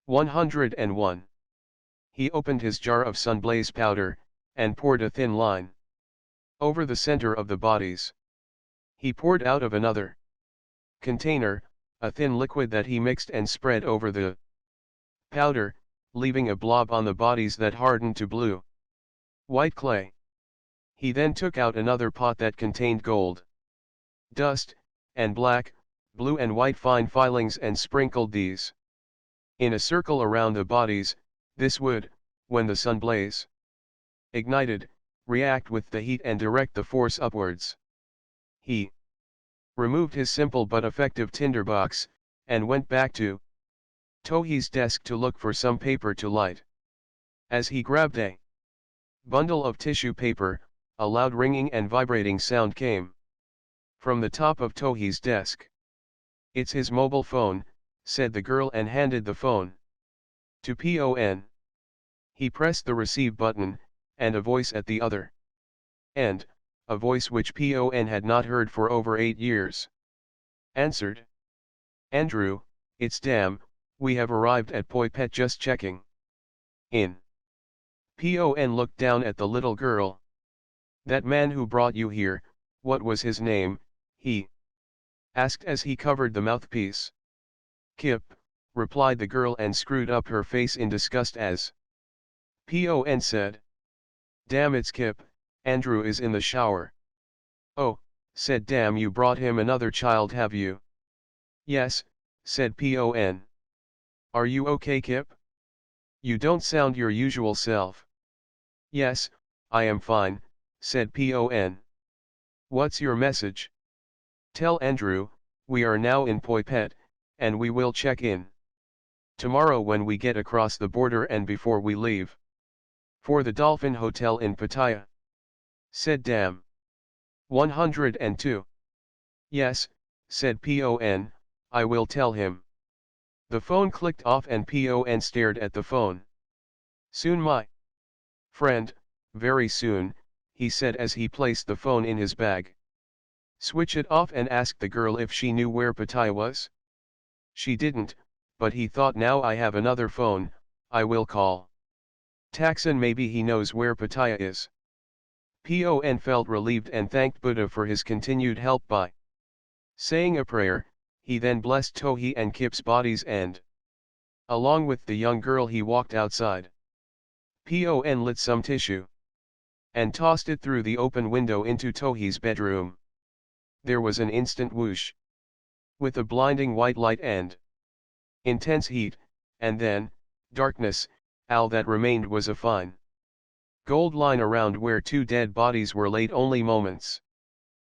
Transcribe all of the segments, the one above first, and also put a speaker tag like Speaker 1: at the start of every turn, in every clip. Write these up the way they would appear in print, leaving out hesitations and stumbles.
Speaker 1: 101. He opened his jar of sunblaze powder, and poured a thin line over the center of the bodies. He poured out of another container, a thin liquid that he mixed and spread over the powder, leaving a blob on the bodies that hardened to blue white clay. He then took out another pot that contained gold dust, and black, blue and white fine filings and sprinkled these in a circle around the bodies. This would, when the sun blaze ignited, react with the heat and direct the force upwards. He removed his simple but effective tinderbox, and went back to Tohi's desk to look for some paper to light. As he grabbed a bundle of tissue paper, a loud ringing and vibrating sound came from the top of Tohi's desk. "It's his mobile phone," said the girl and handed the phone to Pon. He pressed the receive button, and a voice at the other end, a voice which Pon had not heard for over 8 years, answered. "Andrew, it's Dam, we have arrived at Phuket, just checking in." Pon looked down at the little girl. "That man who brought you here, what was his name?" he asked as he covered the mouthpiece. "Kip," replied the girl and screwed up her face in disgust as Pon said. "Damn, it's Kip, Andrew is in the shower." "Oh," said Dam, "you brought him another child, have you?" "Yes," said Pon. "Are you okay, Kip? You don't sound your usual self." "Yes, I am fine," said Pon. "What's your message?" "Tell Andrew, we are now in Phuket, and we will check in tomorrow when we get across the border and before we leave for the Dolphin Hotel in Pattaya," said Dam. 102. "Yes," said Pon, "I will tell him." The phone clicked off and Pon stared at the phone. "Soon, my friend, very soon," he said as he placed the phone in his bag. "Switch it off and ask the girl if she knew where Pattaya was." She didn't, but he thought, now I have another phone, I will call Taxon, maybe he knows where Pattaya is. Pon felt relieved and thanked Buddha for his continued help by saying a prayer. He then blessed Tohi and Kip's bodies and, along with the young girl, he walked outside. Pon lit some tissue and tossed it through the open window into Tohi's bedroom. There was an instant whoosh with a blinding white light and intense heat, and then darkness. All that remained was a fine gold line around where 2 dead bodies were laid only moments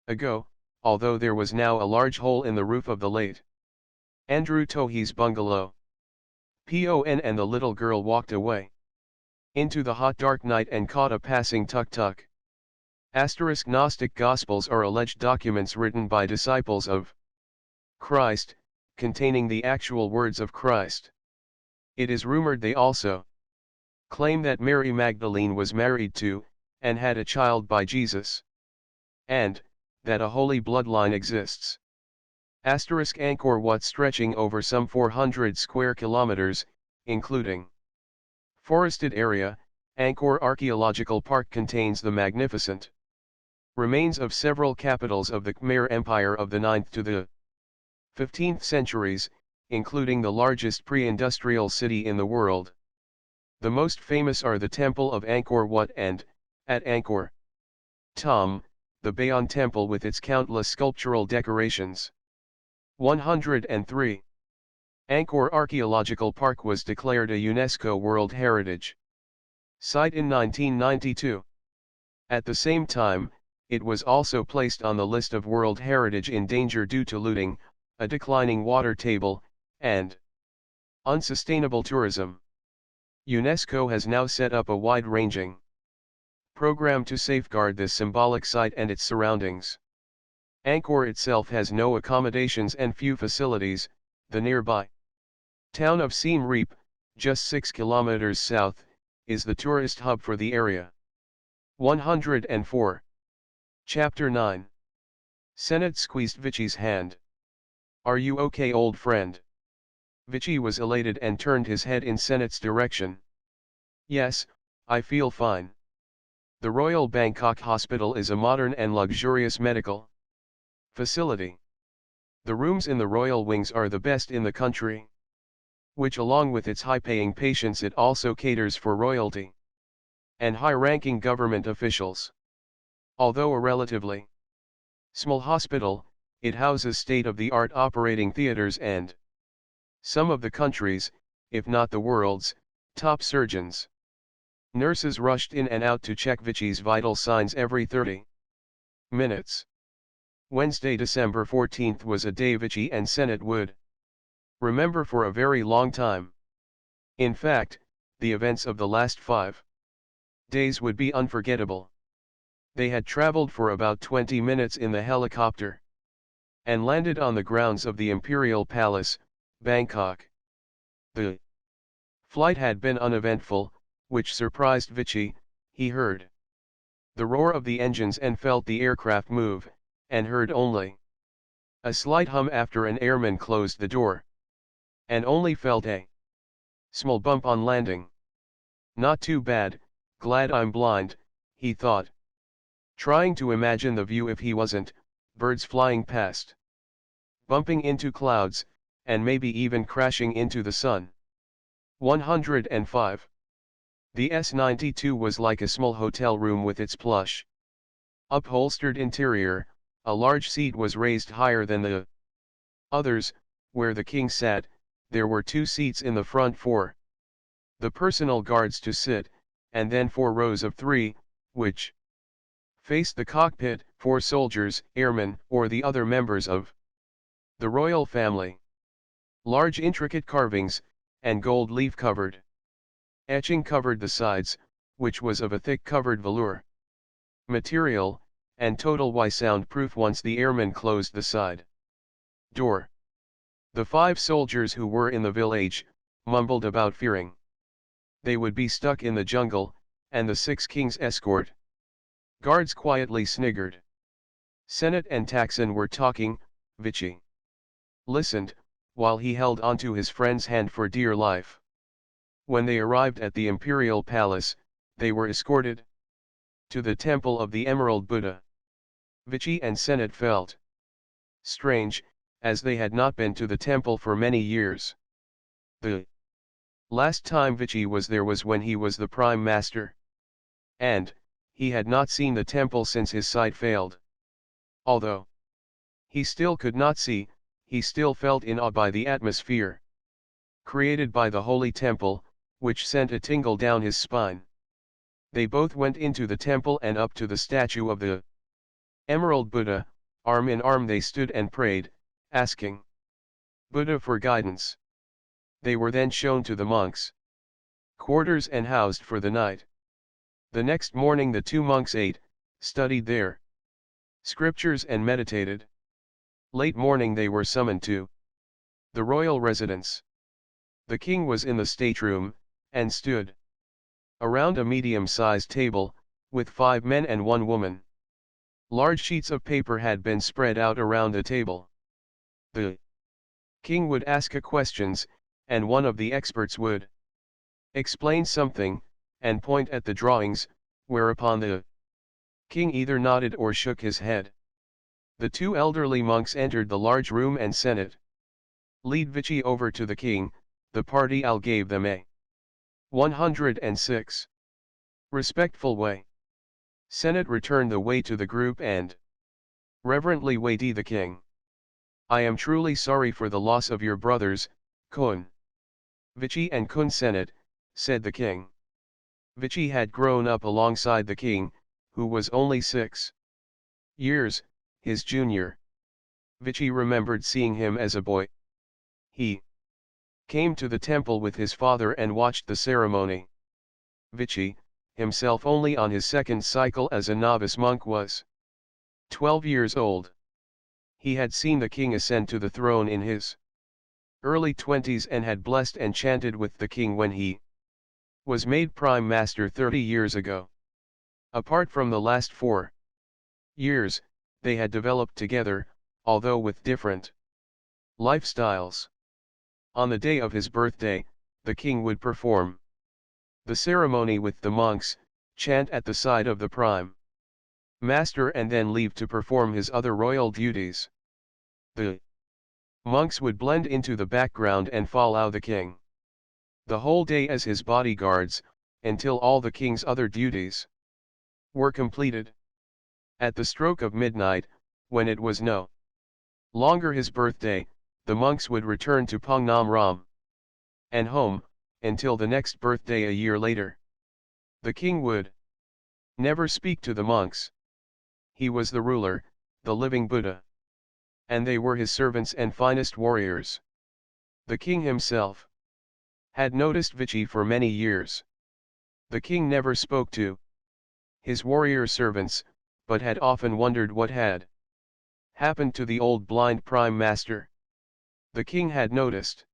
Speaker 1: ago, although there was now a large hole in the roof of the late Andrew Tohi's bungalow. Pon and the little girl walked away into the hot dark night and caught a passing tuk-tuk. Asterisk Gnostic Gospels are alleged documents written by disciples of Christ, containing the actual words of Christ. It is rumored they also claim that Mary Magdalene was married to, and had a child by Jesus, and that a holy bloodline exists. Asterisk Angkor Wat, stretching over some 400 square kilometers, including forested area. Angkor Archaeological Park contains the magnificent remains of several capitals of the Khmer Empire of the 9th to the 15th centuries, including the largest pre-industrial city in the world. The most famous are the Temple of Angkor Wat and, at Angkor Thom, the Bayon Temple with its countless sculptural decorations. 103. Angkor Archaeological Park was declared a UNESCO World Heritage Site in 1992. At the same time, it was also placed on the list of World Heritage in danger due to looting, a declining water table, and unsustainable tourism. UNESCO has now set up a wide-ranging program to safeguard this symbolic site and its surroundings. Angkor itself has no accommodations and few facilities. The nearby town of Siem Reap, just 6 kilometers south, is the tourist hub for the area. 104. Chapter 9. Senat squeezed Vichy's hand. "Are you okay, old friend?" Vichy was elated and turned his head in Senate's direction. Yes, I feel fine. The Royal Bangkok Hospital is a modern and luxurious medical facility. The rooms in the royal wings are the best in the country, which along with its high-paying patients it also caters for royalty and high-ranking government officials. Although a relatively small hospital, it houses state-of-the-art operating theaters and some of the country's, if not the world's, top surgeons. Nurses rushed in and out to check Vichy's vital signs every 30 minutes. Wednesday, December 14th was a day Vichy and Senate would remember for a very long time. In fact, the events of the last 5 days would be unforgettable. They had traveled for about 20 minutes in the helicopter and landed on the grounds of the Imperial Palace, Bangkok. The flight had been uneventful, which surprised Vichy. He heard the roar of the engines and felt the aircraft move, and heard only a slight hum after an airman closed the door, and only felt a small bump on landing. Not too bad, glad I'm blind, he thought, trying to imagine the view if he wasn't, birds flying past, bumping into clouds, and maybe even crashing into the sun. 105. The S-92 was like a small hotel room with its plush, upholstered interior. A large seat was raised higher than the others. Where the king sat, there were 2 seats in the front for the personal guards to sit, and then 4 rows of 3, which faced the cockpit, for soldiers, airmen, or the other members of the royal family. Large intricate carvings, and gold leaf-covered etching covered the sides, which was of a thick covered velour material, and totally soundproof once the airman closed the side door. The 5 soldiers who were in the village mumbled about fearing they would be stuck in the jungle, and the 6 king's escort guards quietly sniggered. Senate and Taksin were talking. Vichy listened, while he held onto his friend's hand for dear life. When they arrived at the Imperial Palace, they were escorted to the Temple of the Emerald Buddha. Vichy and Senate felt strange, as they had not been to the temple for many years. The last time Vichy was there was when he was the Prime Master, and he had not seen the temple since his sight failed. Although he still could not see, he still felt in awe by the atmosphere created by the holy temple, which sent a tingle down his spine. They both went into the temple and up to the statue of the Emerald Buddha. Arm in arm they stood and prayed, asking Buddha for guidance. They were then shown to the monks' quarters and housed for the night. The next morning the 2 monks ate, studied their scriptures and meditated. Late morning they were summoned to the royal residence. The king was in the stateroom, and stood around a medium-sized table, with 5 men and 1 woman. Large sheets of paper had been spread out around the table. The king would ask questions, and one of the experts would explain something, and point at the drawings, whereupon the king either nodded or shook his head. The 2 elderly monks entered the large room and Senate lead Vichy over to the king. The party Al gave them a 106 respectful way. Senate returned the way to the group and reverently weighty the king. I am truly sorry for the loss of your brothers, Kun. Vichy and Kun Senate, said the king. Vichy had grown up alongside the king, who was only 6 years his junior. Vichy remembered seeing him as a boy. He came to the temple with his father and watched the ceremony. Vichy, himself only on his 2nd cycle as a novice monk, was 12 years old. He had seen the king ascend to the throne in his early 20s and had blessed and chanted with the king when he was made Prime Master 30 years ago. Apart from the last 4 years, they had developed together, although with different lifestyles. On the day of his birthday, the king would perform the ceremony with the monks, chant at the side of the prime master and then leave to perform his other royal duties. The monks would blend into the background and follow the king the whole day as his bodyguards, until all the king's other duties were completed. At the stroke of midnight, when it was no longer his birthday, the monks would return to Pangnam Ram and home, until the next birthday a year later. The king would never speak to the monks. He was the ruler, the living Buddha. And they were his servants and finest warriors. The king himself had noticed Vichy for many years. The king never spoke to his warrior servants, but had often wondered what had happened to the old blind prime master. The king had noticed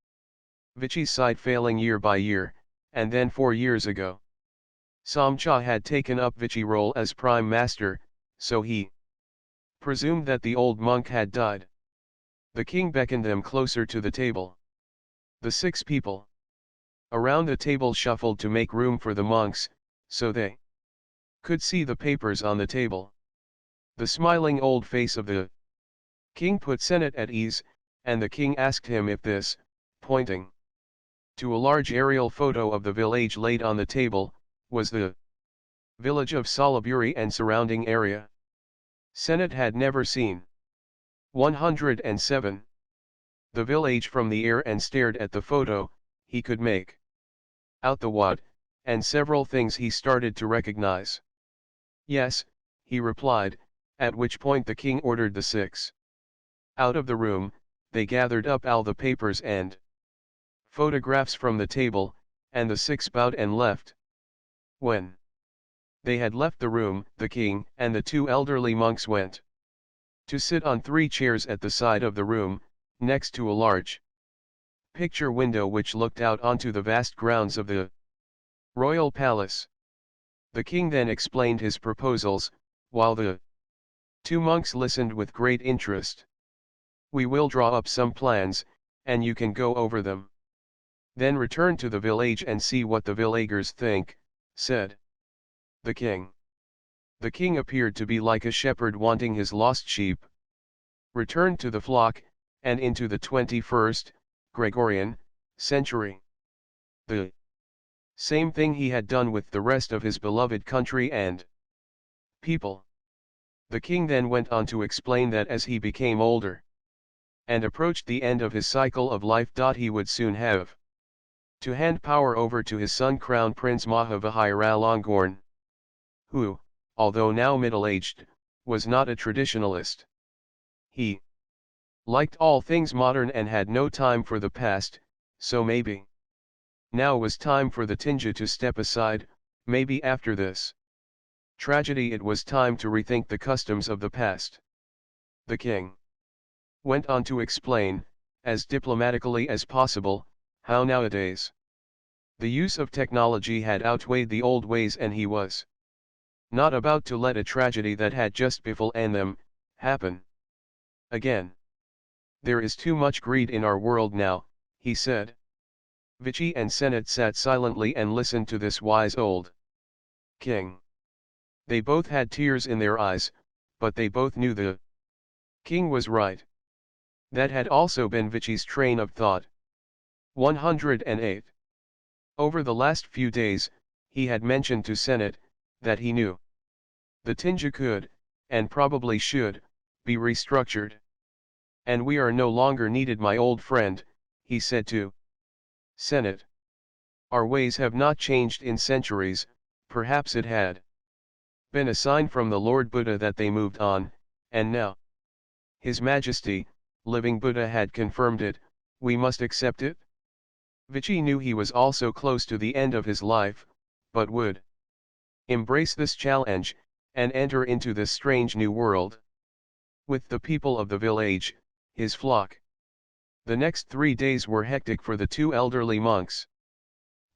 Speaker 1: Vichy's sight failing year by year, and then 4 years ago, Samcha had taken up Vichy role as prime master, so he presumed that the old monk had died. The king beckoned them closer to the table. The 6 people around the table shuffled to make room for the monks, so they could see the papers on the table. The smiling old face of the king put Senate at ease, and the king asked him if this, pointing to a large aerial photo of the village laid on the table, was the village of Salaburi and surrounding area. Senate had never seen 107. The village from the air and stared at the photo. He could make out the what, and several things he started to recognize. Yes, he replied, at which point the king ordered the 6 out of the room. They gathered up all the papers and photographs from the table, and the 6 bowed and left. When they had left the room, the king and the 2 elderly monks went to sit on 3 chairs at the side of the room, next to a large picture window which looked out onto the vast grounds of the royal palace. The king then explained his proposals, while the 2 monks listened with great interest. "We will draw up some plans, and you can go over them. Then return to the village and see what the villagers think," said the king. The king appeared to be like a shepherd wanting his lost sheep returned to the flock, and into the 21st, Gregorian, century. The same thing he had done with the rest of his beloved country and people. The king then went on to explain that as he became older and approached the end of his cycle of life, he would soon have to hand power over to his son Crown Prince Mahavajiralongkorn, who, although now middle-aged, was not a traditionalist. He liked all things modern and had no time for the past, so maybe now was time for the Tinja to step aside. Maybe after this tragedy it was time to rethink the customs of the past. The king went on to explain, as diplomatically as possible, how nowadays the use of technology had outweighed the old ways, and he was not about to let a tragedy that had just befallen them happen again. "There is too much greed in our world now," he said. Vichy and Senate sat silently and listened to this wise old king. They both had tears in their eyes, but they both knew the king was right. That had also been Vichy's train of thought. 108. Over the last few days, he had mentioned to Senate that he knew the Tinja could, and probably should, be restructured. "And we are no longer needed, my old friend," he said to Senate. "Our ways have not changed in centuries. Perhaps it had been a sign from the Lord Buddha that they moved on, and now His Majesty, living Buddha, had confirmed it. We must accept it." Vichy knew he was also close to the end of his life, but would embrace this challenge, and enter into this strange new world with the people of the village, his flock. The next 3 days were hectic for the 2 elderly monks.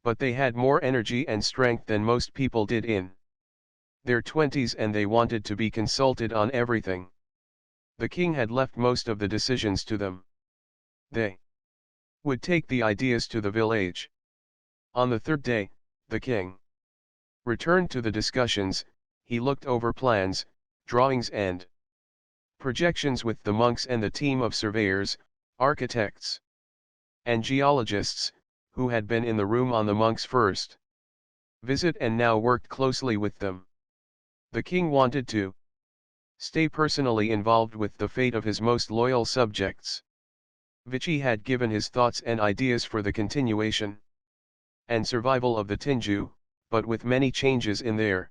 Speaker 1: But they had more energy and strength than most people did in their 20s, and they wanted to be consulted on everything. The king had left most of the decisions to them. They would take the ideas to the village. On the third day, the king returned to the discussions. He looked over plans, drawings and projections with the monks and the team of surveyors, architects, and geologists, who had been in the room on the monks' first visit and now worked closely with them. The king wanted to stay personally involved with the fate of his most loyal subjects. Vichy had given his thoughts and ideas for the continuation and survival of the Tinju, but with many changes in their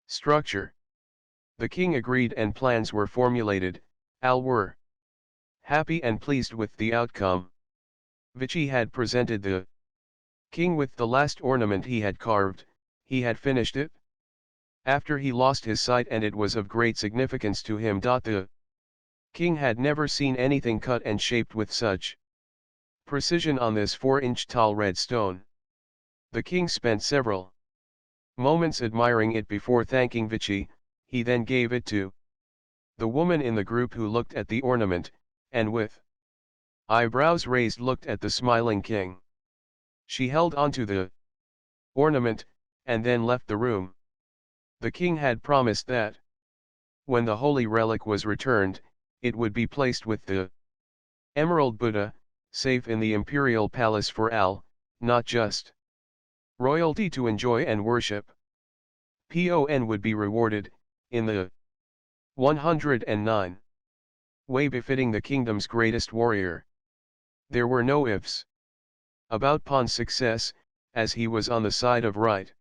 Speaker 1: structure. The king agreed and plans were formulated. All were happy and pleased with the outcome. Vichy had presented the king with the last ornament he had carved. He had finished it after he lost his sight, and it was of great significance to him. The king had never seen anything cut and shaped with such precision on this 4-inch tall red stone. The king spent several moments admiring it before thanking Vichy. He then gave it to the woman in the group, who looked at the ornament, and with eyebrows raised looked at the smiling king. She held onto the ornament, and then left the room. The king had promised that when the holy relic was returned, it would be placed with the Emerald Buddha, safe in the imperial palace for all, not just royalty to enjoy and worship. Pon would be rewarded, in the 109 way befitting the kingdom's greatest warrior. There were no ifs about Pon's success, as he was on the side of right.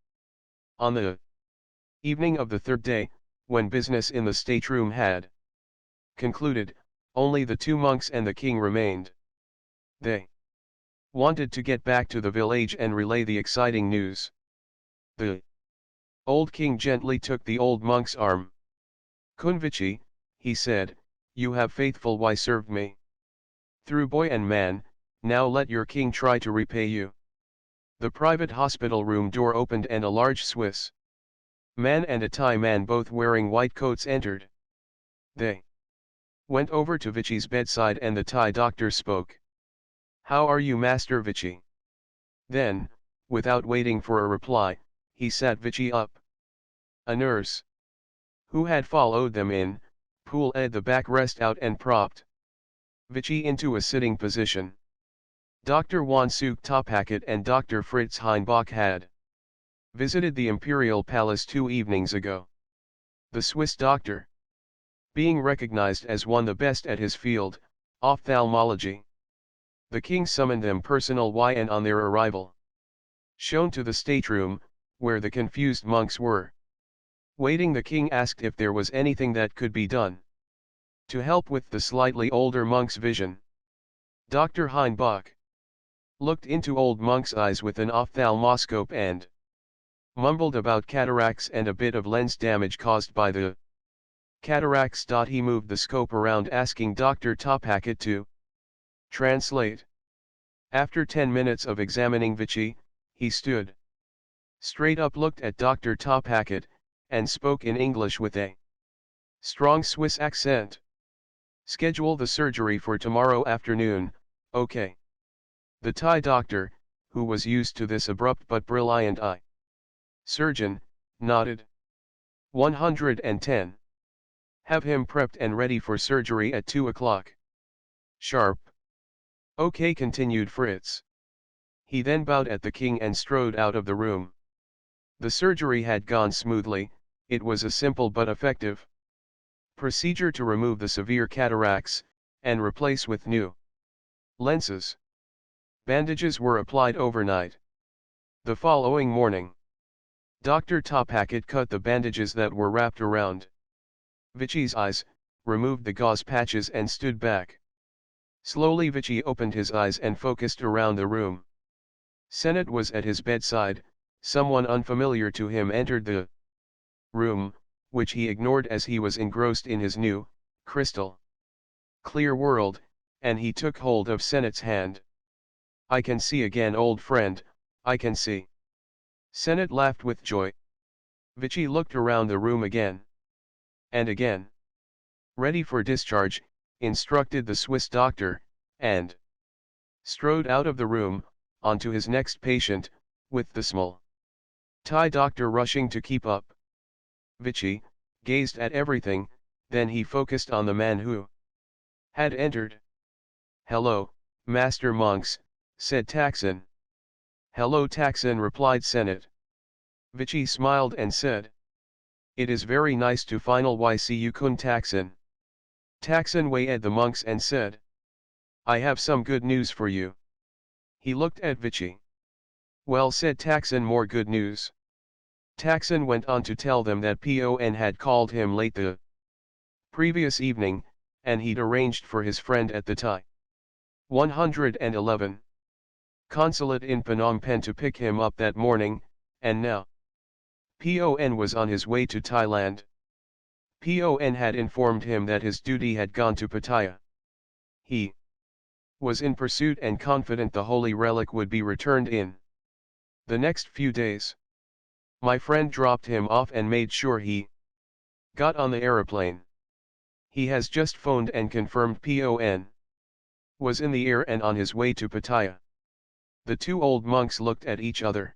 Speaker 1: On the evening of the third day, when business in the stateroom had concluded, only the two monks and the king remained. They wanted to get back to the village and relay the exciting news. The old king gently took the old monk's arm. "Kunvichi," he said, "you have faithfully served me through boy and man, now let your king try to repay you." The private hospital room door opened and a large Swiss man and a Thai man, both wearing white coats, entered. They went over to Vichy's bedside and the Thai doctor spoke. "How are you, Master Vichy?" Then, without waiting for a reply, he sat Vichy up. A nurse who had followed them in, pulled the backrest out and propped Vichy into a sitting position. Dr. Wansuk Topaket and Dr. Fritz Heinbach had visited the imperial palace 2 evenings ago. The Swiss doctor, being recognized as one the best at his field, ophthalmology. The king summoned them personally, and on their arrival, shown to the stateroom, where the confused monks were waiting, the king asked if there was anything that could be done to help with the slightly older monk's vision. Dr. Heinbach looked into old monk's eyes with an ophthalmoscope and mumbled about cataracts and a bit of lens damage caused by the cataracts. He moved the scope around, asking Dr. Topaket to translate. After 10 minutes of examining Vichy, he stood straight up, looked at Dr. Topaket, and spoke in English with a strong Swiss accent. "Schedule the surgery for tomorrow afternoon, okay?" The Thai doctor, who was used to this abrupt but brilliant eye surgeon, nodded. 110. Have him prepped and ready for surgery at 2 o'clock. Sharp. Okay, continued Fritz. He then bowed at the king and strode out of the room. The surgery had gone smoothly. It was a simple but effective procedure to remove the severe cataracts, and replace with new lenses. Bandages were applied overnight. The following morning, Dr. Topaket cut the bandages that were wrapped around Vichy's eyes, removed the gauze patches and stood back. Slowly Vichy opened his eyes and focused around the room. Sennett was at his bedside. Someone unfamiliar to him entered the room, which he ignored as he was engrossed in his new, crystal clear world, and he took hold of Sennett's hand. "I can see again, old friend, I can see." Sennett laughed with joy. Vichy looked around the room again and again. "Ready for discharge," instructed the Swiss doctor, and strode out of the room, onto his next patient, with the small Thai doctor rushing to keep up. Vichy gazed at everything, then he focused on the man who had entered. "Hello, Master Monks," said Taksin. "Hello Taksin," replied Senate. Vichy smiled and said, "It is very nice to finally see you Kun Taksin." Taksin wayed the monks and said, "I have some good news for you." He looked at Vichy. "Well," said Taksin, "more good news." Taksin went on to tell them that Pon had called him late the previous evening, and he'd arranged for his friend at the Thai 111 consulate in Phnom Penh to pick him up that morning, and now Pon was on his way to Thailand. Pon had informed him that his duty had gone to Pattaya. He was in pursuit and confident the holy relic would be returned in the next few days. My friend dropped him off and made sure he got on the aeroplane. He has just phoned and confirmed Pon was in the air and on his way to Pattaya. The two old monks looked at each other.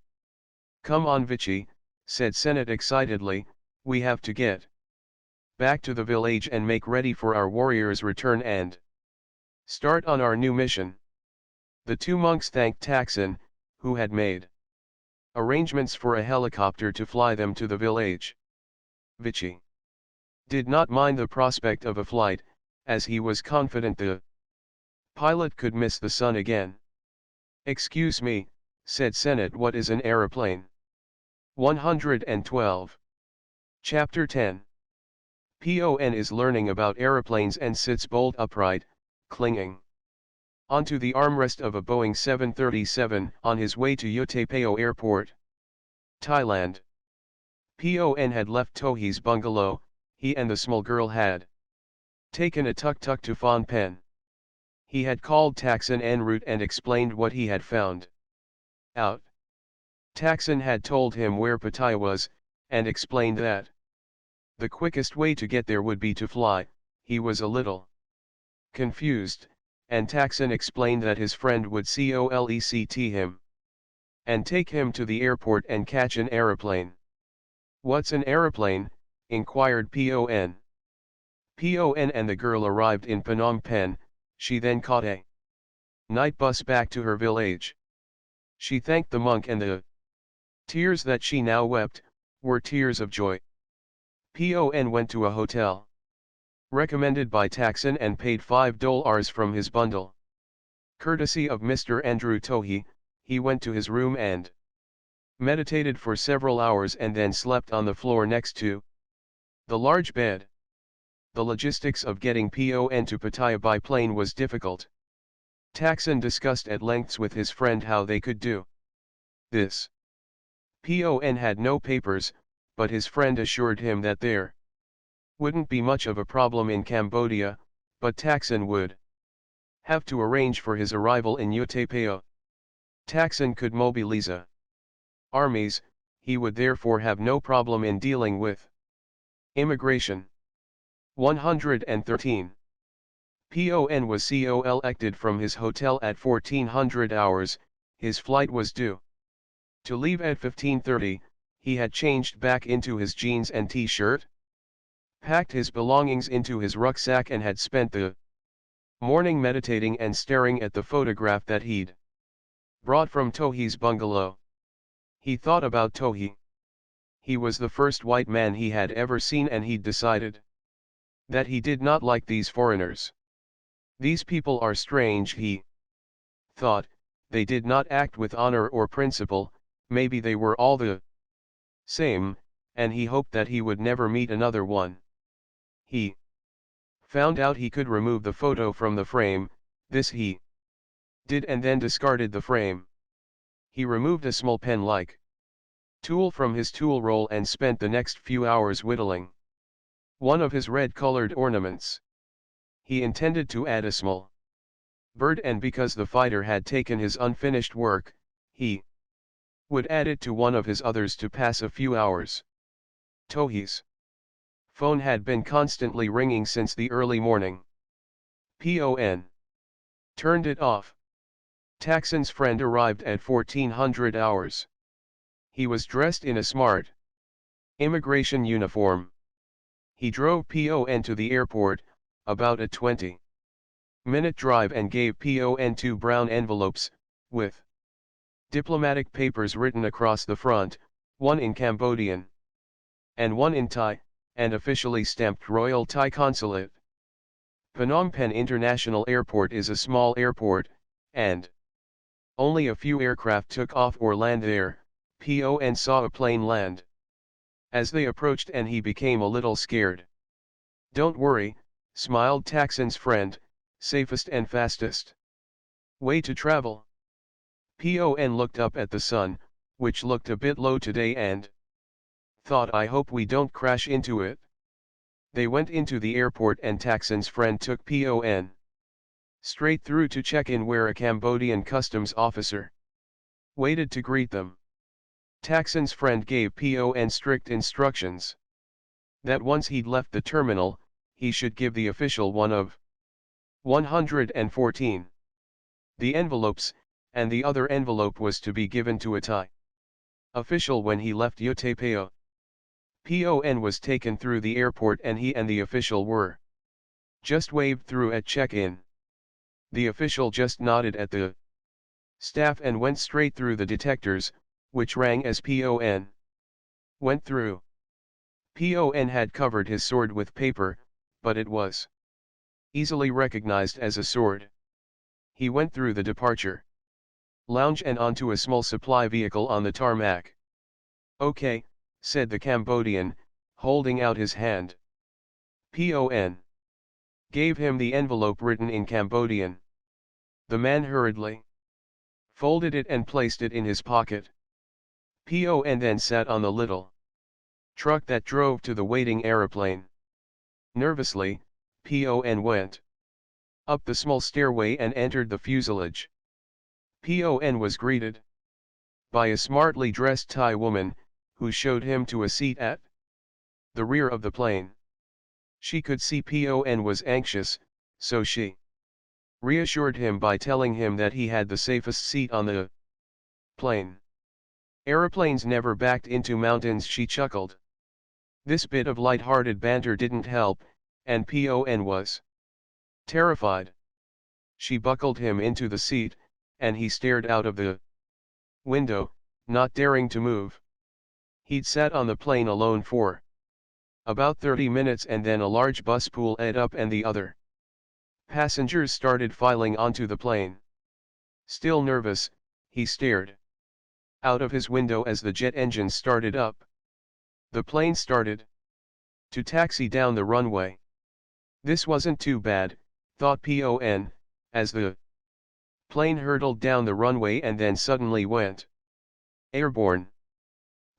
Speaker 1: "Come on Vichy," said Senate excitedly, "we have to get back to the village and make ready for our warrior's return and start on our new mission." The two monks thanked Taksin, who had made arrangements for a helicopter to fly them to the village. Vichy did not mind the prospect of a flight, as he was confident the pilot could miss the sun again. "Excuse me," said Senate, "what is an aeroplane?" 112. Chapter 10. Pon is learning about aeroplanes and sits bolt upright, clinging onto the armrest of a Boeing 737 on his way to Utapao Airport, Thailand. Pon had left Tohi's bungalow. He and the small girl had taken a tuk-tuk to Phnom Penh. He had called Taksin en route and explained what he had found out. Taksin had told him where Pattaya was, and explained that the quickest way to get there would be to fly. He was a little confused, and Taksin explained that his friend would collect him and take him to the airport and catch an aeroplane. "What's an aeroplane?" inquired Pon. Pon and the girl arrived in Phnom Penh. She then caught a night bus back to her village. She thanked the monk, and the tears that she now wept were tears of joy. Pon went to a hotel recommended by Taksin and paid $5 from his bundle. Courtesy of Mr. Andrew Tohi, he went to his room and meditated for several hours and then slept on the floor next to the large bed. The logistics of getting Pon to Pattaya by plane was difficult. Taksin discussed at lengths with his friend how they could do this. Pon had no papers, but his friend assured him that there wouldn't be much of a problem in Cambodia, but Taksin would have to arrange for his arrival in Utapao. Taksin could mobilize armies. He would therefore have no problem in dealing with immigration. 113. Pon was collected from his hotel at 1400 hours. His flight was due to leave at 15:30. He had changed back into his jeans and t-shirt, packed his belongings into his rucksack, and had spent the morning meditating and staring at the photograph that he'd brought from Tohi's bungalow. He thought about Tohi. He was the first white man he had ever seen, and he'd decided that he did not like these foreigners. These people are strange, he thought. They did not act with honor or principle. Maybe they were all the same, and he hoped that he would never meet another one. He found out he could remove the photo from the frame. This he did, and then discarded the frame. He removed a small pen-like tool from his tool roll and spent the next few hours whittling one of his red-colored ornaments. He intended to add a small bird, and because the fighter had taken his unfinished work, he would add it to one of his others to pass a few hours. Tohi's phone had been constantly ringing since the early morning. Pon turned it off. Taxon's friend arrived at 1400 hours. He was dressed in a smart immigration uniform. He drove PON to the airport, about a 20-minute drive, and gave PON 2 brown envelopes, with diplomatic papers written across the front, one in Cambodian and one in Thai, and officially stamped Royal Thai Consulate. Phnom Penh International Airport is a small airport, and only a few aircraft took off or land there. PON saw a plane land as they approached, and he became a little scared. "Don't worry," smiled Taxon's friend, "safest and fastest way to travel." PON looked up at the sun, which looked a bit low today, and thought, "I hope we don't crash into it." They went into the airport, and Taxon's friend took PON straight through to check-in, where a Cambodian customs officer waited to greet them. Taxon's friend gave PON strict instructions that once he'd left the terminal, he should give the official one of 114 the envelopes, and the other envelope was to be given to a Thai official when he left Utapao. PON was taken through the airport, and he and the official were just waved through at check-in. The official just nodded at the staff and went straight through the detectors, which rang as PON went through. PON had covered his sword with paper, but it was easily recognized as a sword. He went through the departure lounge and onto a small supply vehicle on the tarmac. "Okay," said the Cambodian, holding out his hand. PON gave him the envelope written in Cambodian. The man hurriedly folded it and placed it in his pocket. PON then sat on the little truck that drove to the waiting aeroplane. Nervously, PON went up the small stairway and entered the fuselage. PON was greeted by a smartly dressed Thai woman, who showed him to a seat at the rear of the plane. She could see PON was anxious, so she reassured him by telling him that he had the safest seat on the plane. "Aeroplanes never backed into mountains," she chuckled. This bit of light-hearted banter didn't help, and PON was terrified. She buckled him into the seat, and he stared out of the window, not daring to move. He'd sat on the plane alone for about 30 minutes, and then a large bus pulled up and the other passengers started filing onto the plane. Still nervous, he stared out of his window as the jet engines started up. The plane started to taxi down the runway. This wasn't too bad, thought PON, as the plane hurtled down the runway and then suddenly went airborne.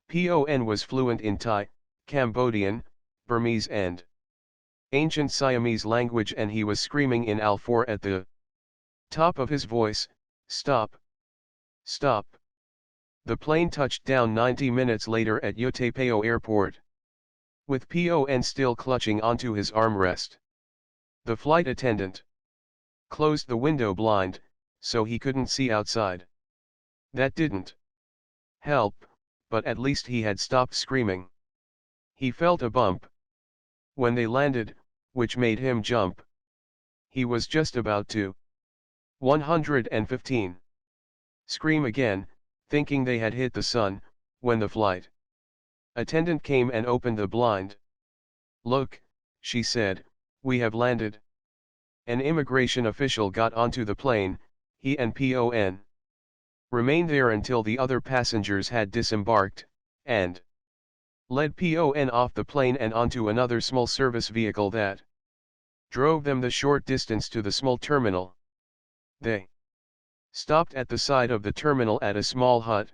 Speaker 1: PON was fluent in Thai, Cambodian, Burmese and ancient Siamese language, and he was screaming in Al4 at the top of his voice, "Stop! Stop!" The plane touched down 90 minutes later at Utapao Airport, with PON still clutching onto his armrest. The flight attendant closed the window blind, so he couldn't see outside. That didn't help, but at least he had stopped screaming. He felt a bump when they landed, which made him jump. He was just about to 115 scream again, thinking they had hit the sun, when the flight attendant came and opened the blind. "Look," she said, "we have landed." An immigration official got onto the plane. He and PON remained there until the other passengers had disembarked, and led PON off the plane and onto another small service vehicle that drove them the short distance to the small terminal. They stopped at the side of the terminal at a small hut.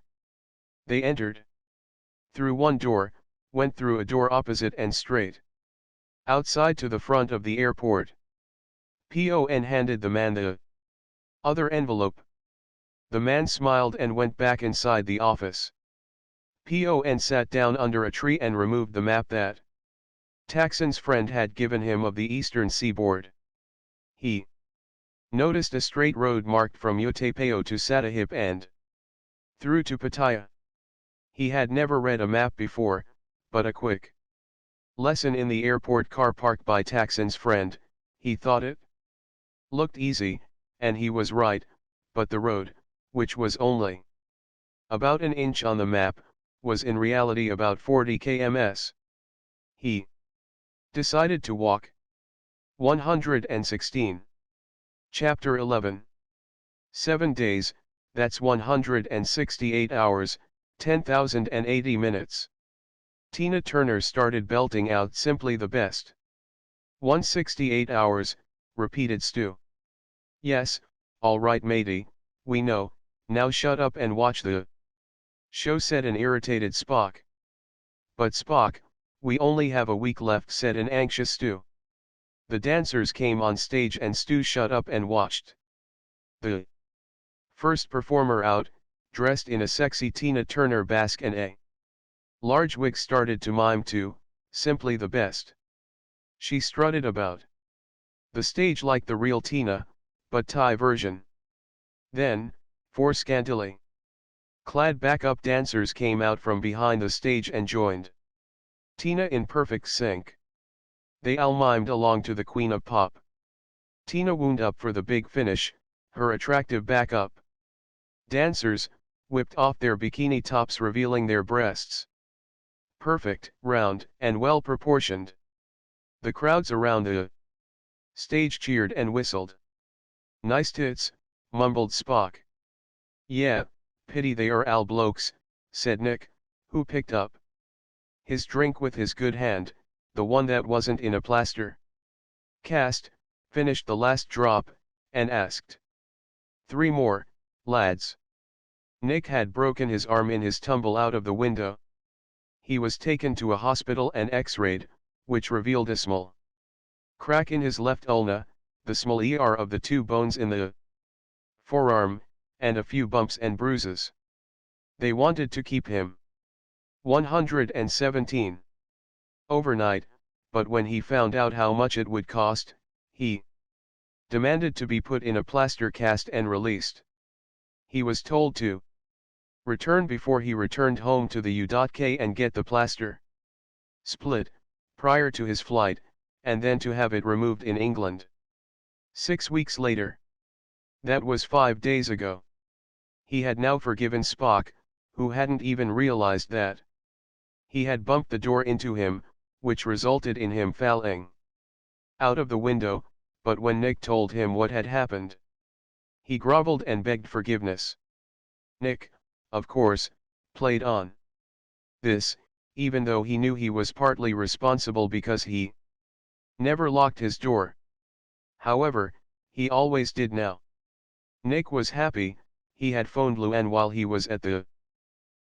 Speaker 1: They entered through one door, went through a door opposite and straight outside to the front of the airport. PON handed the man the other envelope. The man smiled and went back inside the office. PON sat down under a tree and removed the map that Taxon's friend had given him of the eastern seaboard. He Noticed a straight road marked from Utapao to Satahip and through to Pattaya. He had never read a map before, but a quick lesson in the airport car park by Taksin's friend, he thought it looked easy, and he was right, but the road, which was only about an inch on the map, was in reality about 40 kms. He decided to walk. 116. Chapter 11. 7 days, that's 168 hours, 10,080 minutes. Tina Turner started belting out simply the best. 168 hours, repeated Stu. Yes, all right matey, we know, now shut up and watch the show, said an irritated Spock. But Spock, we only have a week left, said an anxious Stu. The dancers came on stage and Stu shut up and watched. The first performer out, dressed in a sexy Tina Turner basque and a large wig, started to mime to simply the best. She strutted about the stage like the real Tina, but Thai version. Then, four scantily clad backup dancers came out from behind the stage and joined Tina in perfect sync. They all mimed along to the Queen of Pop. Tina wound up for the big finish, her attractive backup dancers whipped off their bikini tops, revealing their breasts. Perfect, round, and well proportioned. The crowds around the stage cheered and whistled. Nice tits, mumbled Spock. Yeah, pity they are all blokes, said Nick, who picked up his drink with his good hand, the one that wasn't in a plaster cast, finished the last drop, and asked. 3 more, lads. Nick had broken his arm in his tumble out of the window. He was taken to a hospital and x-rayed, which revealed a small crack in his left ulna, the small ER of the 2 bones in the forearm, and a few bumps and bruises. They wanted to keep him 117 overnight, but when he found out how much it would cost, he demanded to be put in a plaster cast and released. He was told to return before he returned home to the U.K. and get the plaster split, prior to his flight, and then to have it removed in England. 6 weeks later. That was 5 days ago. He had now forgiven Spock, who hadn't even realized that he had bumped the door into him, which resulted in him falling out of the window, but when Nick told him what had happened, he groveled and begged forgiveness. Nick, of course, played on this, even though he knew he was partly responsible because he never locked his door. However, he always did now. Nick was happy. He had phoned Luann while he was at the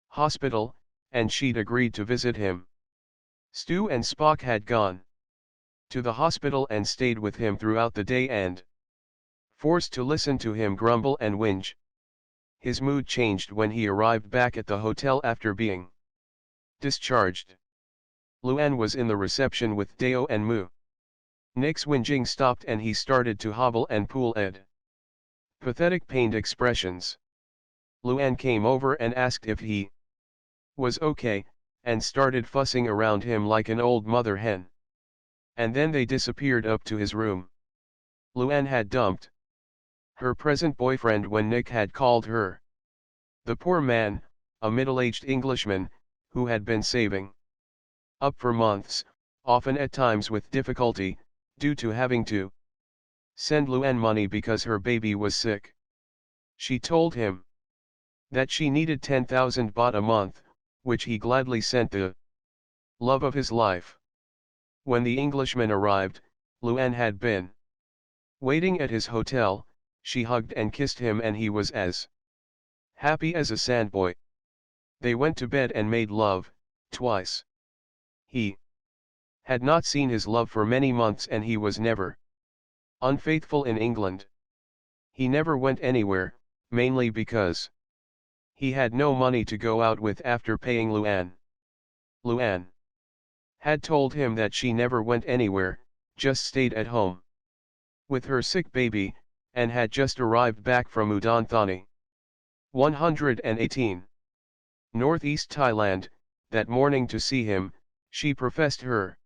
Speaker 1: hospital, and she'd agreed to visit him. Stu and Spock had gone to the hospital and stayed with him throughout the day and forced to listen to him grumble and whinge. His mood changed when he arrived back at the hotel after being discharged. Luann was in the reception with Deo and Moo. Nick's whinging stopped and he started to hobble and pull at pathetic pained expressions. Luann came over and asked if he was okay, and started fussing around him like an old mother hen. And then they disappeared up to his room. Luann had dumped her present boyfriend when Nick had called her. The poor man, a middle-aged Englishman, who had been saving up for months, often at times with difficulty, due to having to send Luann money because her baby was sick. She told him that she needed 10,000 baht a month, which he gladly sent the love of his life. When the Englishman arrived, Luann had been waiting at his hotel. She hugged and kissed him and he was as happy as a sandboy. They went to bed and made love, twice. He had not seen his love for many months and he was never unfaithful in England. He never went anywhere, mainly because he had no money to go out with after paying Luann. Luann had told him that she never went anywhere, just stayed at home with her sick baby, and had just arrived back from Udon Thani. 118. Northeast Thailand, that morning to see him, she professed her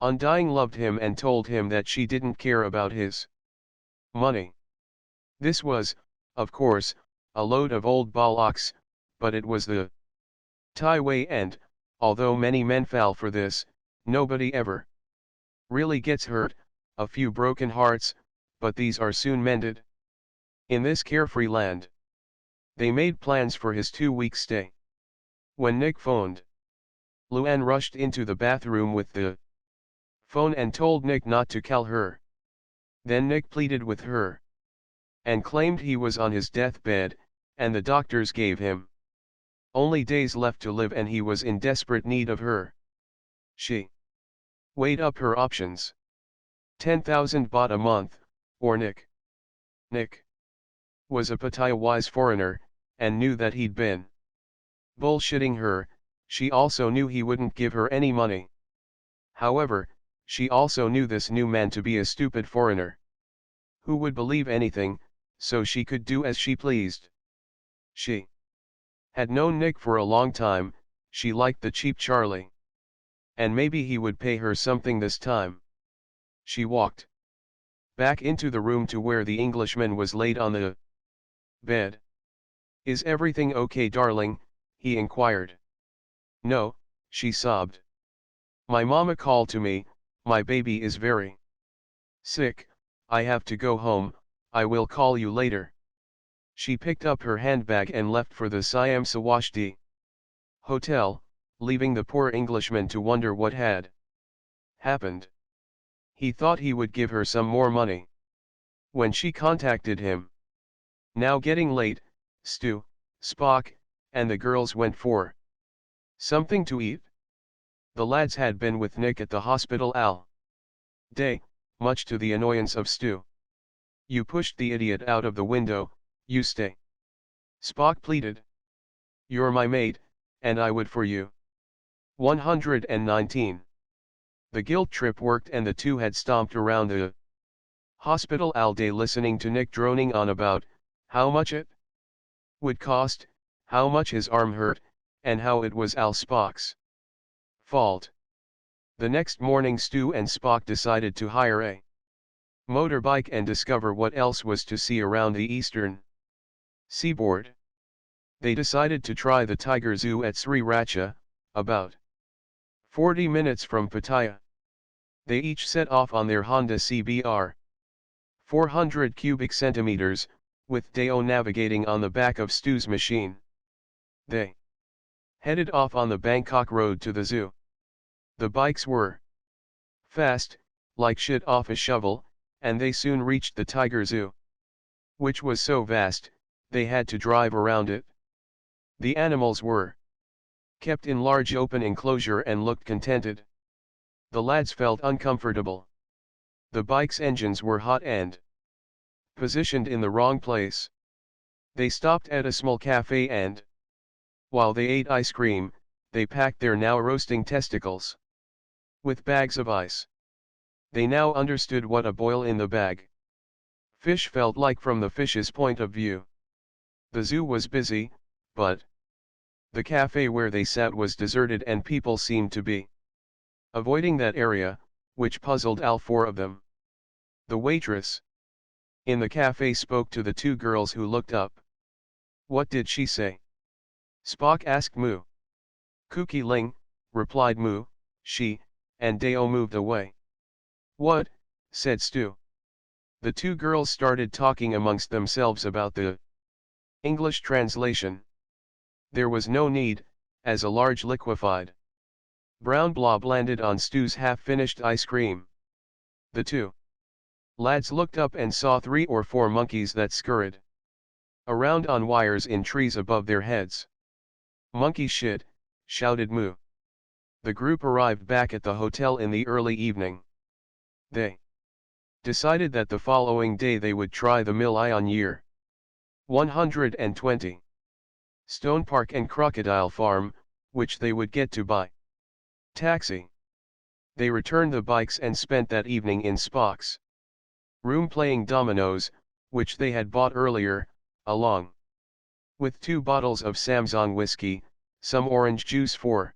Speaker 1: undying loved him and told him that she didn't care about his money. This was, of course, a load of old bollocks, but it was the Thai way, and, although many men fall for this, nobody ever really gets hurt, a few broken hearts, but these are soon mended. In this carefree land, they made plans for his 2-week stay. When Nick phoned, Luann rushed into the bathroom with the phone and told Nick not to call her. Then Nick pleaded with her and claimed he was on his deathbed, and the doctors gave him only days left to live and he was in desperate need of her. She weighed up her options. 10,000 baht a month, or Nick. Nick was a Pattaya-wise foreigner, and knew that he'd been bullshitting her. She also knew he wouldn't give her any money. However, she also knew this new man to be a stupid foreigner who would believe anything, so she could do as she pleased. She had known Nick for a long time. She liked the cheap Charlie, and maybe he would pay her something this time. She walked back into the room to where the Englishman was laid on the bed. "Is everything okay, darling?" he inquired. "No," she sobbed. "My mama called to me, my baby is very sick, I have to go home, I will call you later." She picked up her handbag and left for the Siam Sawashti hotel, leaving the poor Englishman to wonder what had happened. He thought he would give her some more money when she contacted him. Now getting late, Stu, Spock, and the girls went for something to eat. The lads had been with Nick at the hospital all day, much to the annoyance of Stu. "You pushed the idiot out of the window, you stay," Spock pleaded. "You're my mate, and I would for you." 119. The guilt trip worked and the two had stomped around the hospital all day listening to Nick droning on about how much it would cost, how much his arm hurt, and how it was Al Spock's fault. The next morning Stu and Spock decided to hire a motorbike and discover what else was to see around the eastern seaboard. They decided to try the Tiger Zoo at Sriracha, about 40 minutes from Pattaya. They each set off on their Honda CBR 400 cubic centimeters, with Deo navigating on the back of Stu's machine. They headed off on the Bangkok road to the zoo. The bikes were fast, like shit off a shovel, and they soon reached the Tiger Zoo, which was so vast, they had to drive around it. The animals were kept in large open enclosure and looked contented. The lads felt uncomfortable. The bike's engines were hot and positioned in the wrong place. They stopped at a small cafe and, while they ate ice cream, they packed their now roasting testicles with bags of ice. They now understood what a boil in the bag fish felt like from the fish's point of view. The zoo was busy, but the cafe where they sat was deserted and people seemed to be avoiding that area, which puzzled all four of them. The waitress in the cafe spoke to the two girls who looked up. "What did she say?" Spock asked Moo. "Cookie Ling," replied Moo, "she," and Deo moved away. "What?" said Stu. The two girls started talking amongst themselves about the English translation. There was no need, as a large liquefied brown blob landed on Stu's half-finished ice cream. The two lads looked up and saw 3 or 4 monkeys that scurried around on wires in trees above their heads. "Monkey shit," shouted Moo. The group arrived back at the hotel in the early evening. They decided that the following day they would try the Mill Ion Year 120 Stone Park and Crocodile Farm, which they would get to by taxi. They returned the bikes and spent that evening in Spock's room playing dominoes, which they had bought earlier, along with 2 bottles of Samsung whiskey, some orange juice for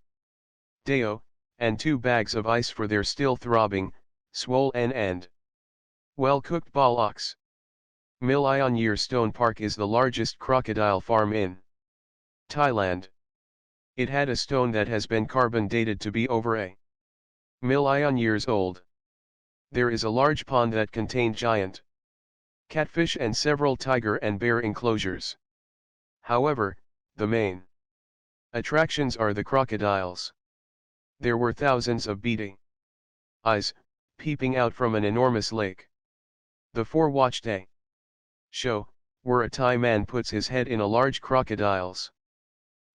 Speaker 1: Deo, and 2 bags of ice for their still throbbing, swollen and well-cooked bollocks. Millionyear Stone Park is the largest crocodile farm in Thailand. It had a stone that has been carbon dated to be over a million years old. There is a large pond that contained giant catfish and several tiger and bear enclosures. However, the main attractions are the crocodiles. There were thousands of beady eyes peeping out from an enormous lake. The 4 watched a show where a Thai man puts his head in a large crocodile's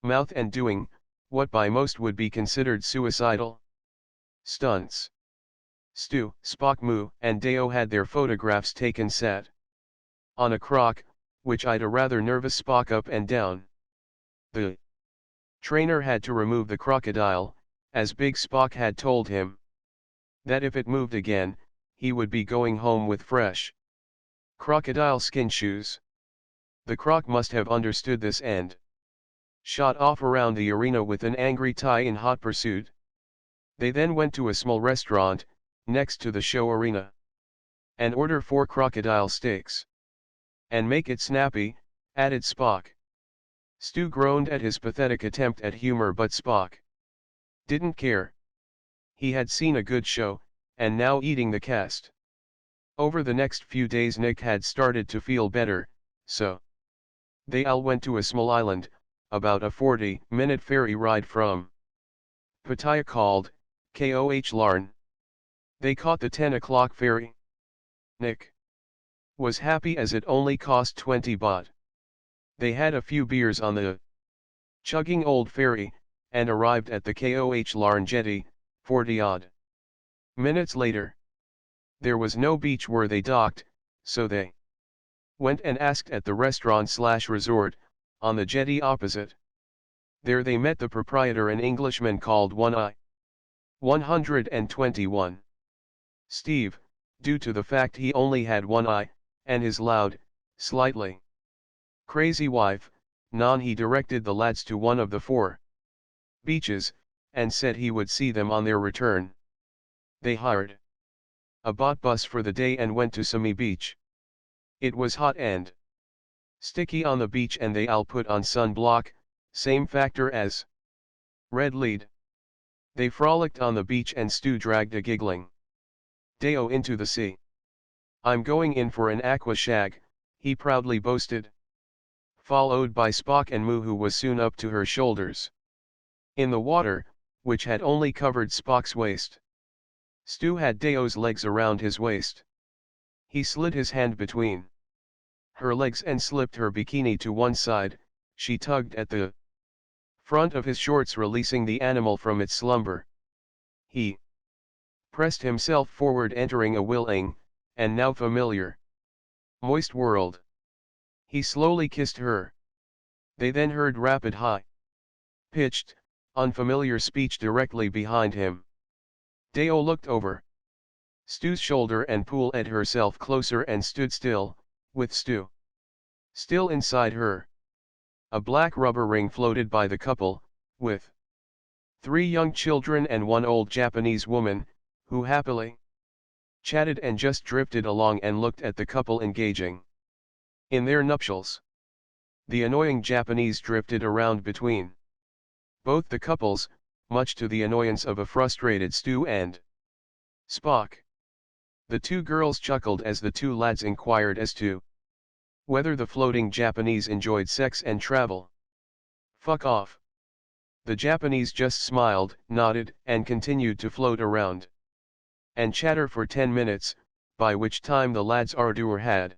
Speaker 1: mouth and doing what by most would be considered suicidal stunts. Stu, Spock, Moo, and Deo had their photographs taken set on a croc, which eyed a rather nervous Spock up and down. The trainer had to remove the crocodile, as Big Spock had told him that if it moved again, he would be going home with fresh crocodile skin shoes. The croc must have understood this and shot off around the arena with an angry Thai in hot pursuit. They then went to a small restaurant, next to the show arena, and order 4 crocodile steaks. And make it snappy, added Spock. Stu groaned at his pathetic attempt at humor, but Spock didn't care. He had seen a good show, and now eating the cast. Over the next few days Nick had started to feel better, so they all went to a small island, about a 40-minute ferry ride from Pattaya called Koh Larn. They caught the 10 o'clock ferry. Nick was happy as it only cost 20 baht. They had a few beers on the chugging old ferry, and arrived at the Koh Larn jetty, 40-odd minutes later. There was no beach where they docked, so they went and asked at the restaurant/resort, on the jetty opposite. There they met the proprietor, an Englishman called One Eye 121. Steve, due to the fact he only had one eye, and his loud, slightly crazy wife, Nan, he directed the lads to one of the 4 beaches, and said he would see them on their return. They hired a boat bus for the day and went to Sami Beach. It was hot and sticky on the beach, and they all put on sunblock, same factor as red lead. They frolicked on the beach, and Stu dragged a giggling Deo into the sea. "I'm going in for an aqua shag," he proudly boasted. Followed by Spock and Moo, who was soon up to her shoulders in the water, which had only covered Spock's waist. Stu had Deo's legs around his waist. He slid his hand between her legs and slipped her bikini to one side. She tugged at the front of his shorts, releasing the animal from its slumber. He pressed himself forward, entering a willing, and now familiar, moist world. He slowly kissed her. They then heard rapid, high-pitched, unfamiliar speech directly behind him. Deo looked over Stu's shoulder and pulled herself closer and stood still, with Stu still inside her. A black rubber ring floated by the couple, with 3 young children and 1 old Japanese woman, who happily chatted and just drifted along and looked at the couple engaging in their nuptials. The annoying Japanese drifted around between both the couples, much to the annoyance of a frustrated Stu and Spock. The 2 girls chuckled as the 2 lads inquired as to whether the floating Japanese enjoyed sex and travel. "Fuck off." The Japanese just smiled, nodded, and continued to float around and chatter for 10 minutes, by which time the lads' ardor had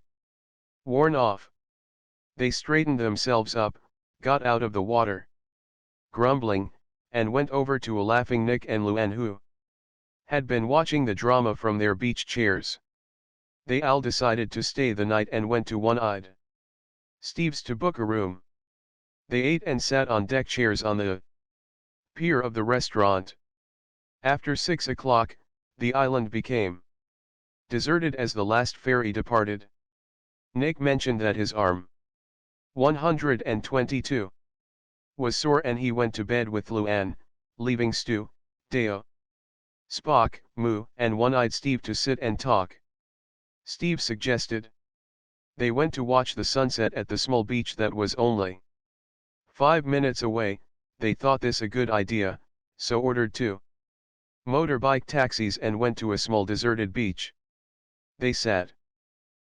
Speaker 1: worn off. They straightened themselves up, got out of the water, grumbling, and went over to a laughing Nick and Luan, who had been watching the drama from their beach chairs. They all decided to stay the night and went to One-Eyed Steve's to book a room. They ate and sat on deck chairs on the pier of the restaurant. After 6 o'clock, the island became deserted as the last ferry departed. Nick mentioned that his arm, 122, was sore and he went to bed with Luann, leaving Stu, Deo, Spock, Moo, and One-Eyed Steve to sit and talk. Steve suggested. They went to watch the sunset at the small beach that was only 5 minutes away. They thought this a good idea, so ordered 2 motorbike taxis and went to a small deserted beach. They sat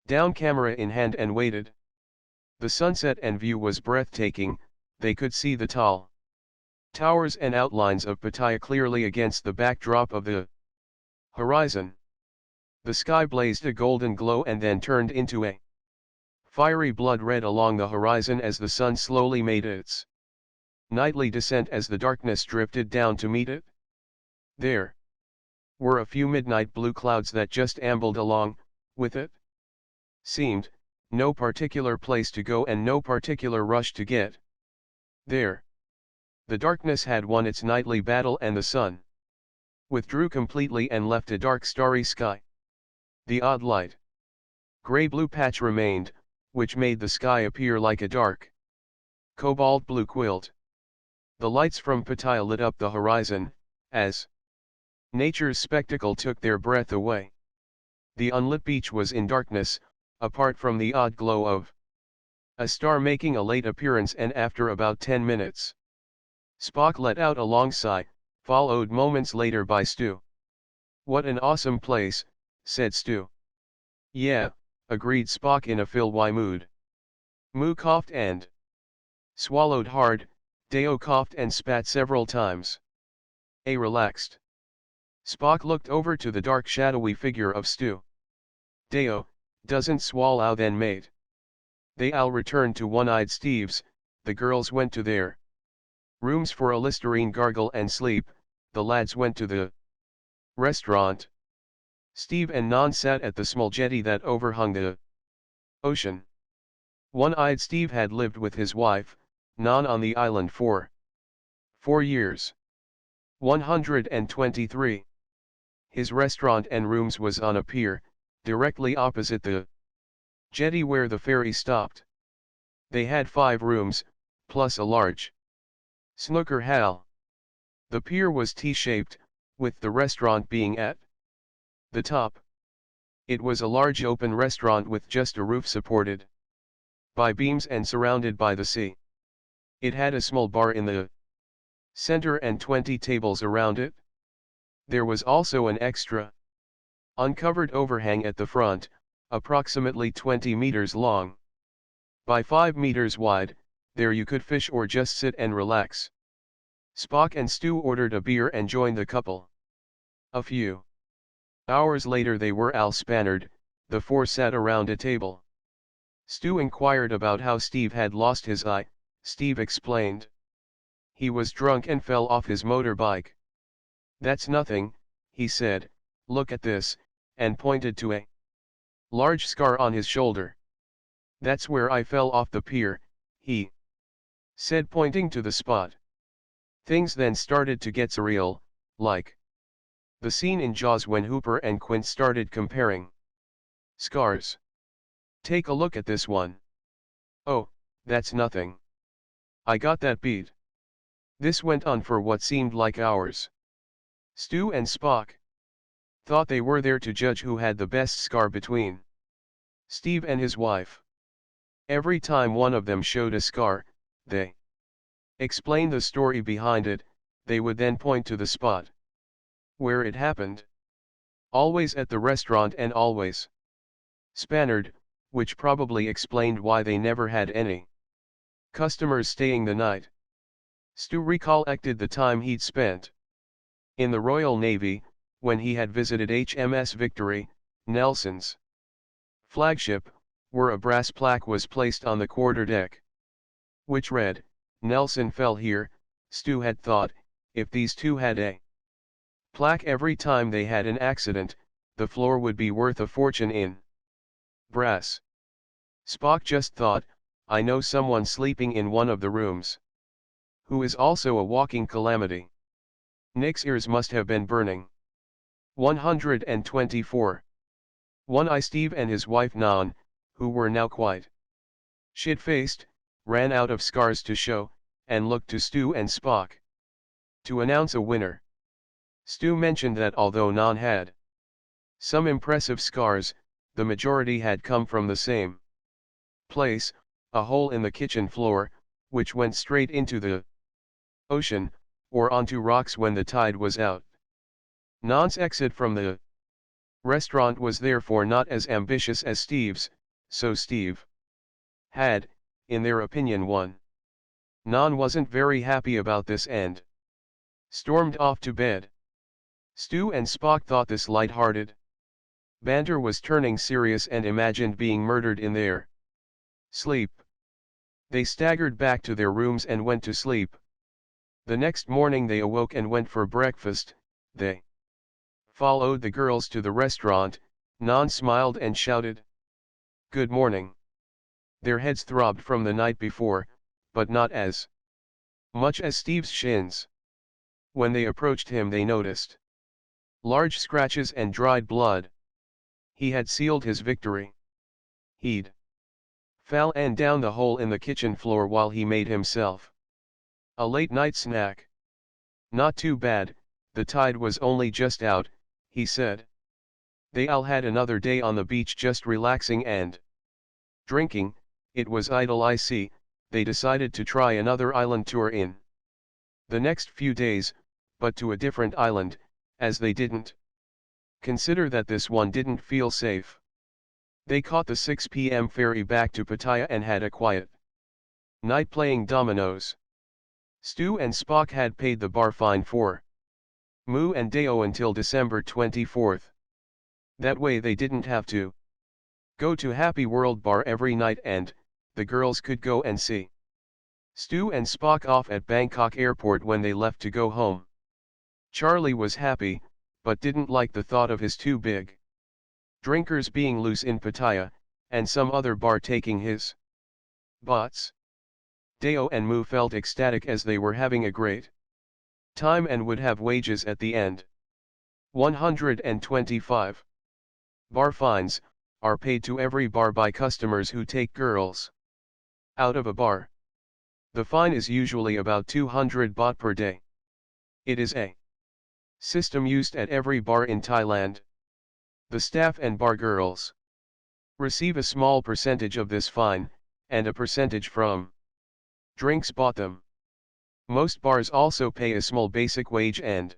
Speaker 1: down camera in hand and waited. The sunset and view was breathtaking. They could see the tall towers and outlines of Pattaya clearly against the backdrop of the horizon. The sky blazed a golden glow and then turned into a fiery blood red along the horizon as the sun slowly made its nightly descent as the darkness drifted down to meet it. There were a few midnight blue clouds that just ambled along, with it seemed no particular place to go and no particular rush to get there. The darkness had won its nightly battle and the sun withdrew completely and left a dark starry sky. The odd light gray-blue patch remained, which made the sky appear like a dark cobalt blue quilt. The lights from Pattaya lit up the horizon, as nature's spectacle took their breath away. The unlit beach was in darkness, apart from the odd glow of a star making a late appearance, and after about 10 minutes, Spock let out a long sigh, followed moments later by Stu. "What an awesome place," said Stu. "Yeah," agreed Spock in a Phil Y mood. Moo coughed and swallowed hard. Deo coughed and spat several times. A relaxed. Spock looked over to the dark shadowy figure of Stu. "Deo, doesn't swallow then mate." They all returned to One-Eyed Steve's. The girls went to their rooms for a Listerine gargle and sleep. The lads went to the restaurant. Steve and Nan sat at the small jetty that overhung the ocean. One-Eyed Steve had lived with his wife, Nan, on the island for 4 years. 123. His restaurant and rooms was on a pier, directly opposite the jetty where the ferry stopped. They had 5 rooms, plus a large snooker hall. The pier was T-shaped, with the restaurant being at the top. It was a large open restaurant with just a roof supported by beams and surrounded by the sea. It had a small bar in the center and 20 tables around it. There was also an extra uncovered overhang at the front, approximately 20 meters long by 5 meters wide. There you could fish or just sit and relax. Spock and Stu ordered a beer and joined the couple. A few hours later they were all spannered. The 4 sat around a table. Stu inquired about how Steve had lost his eye. Steve explained. He was drunk and fell off his motorbike. "That's nothing," he said, "look at this," and pointed to a large scar on his shoulder. "That's where I fell off the pier," he said, pointing to the spot. Things then started to get surreal, like the scene in Jaws when Hooper and Quint started comparing scars. "Take a look at this one." "Oh, that's nothing. I got that beat." This went on for what seemed like hours. Stu and Spock thought they were there to judge who had the best scar between Steve and his wife. Every time one of them showed a scar, they explained the story behind it. They would then point to the spot where it happened. Always at the restaurant and always spannered, which probably explained why they never had any customers staying the night. Stu recollected the time he'd spent in the Royal Navy, when he had visited HMS Victory, Nelson's flagship, where a brass plaque was placed on the quarterdeck, which read, "Nelson fell here." Stu had thought, if these two had a plaque every time they had an accident, the floor would be worth a fortune in brass. Spock just thought, I know someone sleeping in one of the rooms who is also a walking calamity. Nick's ears must have been burning. 124. One-Eye Steve and his wife Nan, who were now quite shit-faced, ran out of scars to show, and looked to Stu and Spock to announce a winner. Stu mentioned that although none had some impressive scars, the majority had come from the same place, a hole in the kitchen floor, which went straight into the ocean, or onto rocks when the tide was out. Non's exit from the restaurant was therefore not as ambitious as Steve's, so Steve had, in their opinion, won. Non wasn't very happy about this and stormed off to bed. Stu and Spock thought this light-hearted banter was turning serious and imagined being murdered in their sleep. They staggered back to their rooms and went to sleep. The next morning they awoke and went for breakfast. They followed the girls to the restaurant. Non smiled and shouted, "Good morning." Their heads throbbed from the night before, but not as much as Steve's shins. When they approached him they noticed large scratches and dried blood. He had sealed his victory. He'd fell and down the hole in the kitchen floor while he made himself a late-night snack. "Not too bad, the tide was only just out," he said. They all had another day on the beach just relaxing and drinking. It was idle. I see. They decided to try another island tour in the next few days, but to a different island, as they didn't consider that this one didn't feel safe. They caught the 6 p.m. ferry back to Pattaya and had a quiet night playing dominoes. Stu and Spock had paid the bar fine for Moo and Deo until December 24th. That way they didn't have to go to Happy World Bar every night and the girls could go and see Stu and Spock off at Bangkok Airport when they left to go home. Charlie was happy, but didn't like the thought of his two big drinkers being loose in Pattaya, and some other bar taking his butts. Deo and Moo felt ecstatic as they were having a great time and would have wages at the end. 125. Bar fines are paid to every bar by customers who take girls out of a bar. The fine is usually about 200 baht per day. It is a system used at every bar in Thailand. The staff and bar girls receive a small percentage of this fine, and a percentage from drinks bought them. Most bars also pay a small basic wage and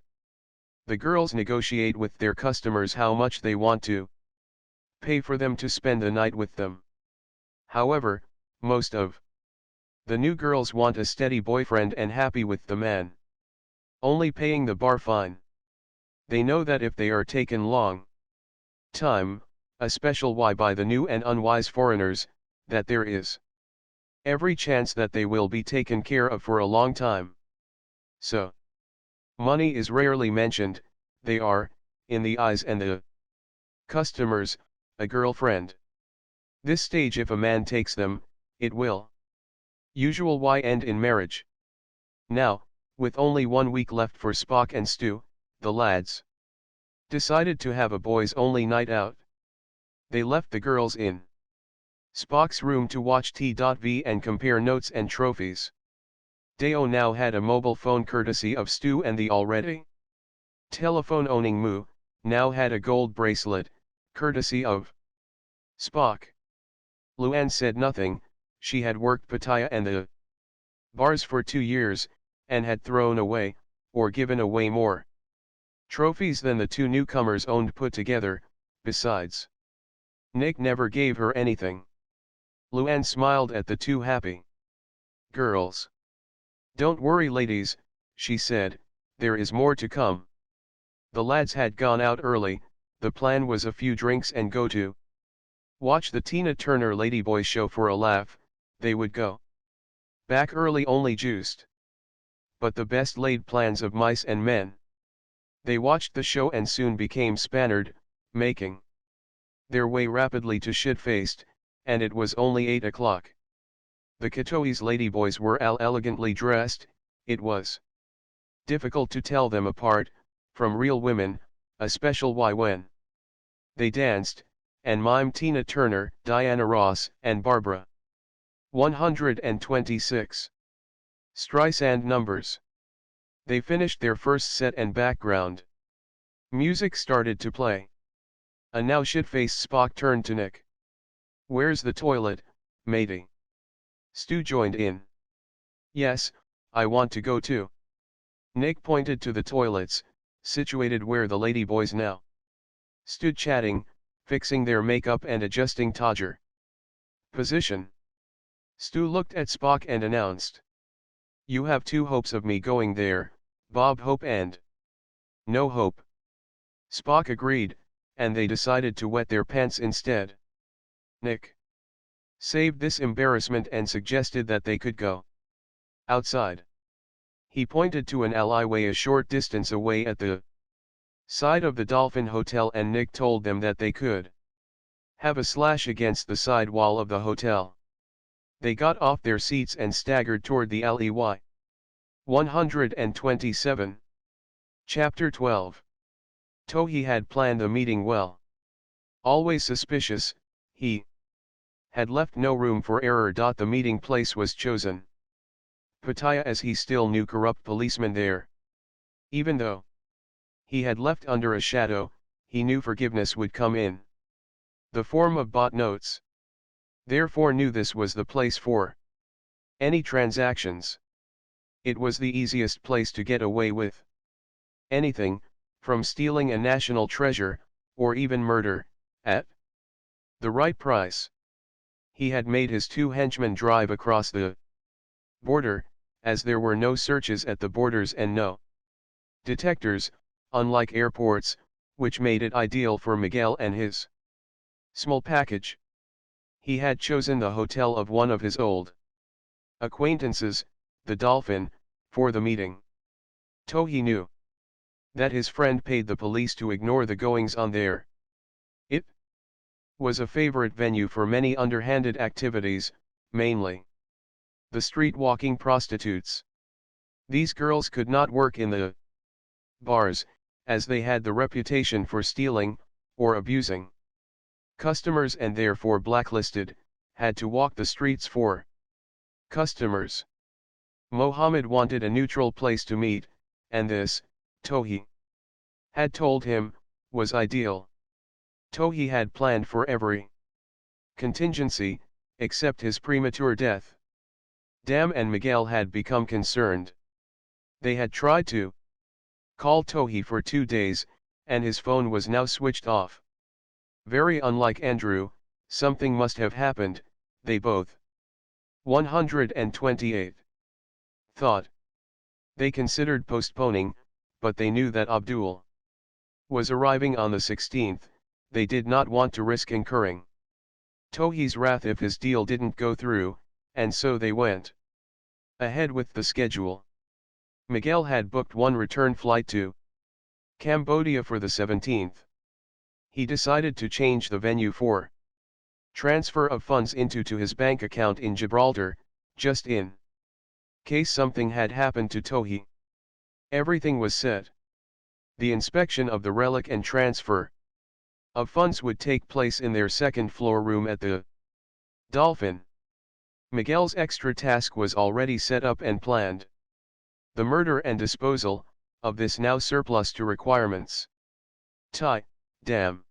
Speaker 1: the girls negotiate with their customers how much they want to pay for them to spend the night with them. However, most of the new girls want a steady boyfriend and happy with the man only paying the bar fine. They know that if they are taken long time, a special why by the new and unwise foreigners, that there is every chance that they will be taken care of for a long time. So, money is rarely mentioned. They are, in the eyes and the customers, a girlfriend. This stage, if a man takes them, it will usually end in marriage. Now, with only 1 week left for Spock and Stu, the lads decided to have a boys-only night out. They left the girls in Spock's room to watch T.V and compare notes and trophies. Deo now had a mobile phone courtesy of Stu, and the already telephone-owning Moo now had a gold bracelet, courtesy of Spock. Luann said nothing. She had worked Pattaya and the bars for 2 years, and had thrown away, or given away more trophies than the two newcomers owned put together. Besides, Nick never gave her anything. Luann smiled at the two happy girls. "Don't worry, ladies," she said, "there is more to come." The lads had gone out early. The plan was a few drinks and go to watch the Tina Turner Ladyboy show for a laugh. They would go back early only juiced. But the best laid plans of mice and men. They watched the show and soon became spannered, making their way rapidly to shit-faced, and it was only 8 o'clock. The Katowi's ladyboys were all elegantly dressed. It was difficult to tell them apart from real women, especially when they danced, and mime Tina Turner, Diana Ross, and Barbara. 126. Streisand numbers. They finished their first set and background music started to play. A now shit-faced Spock turned to Nick. "Where's the toilet, matey?" Stu joined in. "Yes, I want to go too." Nick pointed to the toilets, situated where the ladyboys now stood chatting, fixing their makeup and adjusting Todger position. Stu looked at Spock and announced, "You have two hopes of me going there, Bob Hope and No Hope." Spock agreed, and they decided to wet their pants instead. Nick saved this embarrassment and suggested that they could go outside. He pointed to an alleyway a short distance away at the side of the Dolphin Hotel, and Nick told them that they could have a slash against the side wall of the hotel. They got off their seats and staggered toward the alleyway. 127. Chapter 12. Tohi had planned the meeting well. Always suspicious, he had left no room for error. The meeting place was chosen Pattaya, as he still knew corrupt policemen there. Even though he had left under a shadow, he knew forgiveness would come in the form of bought notes. Therefore knew this was the place for any transactions. It was the easiest place to get away with anything, from stealing a national treasure, or even murder, at the right price. He had made his two henchmen drive across the border, as there were no searches at the borders and no detectors, unlike airports, which made it ideal for Miguel and his small package. He had chosen the hotel of one of his old acquaintances, the Dolphin, for the meeting. Tohi knew that his friend paid the police to ignore the goings-on there. It was a favorite venue for many underhanded activities, mainly the street-walking prostitutes. These girls could not work in the bars, as they had the reputation for stealing, or abusing customers, and therefore blacklisted, had to walk the streets for customers. Mohammed wanted a neutral place to meet, and this, Tohi had told him, was ideal. Tohi had planned for every contingency, except his premature death. Dam and Miguel had become concerned. They had tried to call Tohi for 2 days, and his phone was now switched off. Very unlike Andrew, something must have happened, they both 128 thought. They considered postponing, but they knew that Abdul was arriving on the 16th, they did not want to risk incurring Tohi's wrath if his deal didn't go through, and so they went ahead with the schedule. Miguel had booked one return flight to Cambodia for the 17th. He decided to change the venue for transfer of funds into his bank account in Gibraltar, just in case something had happened to Tohi. Everything was set. The inspection of the relic and transfer of funds would take place in their second-floor room at the Dolphin. Miguel's extra task was already set up and planned: the murder and disposal of this now surplus to requirements Dam.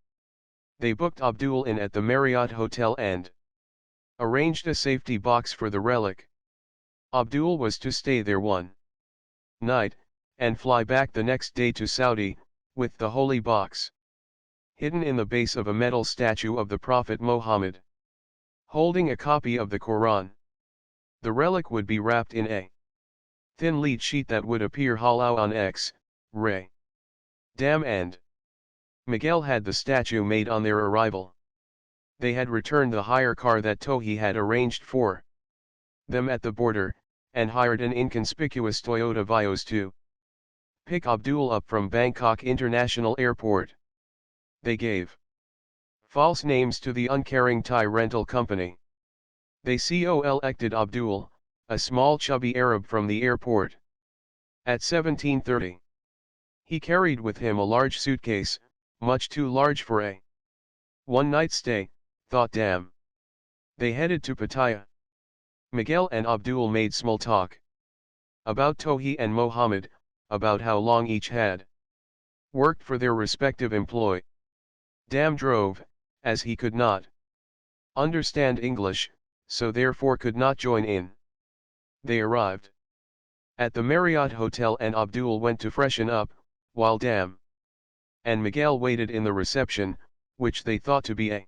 Speaker 1: They booked Abdul in at the Marriott Hotel and arranged a safety box for the relic. Abdul was to stay there one night, and fly back the next day to Saudi, with the holy box hidden in the base of a metal statue of the Prophet Muhammad, holding a copy of the Quran. The relic would be wrapped in a thin lead sheet that would appear hollow on X-ray. Dam and Miguel had the statue made on their arrival. They had returned the hire car that Tohi had arranged for them at the border, and hired an inconspicuous Toyota Vios to pick Abdul up from Bangkok International Airport. They gave false names to the uncaring Thai rental company. They collected Abdul, a small chubby Arab, from the airport at 17:30. He carried with him a large suitcase, much too large for a One night stay, thought Dam. They headed to Pattaya. Miguel and Abdul made small talk. About Tohi and Mohammed, about how long each had worked for their respective employ. Dam drove, as he could not understand English, so therefore could not join in. They arrived at the Marriott Hotel and Abdul went to freshen up, while Dam and Miguel waited in the reception, which they thought to be a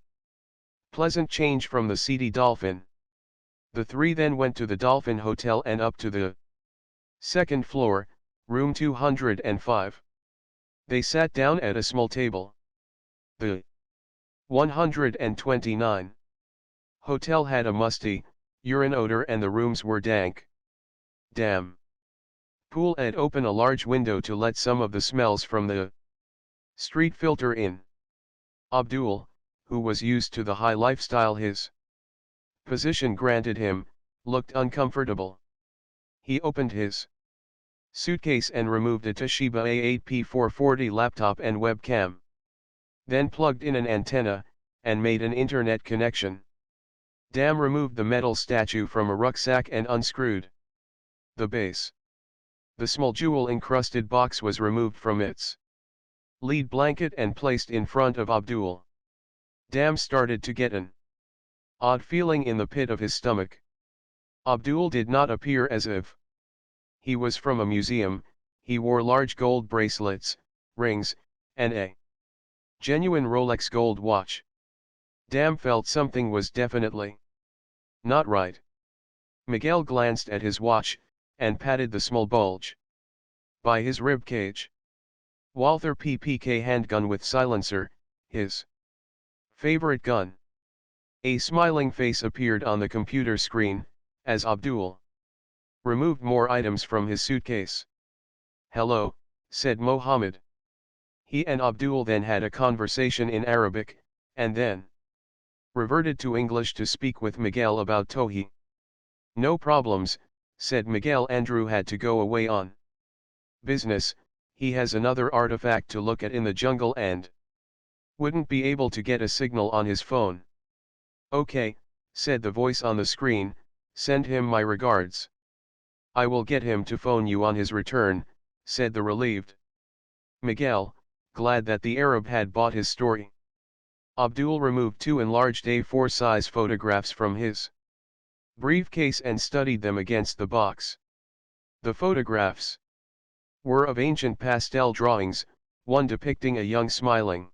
Speaker 1: pleasant change from the seedy Dolphin. The three then went to the Dolphin Hotel and up to the second floor, room 205. They sat down at a small table. The 129 hotel had a musty, urine odor and the rooms were dank. Dam pool had opened a large window to let some of the smells from the street filter in. Abdul, who was used to the high lifestyle his position granted him, looked uncomfortable. He opened his suitcase and removed a Toshiba A8P440 laptop and webcam. Then plugged in an antenna, and made an internet connection. Dam removed the metal statue from a rucksack and unscrewed the base. The small jewel-encrusted box was removed from its lead blanket and placed in front of Abdul. Dam started to get an odd feeling in the pit of his stomach. Abdul did not appear as if he was from a museum. He wore large gold bracelets, rings, and a genuine Rolex gold watch. Dam felt something was definitely not right. Miguel glanced at his watch, and patted the small bulge by his rib cage. Walther PPK handgun with silencer, his favorite gun. A smiling face appeared on the computer screen, as Abdul removed more items from his suitcase. "Hello," said Mohammed. He and Abdul then had a conversation in Arabic, and then reverted to English to speak with Miguel about Tohi. "No problems," said Miguel. "Andrew had to go away on business. He has another artifact to look at in the jungle and wouldn't be able to get a signal on his phone." "Okay," said the voice on the screen, "send him my regards." "I will get him to phone you on his return," said the relieved Miguel, glad that the Arab had bought his story. Abdul removed two enlarged A4 size photographs from his briefcase and studied them against the box. The photographs were of ancient pastel drawings, one depicting a young smiling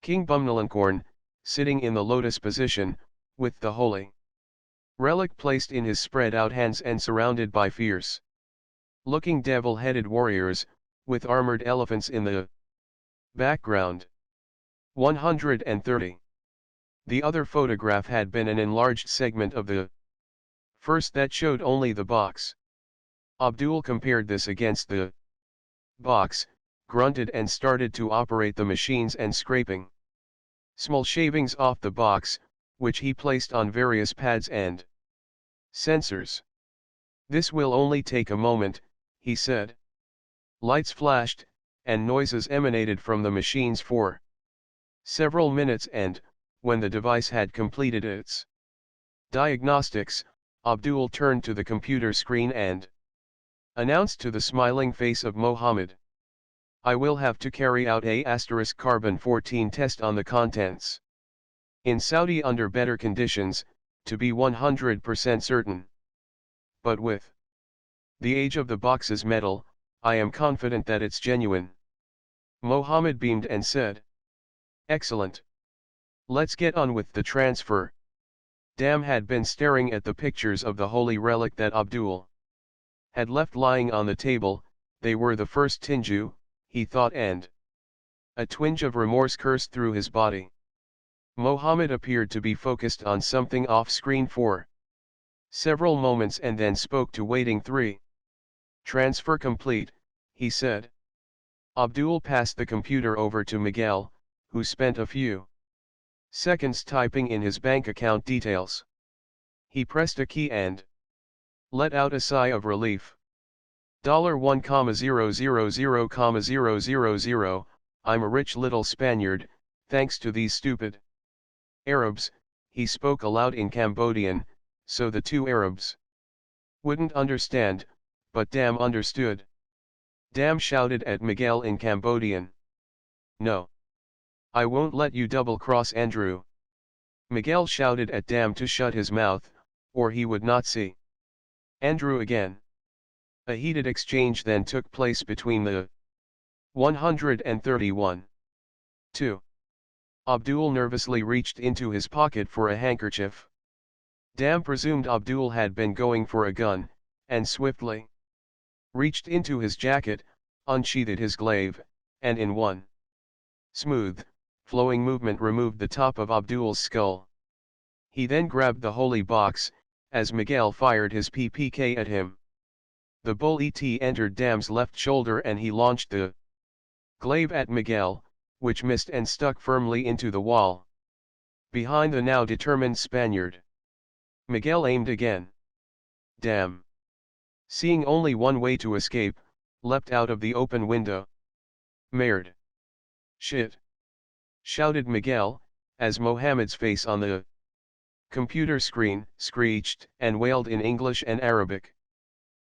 Speaker 1: King Bumnalancorn, sitting in the lotus position, with the holy relic placed in his spread out hands and surrounded by fierce looking devil-headed warriors, with armored elephants in the background. 130. The other photograph had been an enlarged segment of the first that showed only the box. Abdul compared this against the box, grunted and started to operate the machines and scraping small shavings off the box, which he placed on various pads and sensors. "This will only take a moment," he said. Lights flashed, and noises emanated from the machines for several minutes, and, when the device had completed its diagnostics, Abdul turned to the computer screen and announced to the smiling face of Mohammed, "I will have to carry out a carbon-14 test on the contents in Saudi under better conditions, to be 100% certain. But with the age of the box's metal, I am confident that it's genuine." Mohammed beamed and said, "Excellent. Let's get on with the transfer." Dam had been staring at the pictures of the holy relic that Abdul had left lying on the table. They were the first tinju, he thought, and a twinge of remorse coursed through his body. Mohammed appeared to be focused on something off-screen for several moments and then spoke to waiting three. "Transfer complete," he said. Abdul passed the computer over to Miguel, who spent a few seconds typing in his bank account details. He pressed a key and let out a sigh of relief. $1,000,000,000, I'm a rich little Spaniard, thanks to these stupid Arabs, he spoke aloud in Cambodian, so the two Arabs wouldn't understand, but Dam understood. Dam shouted at Miguel in Cambodian. No. I won't let you double-cross Andrew. Miguel shouted at Dam to shut his mouth, or he would not see Andrew again. A heated exchange then took place between the 131. 2. Abdul nervously reached into his pocket for a handkerchief. Dam presumed Abdul had been going for a gun, and swiftly reached into his jacket, unsheathed his glaive, and in one smooth, flowing movement removed the top of Abdul's skull. He then grabbed the holy box, as Miguel fired his PPK at him. The bullet entered Dam's left shoulder and he launched the glaive at Miguel, which missed and stuck firmly into the wall behind the now determined Spaniard. Miguel aimed again. Dam, seeing only one way to escape, leapt out of the open window. Merde. Shit! Shouted Miguel, as Mohammed's face on the computer screen screeched and wailed in English and Arabic.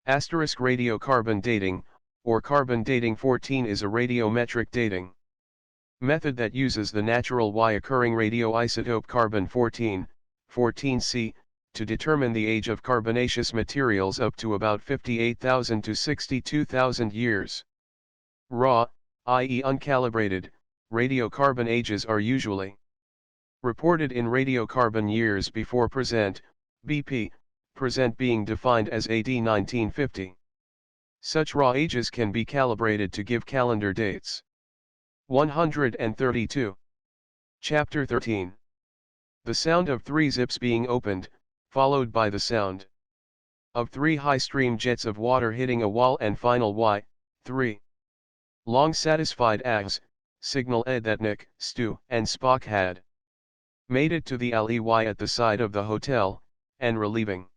Speaker 1: Radiocarbon dating, or carbon dating 14, is a radiometric dating method that uses the natural Y-occurring radioisotope carbon-14, 14C, to determine the age of carbonaceous materials up to about 58,000 to 62,000 years. Raw, i.e. uncalibrated, radiocarbon ages are usually reported in radiocarbon years before present, BP, present being defined as AD 1950. Such raw ages can be calibrated to give calendar dates. 132. Chapter 13. The sound of 3 zips being opened, followed by the sound of 3 high-stream jets of water hitting a wall, and final Y, 3. Long satisfied A's, signal Ed that Nick, Stu, and Spock had made it to the alley at the side of the hotel, and relieving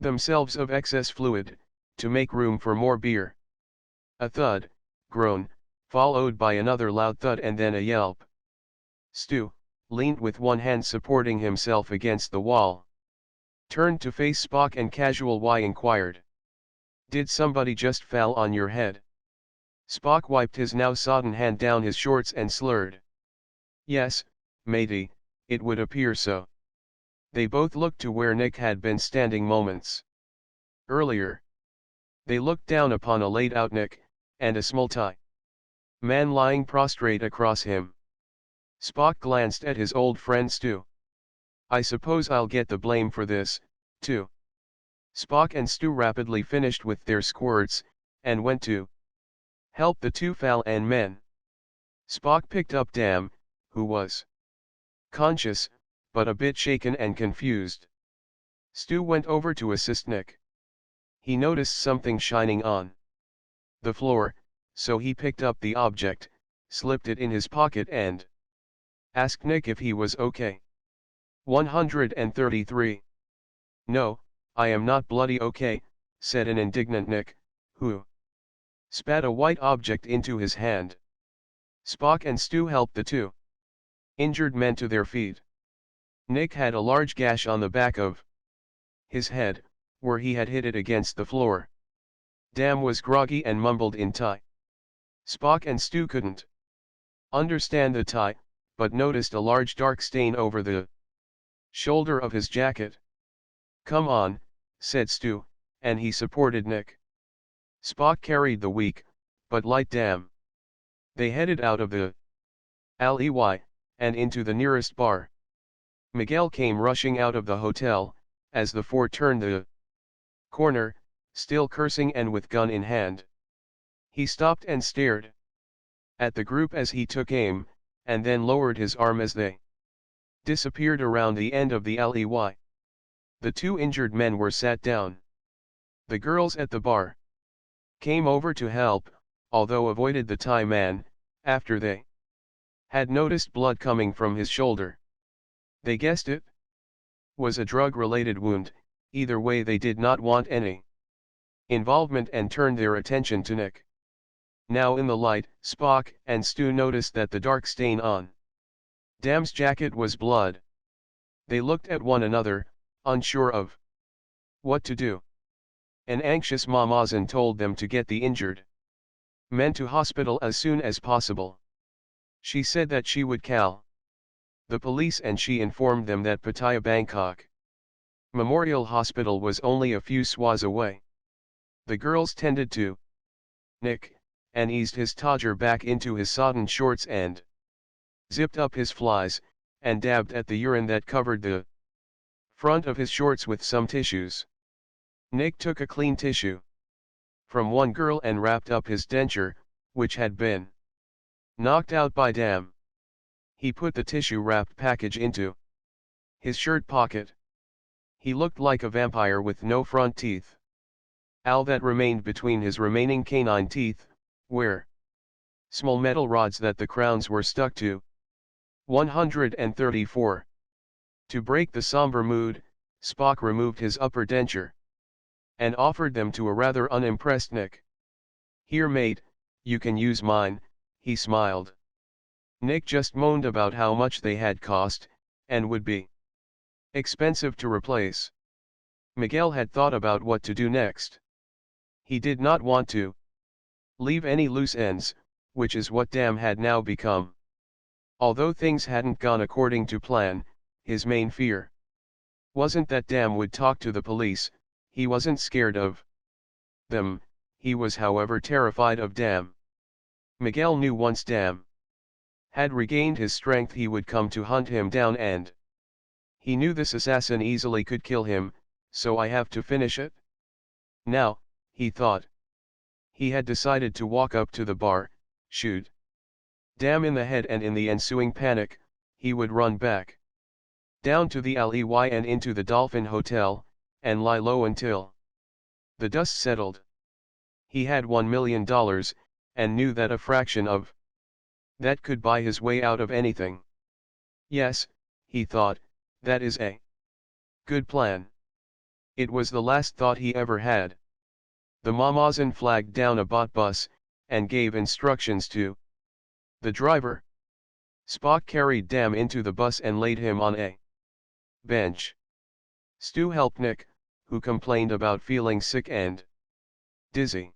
Speaker 1: themselves of excess fluid, to make room for more beer. A thud, groan, followed by another loud thud and then a yelp. Stu, leaned with one hand supporting himself against the wall, turned to face Spock and casual Y inquired. Did somebody just fall on your head? Spock wiped his now sodden hand down his shorts and slurred. Yes, matey, it would appear so. They both looked to where Nick had been standing moments earlier. They looked down upon a laid-out Nick, and a small-tie man lying prostrate across him. Spock glanced at his old friend Stu. I suppose I'll get the blame for this, too. Spock and Stu rapidly finished with their squirts, and went to help the 2 Falan men. Spock picked up Dam, who was conscious, but a bit shaken and confused. Stu went over to assist Nick. He noticed something shining on the floor, so he picked up the object, slipped it in his pocket and asked Nick if he was okay. 133. No, I am not bloody okay, said an indignant Nick, who spat a white object into his hand. Spock and Stu helped the 2 injured men to their feet. Nick had a large gash on the back of his head, where he had hit it against the floor. Dam was groggy and mumbled in Thai. Spock and Stu couldn't understand the Thai, but noticed a large dark stain over the shoulder of his jacket. Come on, said Stu, and he supported Nick. Spock carried the weak, but light Dam. They headed out of the alley and into the nearest bar. Miguel came rushing out of the hotel, as the 4 turned the corner, still cursing and with gun in hand. He stopped and stared at the group as he took aim, and then lowered his arm as they disappeared around the end of the alley. The 2 injured men were sat down. The girls at the bar came over to help, although avoided the Thai man, after they had noticed blood coming from his shoulder. They guessed it was a drug-related wound. Either way, they did not want any involvement and turned their attention to Nick. Now in the light, Spock and Stu noticed that the dark stain on Dam's jacket was blood. They looked at one another, unsure of what to do. An anxious mamazan told them to get the injured men to hospital as soon as possible. She said that she would call the police, and she informed them that Pattaya Bangkok Memorial Hospital was only a few swas away. The girls tended to Nick, and eased his todger back into his sodden shorts and zipped up his flies, and dabbed at the urine that covered the front of his shorts with some tissues. Nick took a clean tissue from one girl and wrapped up his denture, which had been knocked out by Dam. He put the tissue-wrapped package into his shirt pocket. He looked like a vampire with no front teeth. All that remained between his remaining canine teeth were small metal rods that the crowns were stuck to. 134. To break the somber mood, Spock removed his upper denture and offered them to a rather unimpressed Nick. "Here, mate, you can use mine," he smiled. Nick just moaned about how much they had cost, and would be expensive to replace. Miguel had thought about what to do next. He did not want to leave any loose ends, which is what Dam had now become. Although things hadn't gone according to plan, his main fear wasn't that Dam would talk to the police. He wasn't scared of them, he was however terrified of Dam. Miguel knew once Dam had regained his strength he would come to hunt him down, and he knew this assassin easily could kill him, so I have to finish it now, he thought. He had decided to walk up to the bar, shoot Dam in the head, and in the ensuing panic, he would run back down to the alleyway and into the Dolphin Hotel, and lie low until the dust settled. He had $1 million, and knew that a fraction of that could buy his way out of anything. Yes, he thought, that is a good plan. It was the last thought he ever had. The mamazan flagged down a bot bus, and gave instructions to the driver. Spock carried Dam into the bus and laid him on a bench. Stu helped Nick, who complained about feeling sick and dizzy.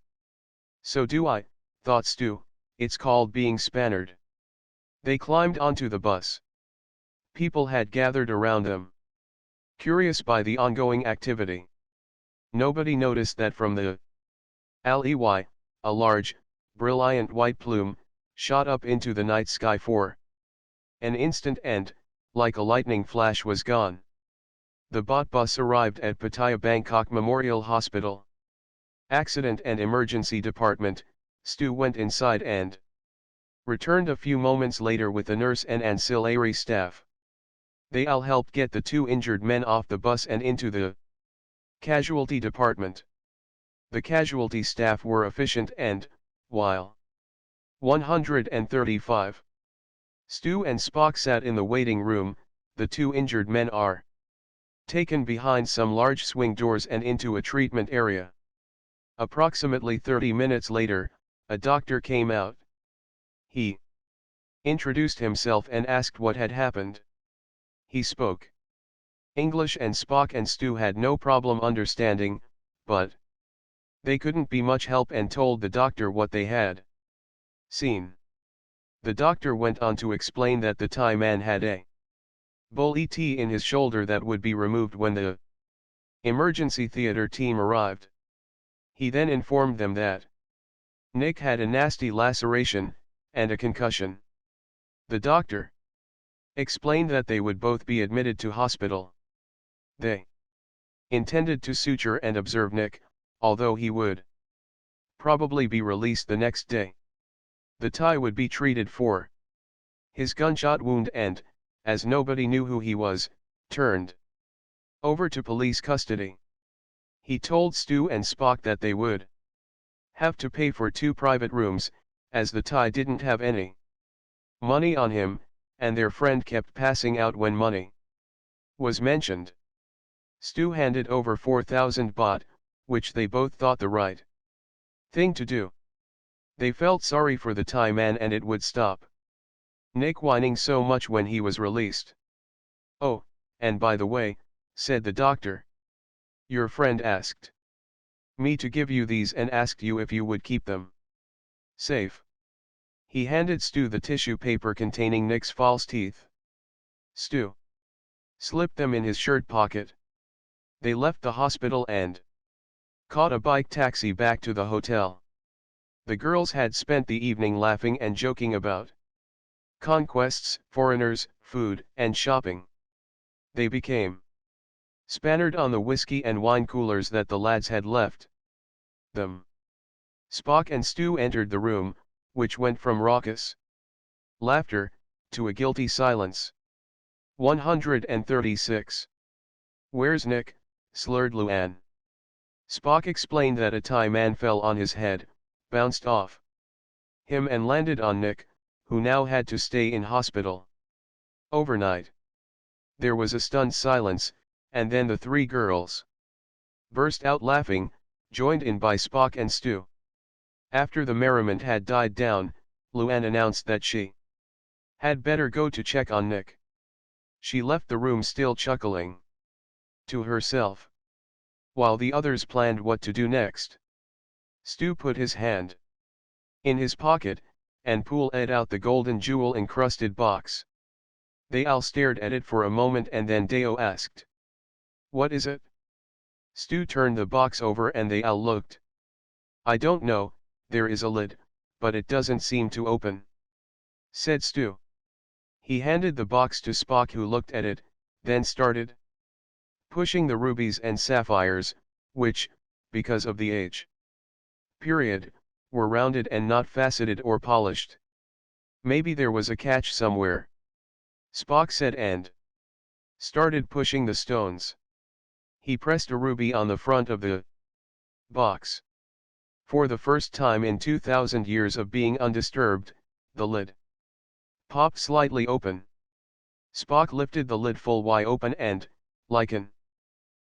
Speaker 1: So do I, thought Stu, it's called being spannered. They climbed onto the bus. People had gathered around them, curious by the ongoing activity. Nobody noticed that from the alleyway, a large, brilliant white plume shot up into the night sky for an instant and, like a lightning flash, was gone. The bot bus arrived at Pattaya Bangkok Memorial Hospital Accident and Emergency Department. Stu went inside and returned a few moments later with a nurse and ancillary staff. They all helped get the two injured men off the bus and into the casualty department. The casualty staff were efficient and, while 135 Stu and Spock sat in the waiting room, the two injured men are taken behind some large swing doors and into a treatment area. Approximately 30 minutes later, a doctor came out. He introduced himself and asked what had happened. He spoke English, and Spock and Stu had no problem understanding, but they couldn't be much help and told the doctor what they had seen. The doctor went on to explain that the Thai man had a bullet in his shoulder that would be removed when the emergency theater team arrived. He then informed them that Nick had a nasty laceration and a concussion. The doctor explained that they would both be admitted to hospital. They intended to suture and observe Nick, although he would probably be released the next day. The Thai would be treated for his gunshot wound and, as nobody knew who he was, turned over to police custody. He told Stu and Spock that they would have to pay for 2 private rooms, as the Thai didn't have any money on him, and their friend kept passing out when money was mentioned. Stu handed over 4,000 baht, which they both thought the right thing to do. They felt sorry for the Thai man and it would stop Nick whining so much when he was released. "Oh, and by the way," said the doctor. "Your friend asked me to give you these and asked you if you would keep them safe." He handed Stu the tissue paper containing Nick's false teeth. Stu slipped them in his shirt pocket. They left the hospital and caught a bike taxi back to the hotel. The girls had spent the evening laughing and joking about conquests, foreigners, food, and shopping. They became spannered on the whiskey and wine coolers that the lads had left them. Spock and Stu entered the room, which went from raucous laughter to a guilty silence. 136. "Where's Nick?" slurred Luann. Spock explained that a Thai man fell on his head, bounced off him and landed on Nick, who now had to stay in hospital overnight. There was a stunned silence, and then the three girls burst out laughing, joined in by Spock and Stu. After the merriment had died down, Luann announced that she had better go to check on Nick. She left the room still chuckling to herself, while the others planned what to do next. Stu put his hand in his pocket, and pulled out the golden jewel-encrusted box. They all stared at it for a moment and then Deo asked, "What is it?" Stu turned the box over and they all looked. "I don't know, there is a lid, but it doesn't seem to open," said Stu. He handed the box to Spock, who looked at it, then started pushing the rubies and sapphires, which, because of the age period, were rounded and not faceted or polished. "Maybe there was a catch somewhere," Spock said and started pushing the stones. He pressed a ruby on the front of the box. For the first time in 2,000 years of being undisturbed, the lid popped slightly open. Spock lifted the lid full wide open and, like an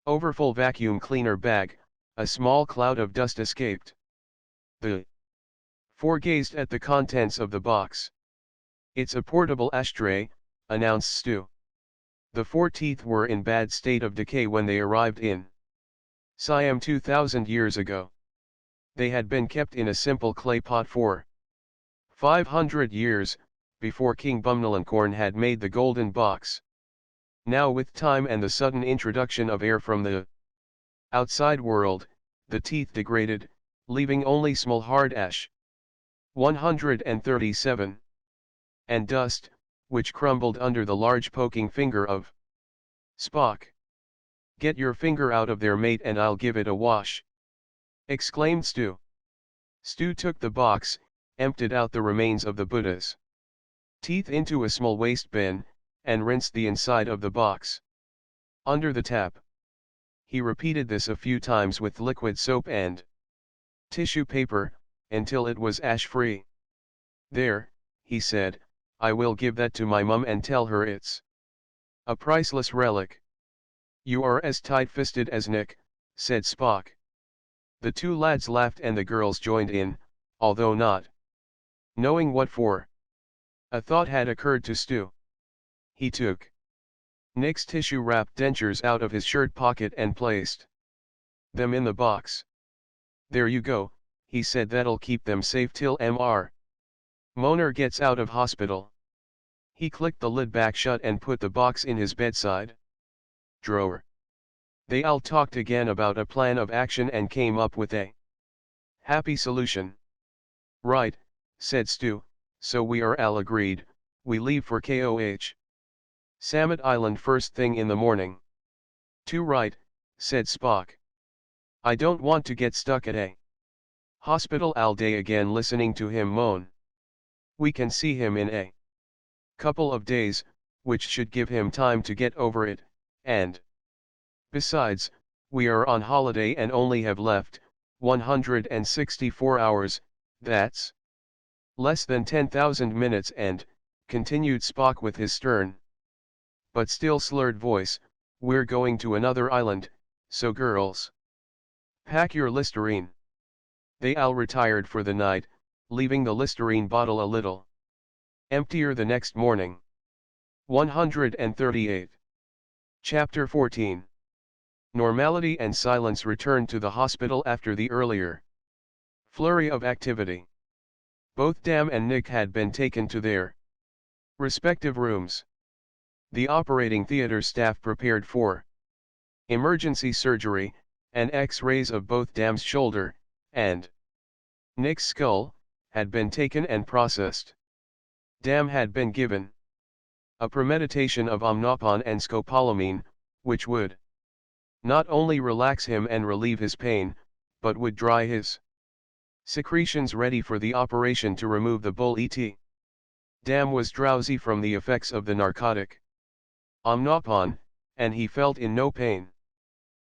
Speaker 1: overfull vacuum cleaner bag, a small cloud of dust escaped. The four gazed at the contents of the box. "It's a portable ashtray," announced Stu. The four teeth were in bad state of decay when they arrived in Siam 2,000 years ago. They had been kept in a simple clay pot for 500 years, before King Bumnalancorn had made the golden box. Now, with time and the sudden introduction of air from the outside world, the teeth degraded, leaving only small hard ash. 137. And dust, which crumbled under the large poking finger of Spock. "Get your finger out of there, mate, and I'll give it a wash," exclaimed Stu. Stu took the box, emptied out the remains of the Buddha's teeth into a small waste bin, and rinsed the inside of the box under the tap. He repeated this a few times with liquid soap and tissue paper, until it was ash-free. "There," he said, "I will give that to my mum and tell her it's a priceless relic." "You are as tight-fisted as Nick," said Spock. The two lads laughed and the girls joined in, although not knowing what for. A thought had occurred to Stu. He took Nick's tissue-wrapped dentures out of his shirt pocket and placed them in the box. "There you go," he said, "that'll keep them safe till Mr. Moner gets out of hospital." He clicked the lid back shut and put the box in his bedside drawer. They all talked again about a plan of action and came up with a happy solution. "Right," said Stu, "so we are all agreed, we leave for KOH Samet Island first thing in the morning." "Too right," said Spock. "I don't want to get stuck at a hospital all day again listening to him moan. We can see him in a couple of days, which should give him time to get over it, and besides, we are on holiday and only have left 164 hours, that's less than 10,000 minutes and," continued Spock with his stern but still slurred voice, "we're going to another island, so girls, pack your Listerine." They all retired for the night, leaving the Listerine bottle a little Emptier the next morning. 138. Chapter 14. Normality and silence returned to the hospital after the earlier flurry of activity. Both Dam and Nick had been taken to their respective rooms. The operating theater staff prepared for emergency surgery, and X-rays of both Dam's shoulder and Nick's skull had been taken and processed. Dam had been given a premeditation of omnopon and scopolamine, which would not only relax him and relieve his pain, but would dry his secretions ready for the operation to remove the bull et. Dam was drowsy from the effects of the narcotic omnopon, and he felt in no pain.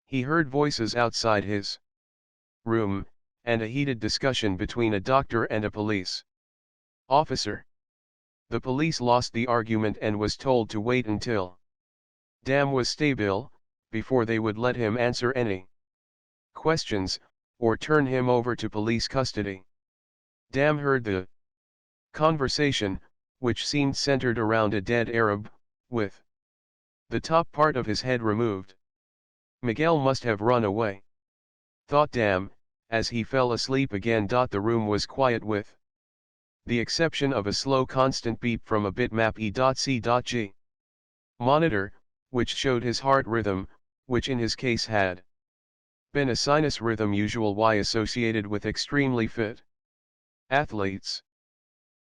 Speaker 1: He heard voices outside his room, and a heated discussion between a doctor and a police officer. The police lost the argument and was told to wait until Dam was stable, before they would let him answer any questions, or turn him over to police custody. Dam heard the conversation, which seemed centered around a dead Arab, with the top part of his head removed. Miguel must have run away, thought Dam, as he fell asleep again. The room was quiet with the exception of a slow constant beep from a bitmap E.C.G. monitor, which showed his heart rhythm, which in his case had been a sinus rhythm usual Y associated with extremely fit athletes.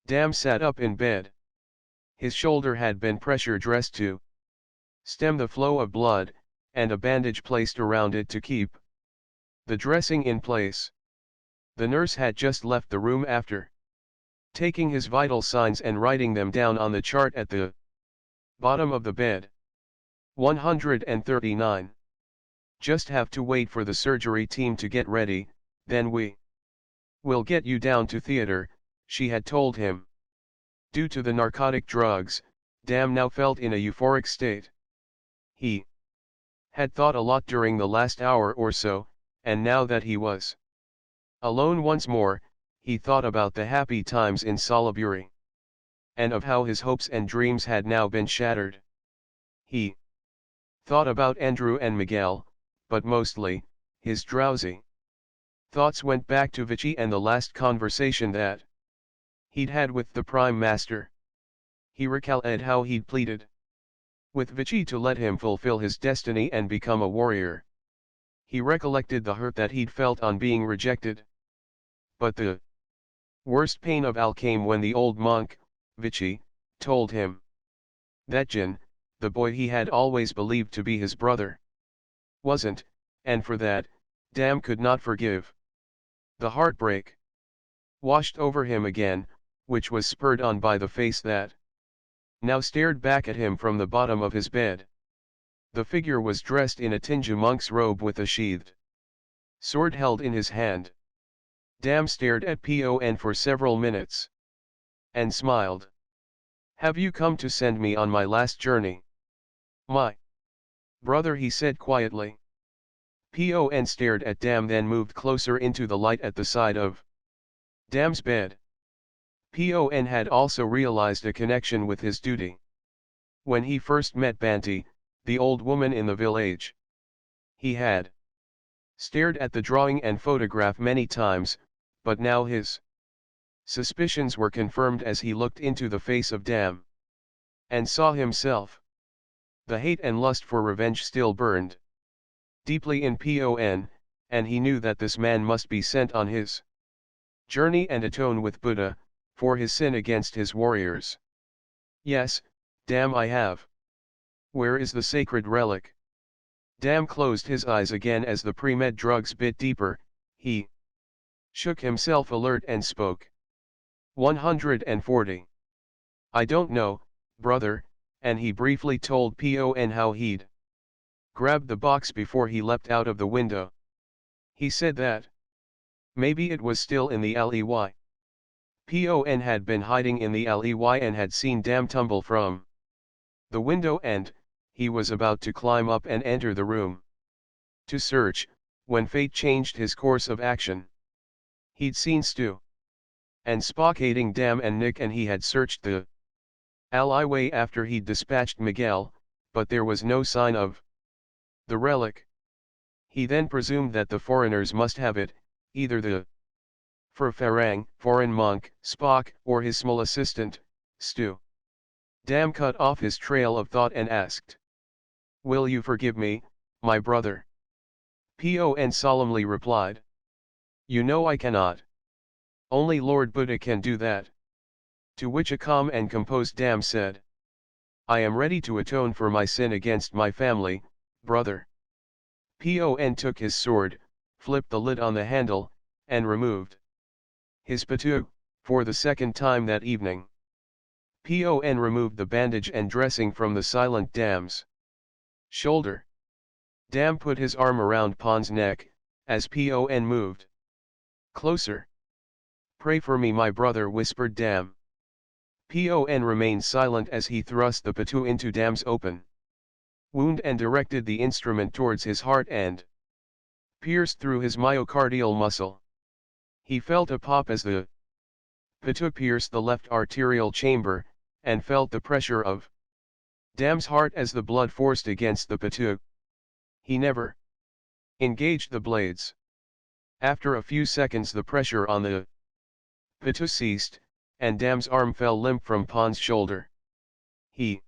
Speaker 1: Dam sat up in bed. His shoulder had been pressure dressed to stem the flow of blood, and a bandage placed around it to keep the dressing in place. The nurse had just left the room after taking his vital signs and writing them down on the chart at the bottom of the bed. 139. Just have to wait for the surgery team to get ready, then we will get you down to theater, she had told him. Due to the narcotic drugs, Dam now felt in a euphoric state. He had thought a lot during the last hour or so, and now that he was alone once more, he thought about the happy times in Salaburi, and of how his hopes and dreams had now been shattered. He thought about Andrew and Miguel, but mostly, his drowsy thoughts went back to Vichy and the last conversation that he'd had with the Prime Master. He recalled how he'd pleaded with Vichy to let him fulfill his destiny and become a warrior. He recollected the hurt that he'd felt on being rejected. But the worst pain of all came when the old monk, Vichy, told him that Jin, the boy he had always believed to be his brother, wasn't, and for that, Dam could not forgive. The heartbreak washed over him again, which was spurred on by the face that now stared back at him from the bottom of his bed. The figure was dressed in a Tinju monk's robe with a sheathed sword held in his hand. Dam stared at Pon for several minutes and smiled. "Have you come to send me on my last journey?" "My brother," he said quietly. Pon stared at Dam, then moved closer into the light at the side of Dam's bed. Pon had also realized a connection with his duty. When he first met Banti, the old woman in the village, he had stared at the drawing and photograph many times, but now his suspicions were confirmed as he looked into the face of Dam and saw himself. The hate and lust for revenge still burned deeply in Pon, and he knew that this man must be sent on his journey and atone with Buddha for his sin against his warriors. "Yes, Dam, I have." "Where is the sacred relic?" Dam closed his eyes again as the pre-med drugs bit deeper. He shook himself alert and spoke. 140. "I don't know, brother," and he briefly told Pon how he'd grabbed the box before he leapt out of the window. He said that maybe it was still in the alleyway. Pon had been hiding in the alleyway and had seen Dam tumble from the window, and he was about to climb up and enter the room to search, when fate changed his course of action. He'd seen Stu and Spock aiding Dam and Nick, and he had searched the alleyway after he'd dispatched Miguel, but there was no sign of the relic. He then presumed that the foreigners must have it, either the Farang, foreign monk, Spock, or his small assistant, Stu. Dam cut off his trail of thought and asked, "Will you forgive me, my brother?" Pon solemnly replied, "You know I cannot. Only Lord Buddha can do that." To which a calm and composed Dam said, "I am ready to atone for my sin against my family, brother." Pon took his sword, flipped the lid on the handle, and removed his patu, for the second time that evening. Pon removed the bandage and dressing from the silent Dam's shoulder. Dam put his arm around Pon's neck, as Pon moved closer. "Pray for me, my brother," whispered Dam. Pon remained silent as he thrust the patu into Dam's open wound and directed the instrument towards his heart and pierced through his myocardial muscle. He felt a pop as the patu pierced the left arterial chamber, and felt the pressure of Dam's heart as the blood forced against the patu. He never engaged the blades. After a few seconds the pressure on the patu ceased, and Dam's arm fell limp from Pon's shoulder. He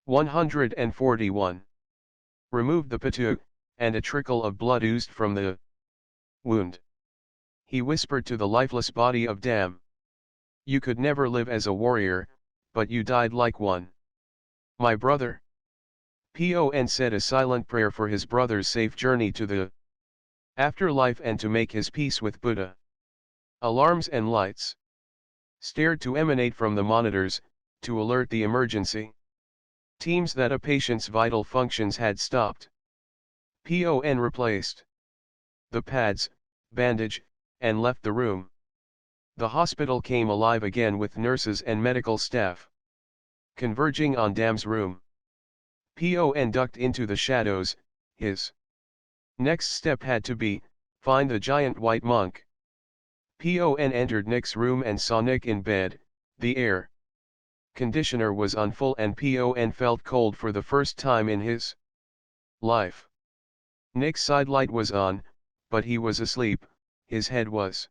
Speaker 1: 141 removed the patu, and a trickle of blood oozed from the wound. He whispered to the lifeless body of Dam, "You could never live as a warrior, but you died like one. My brother." Pon said a silent prayer for his brother's safe journey to the afterlife and to make his peace with Buddha. Alarms and lights stared to emanate from the monitors, to alert the emergency teams that a patient's vital functions had stopped. Pon replaced the pads, bandage, and left the room. The hospital came alive again with nurses and medical staff converging on Dam's room. Pon ducked into the shadows. His next step had to be, find the giant white monk. Pon entered Nick's room and saw Nick in bed. The air conditioner was on full and Pon felt cold for the first time in his life. Nick's side light was on, but he was asleep. His head was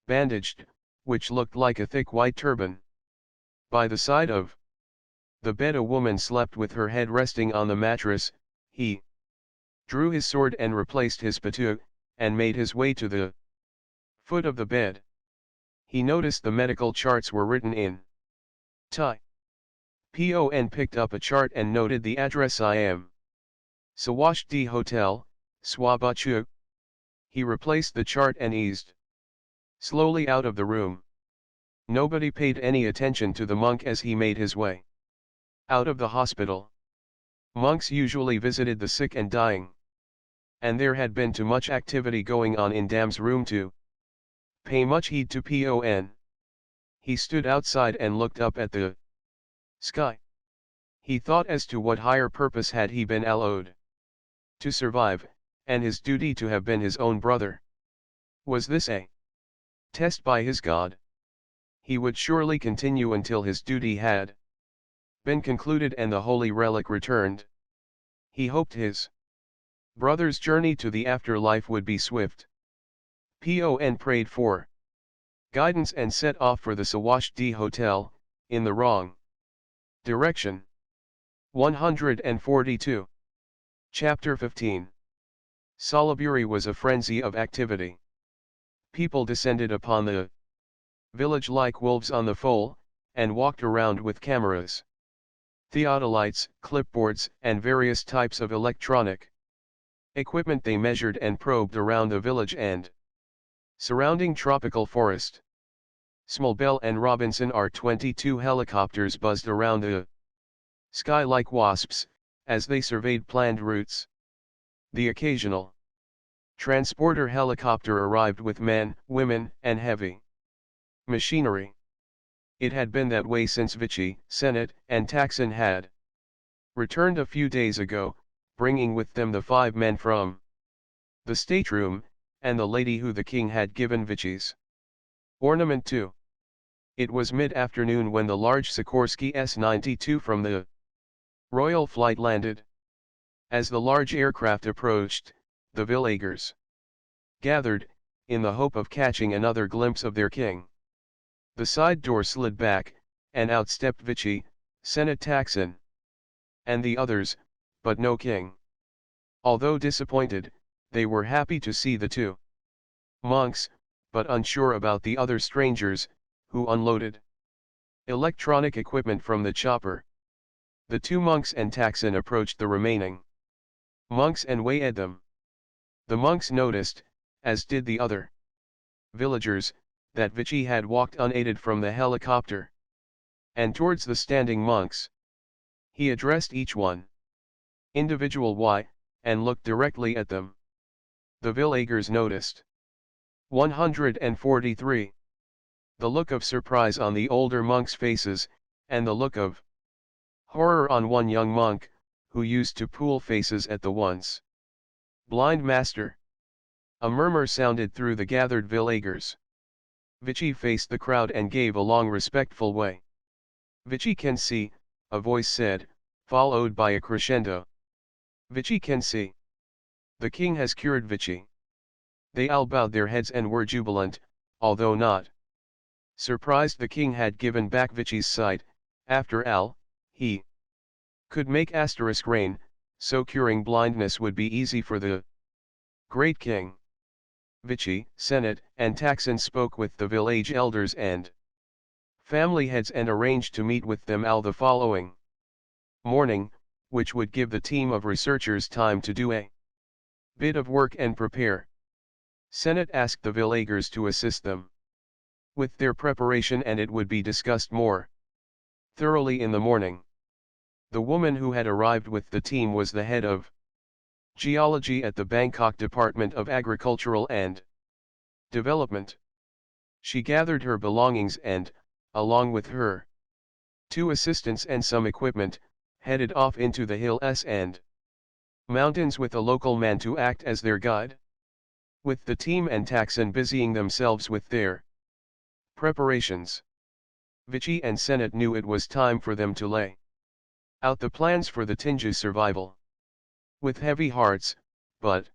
Speaker 1: bandaged, which looked like a thick white turban. By the side of the bed a woman slept with her head resting on the mattress. He drew his sword and replaced his patu, and made his way to the foot of the bed. He noticed the medical charts were written in Thai. Pon picked up a chart and noted the address: I am Sawash D Hotel, Swabachu. He replaced the chart and eased slowly out of the room. Nobody paid any attention to the monk as he made his way out of the hospital. Monks usually visited the sick and dying, and there had been too much activity going on in Dam's room to pay much heed to Pon. He stood outside and looked up at the sky. He thought as to what higher purpose had he been allowed to survive, and his duty to have been his own brother. Was this a test by his God? He would surely continue until his duty had been concluded and the holy relic returned. He hoped his brother's journey to the afterlife would be swift. Pon prayed for guidance and set off for the Sawash D Hotel, in the wrong direction. 142. Chapter 15. Salaburi was a frenzy of activity. People descended upon the village like wolves on the foal, and walked around with cameras, theodolites, clipboards, and various types of electronic equipment. They measured and probed around the village and surrounding tropical forest. Smallbell and Robinson R-22 helicopters buzzed around the sky like wasps, as they surveyed planned routes. The occasional transporter helicopter arrived with men, women, and heavy machinery. It had been that way since Vichy, Senate, and Taxon had returned a few days ago, bringing with them the 5 men from the stateroom, and the lady who the king had given Vichy's ornament to. It was mid-afternoon when the large Sikorsky S-92 from the Royal Flight landed. As the large aircraft approached, the villagers gathered, in the hope of catching another glimpse of their king. The side door slid back, and out stepped Vichy, Senate Taksin, and the others, but no king. Although disappointed, they were happy to see the two monks, but unsure about the other strangers, who unloaded electronic equipment from the chopper. The two monks and Taksin approached the remaining monks and weighed them. The monks noticed, as did the other villagers, that Vichy had walked unaided from the helicopter and towards the standing monks. He addressed each one individual why, and looked directly at them. The villagers noticed. 143. The look of surprise on the older monks' faces, and the look of horror on one young monk, who used to pull faces at the once blind master. A murmur sounded through the gathered villagers. Vichy faced the crowd and gave a long respectful way. Vichy can see, a voice said, followed by a crescendo. Vichy can see. The king has cured Vichy. They all bowed their heads and were jubilant, although not surprised the king had given back Vichy's sight. After all, he could make asterisk rain, so curing blindness would be easy for the great king. Vichy, Senate, and Taksin spoke with the village elders and family heads and arranged to meet with them all the following morning, which would give the team of researchers time to do a bit of work and prepare. Senate asked the villagers to assist them with their preparation, and it would be discussed more thoroughly in the morning. The woman who had arrived with the team was the head of geology at the Bangkok Department of Agricultural and Development. She gathered her belongings and, along with her two assistants and some equipment, headed off into the hills and mountains with a local man to act as their guide. With the team and Taksin busying themselves with their preparations, Vichy and Senate knew it was time for them to lay out the plans for the Tinju survival. With heavy hearts, but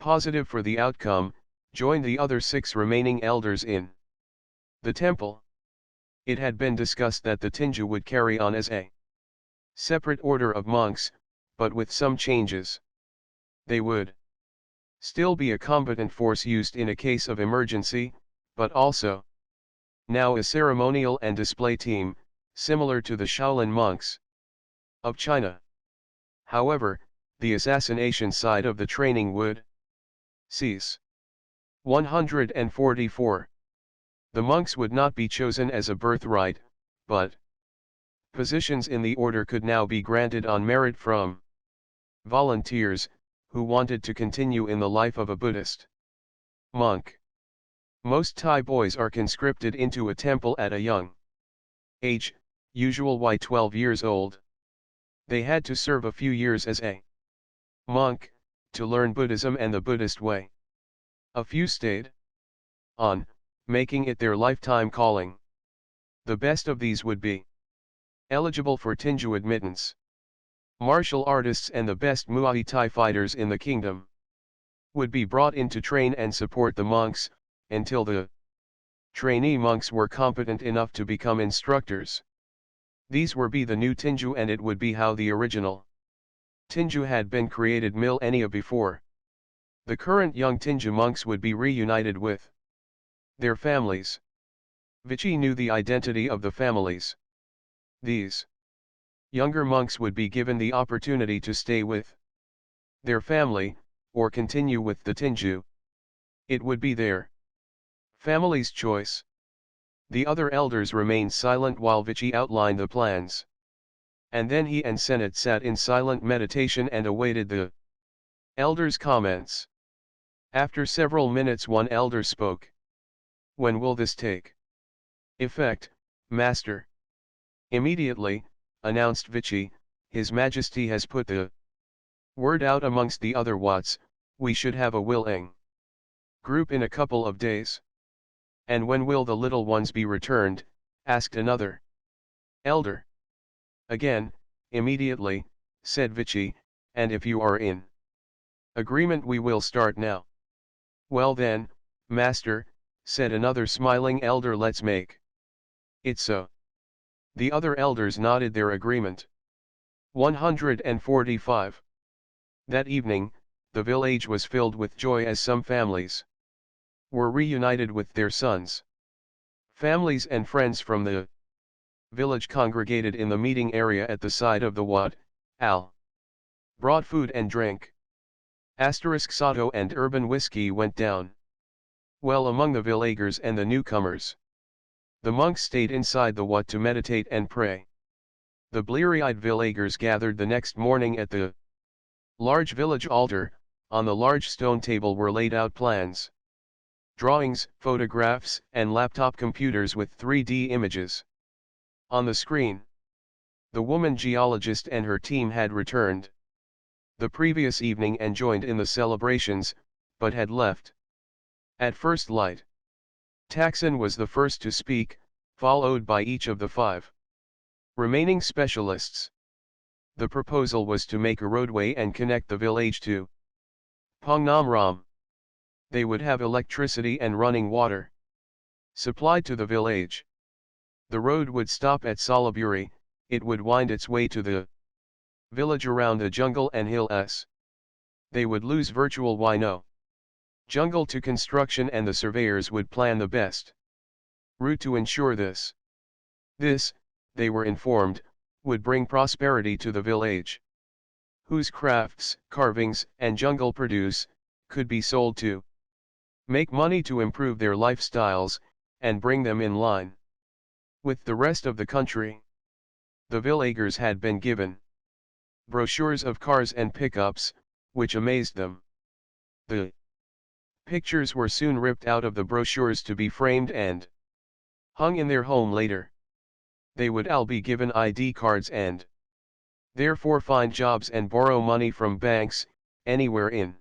Speaker 1: positive for the outcome, joined the other 6 remaining elders in the temple. It had been discussed that the Tinju would carry on as a separate order of monks, but with some changes. They would still be a combatant force used in a case of emergency, but also now a ceremonial and display team, similar to the Shaolin monks of China. However, the assassination side of the training would cease. 144. The monks would not be chosen as a birthright, but positions in the order could now be granted on merit from volunteers, who wanted to continue in the life of a Buddhist monk. Most Thai boys are conscripted into a temple at a young age, usual y 12 years old. They had to serve a few years as a monk, to learn Buddhism and the Buddhist way. A few stayed on, making it their lifetime calling. The best of these would be eligible for Tinju admittance. Martial artists and the best Muay Thai fighters in the kingdom would be brought in to train and support the monks, until the trainee monks were competent enough to become instructors. These were be the new Tinju, and it would be how the original Tinju had been created millennia before. The current young Tinju monks would be reunited with their families. Vichy knew the identity of the families. These younger monks would be given the opportunity to stay with their family, or continue with the Tinju. It would be their family's choice. The other elders remained silent while Vichy outlined the plans. And then he and Senate sat in silent meditation and awaited the elders' comments. After several minutes one elder spoke. "When will this take effect, Master?" "Immediately," announced Vichy. "His Majesty has put the word out amongst the other Wats. We should have a willing group in a couple of days." "And when will the little ones be returned?" asked another elder. "Again, immediately," said Vichy, "and if you are in agreement we will start now." "Well then, master," said another smiling elder, "let's make it so." The other elders nodded their agreement. 145. That evening, the village was filled with joy as some families were reunited with their sons. Families and friends from the village congregated in the meeting area at the side of the Wat, Al. Brought food and drink. Soto and urban whiskey went down well among the villagers and the newcomers. The monks stayed inside the Wat to meditate and pray. The bleary-eyed villagers gathered the next morning at the large village altar. On the large stone table were laid out plans, drawings, photographs, and laptop computers with 3D images. On the screen, the woman geologist and her team had returned the previous evening and joined in the celebrations, but had left at first light. Taxon was the first to speak, followed by each of the 5 remaining specialists. The proposal was to make a roadway and connect the village to Pangnam Ram. They would have electricity and running water supplied to the village. The road would stop at Salaburi, it would wind its way to the village around the jungle and hills. They would lose virtual Wino jungle to construction, and the surveyors would plan the best route to ensure this. This, they were informed, would bring prosperity to the village, whose crafts, carvings, and jungle produce could be sold to make money to improve their lifestyles and bring them in line with the rest of the country. The villagers had been given brochures of cars and pickups, which amazed them. The pictures were soon ripped out of the brochures to be framed and hung in their home later. They would all be given ID cards and therefore find jobs and borrow money from banks, anywhere in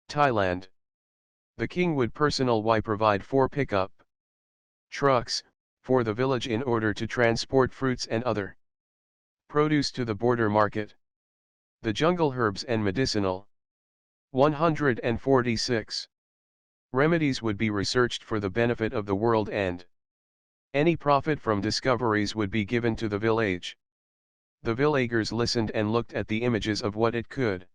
Speaker 1: Thailand. The king would personally provide 4 pickup trucks for the village in order to transport fruits and other produce to the border market. The jungle herbs and medicinal 146 remedies would be researched for the benefit of the world, and any profit from discoveries would be given to the village. The villagers listened and looked at the images of what it could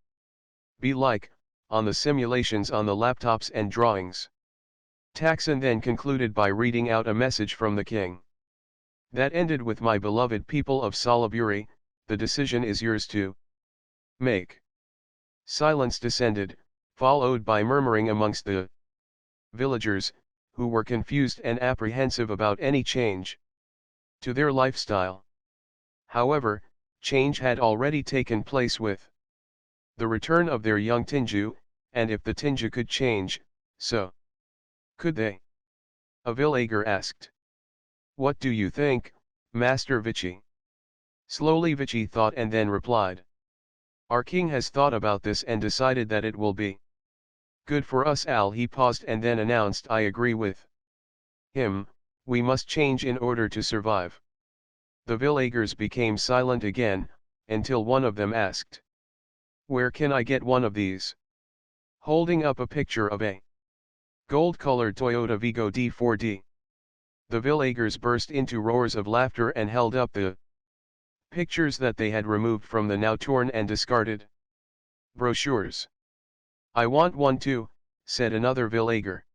Speaker 1: be like, on the simulations on the laptops and drawings. Taxon then concluded by reading out a message from the king. That ended with, "My beloved people of Salaburi, the decision is yours to make." Silence descended, followed by murmuring amongst the villagers, who were confused and apprehensive about any change to their lifestyle. However, change had already taken place with the return of their young Tinju, and if the Tinju could change, so could they? A villager asked. "What do you think, Master Vichy?" Slowly Vichy thought and then replied. "Our king has thought about this and decided that it will be good for us all." He paused and then announced, "I agree with him, we must change in order to survive." The villagers became silent again, until one of them asked, "Where can I get one of these?" holding up a picture of a gold-colored Toyota Vigo D4D. The villagers burst into roars of laughter and held up the pictures that they had removed from the now torn and discarded brochures. "I want one too," said another villager.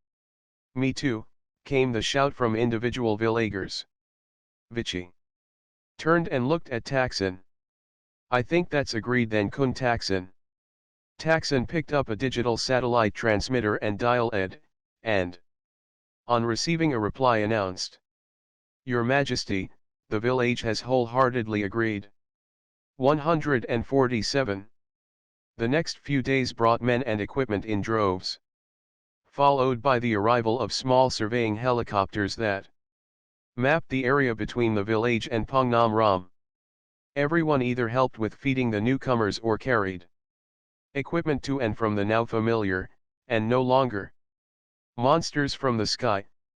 Speaker 1: "Me too," came the shout from individual villagers. Vichy turned and looked at Taxon. "I think that's agreed then, Kun Taxon." Taxon picked up a digital satellite transmitter and dialed, and on receiving a reply announced, "Your Majesty, the village has wholeheartedly agreed." 147. The next few days brought men and equipment in droves, followed by the arrival of small surveying helicopters that mapped the area between the village and Pangnam Ram. Everyone either helped with feeding the newcomers or carried equipment to and from the now familiar, and no longer monsters from the sky,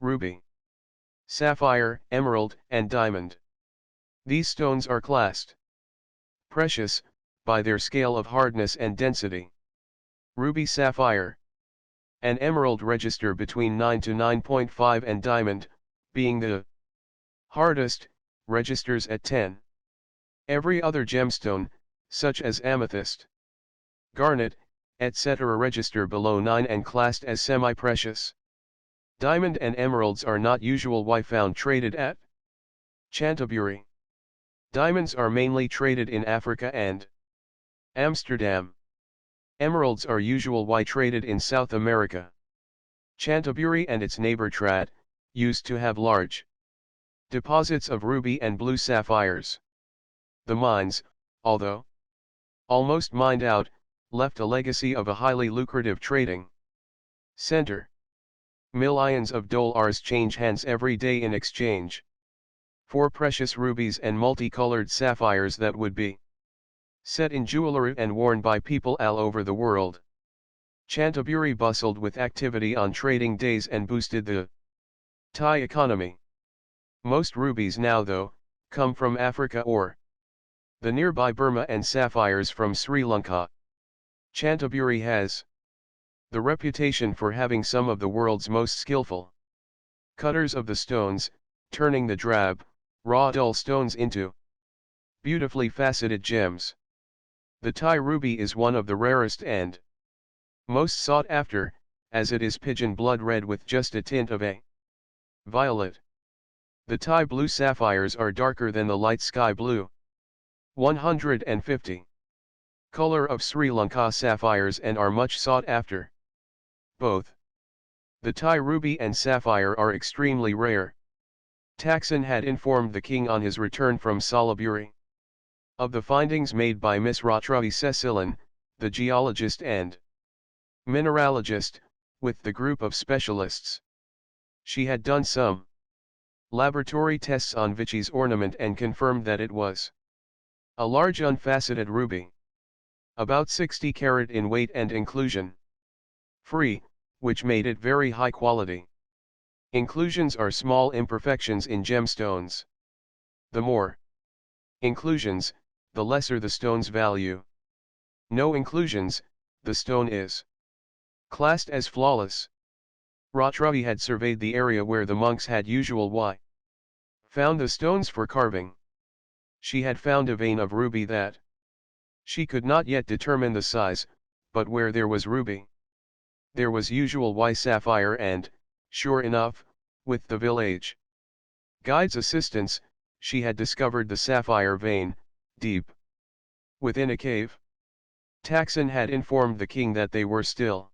Speaker 1: ruby, sapphire, emerald, and diamond. These stones are classed precious by their scale of hardness and density. Ruby, sapphire, and emerald register between 9 to 9.5, and diamond, being the hardest, registers at 10. Every other gemstone, such as amethyst, garnet, etc., register below 9 and classed as semi-precious. Diamond and emeralds are not usually found traded at Canterbury. Diamonds are mainly traded in Africa and Amsterdam. Emeralds are usually traded in South America. Canterbury and its neighbor Trat used to have large deposits of ruby and blue sapphires. The mines, although almost mined out, left a legacy of a highly lucrative trading center. Millions of dollars change hands every day in exchange for precious rubies and multicolored sapphires that would be set in jewelry and worn by people all over the world. Canterbury bustled with activity on trading days and boosted the Thai economy. Most rubies now, though, come from Africa or the nearby Burma, and sapphires from Sri Lanka. Canterbury has the reputation for having some of the world's most skillful cutters of the stones, turning the drab, raw dull stones into beautifully faceted gems. The Thai ruby is one of the rarest and most sought after, as it is pigeon blood red with just a tint of a violet. The Thai blue sapphires are darker than the light sky blue 150 color of Sri Lanka sapphires and are much sought after. Both the Thai ruby and sapphire are extremely rare. Thaksin had informed the king on his return from Siliguri of the findings made by Miss Ratravi Cecilin, the geologist and mineralogist, with the group of specialists. She had done some laboratory tests on Vichy's ornament and confirmed that it was a large unfaceted ruby, about 60 carat in weight and inclusion free, which made it very high quality. Inclusions are small imperfections in gemstones. The more inclusions, the lesser the stone's value. No inclusions, the stone is classed as flawless. Ratravi had surveyed the area where the monks had usually found the stones for carving. She had found a vein of ruby that she could not yet determine the size, but where there was ruby, there was usually sapphire, and, sure enough, with the village guide's assistance, she had discovered the sapphire vein, deep within a cave. Thaksin had informed the king that they were still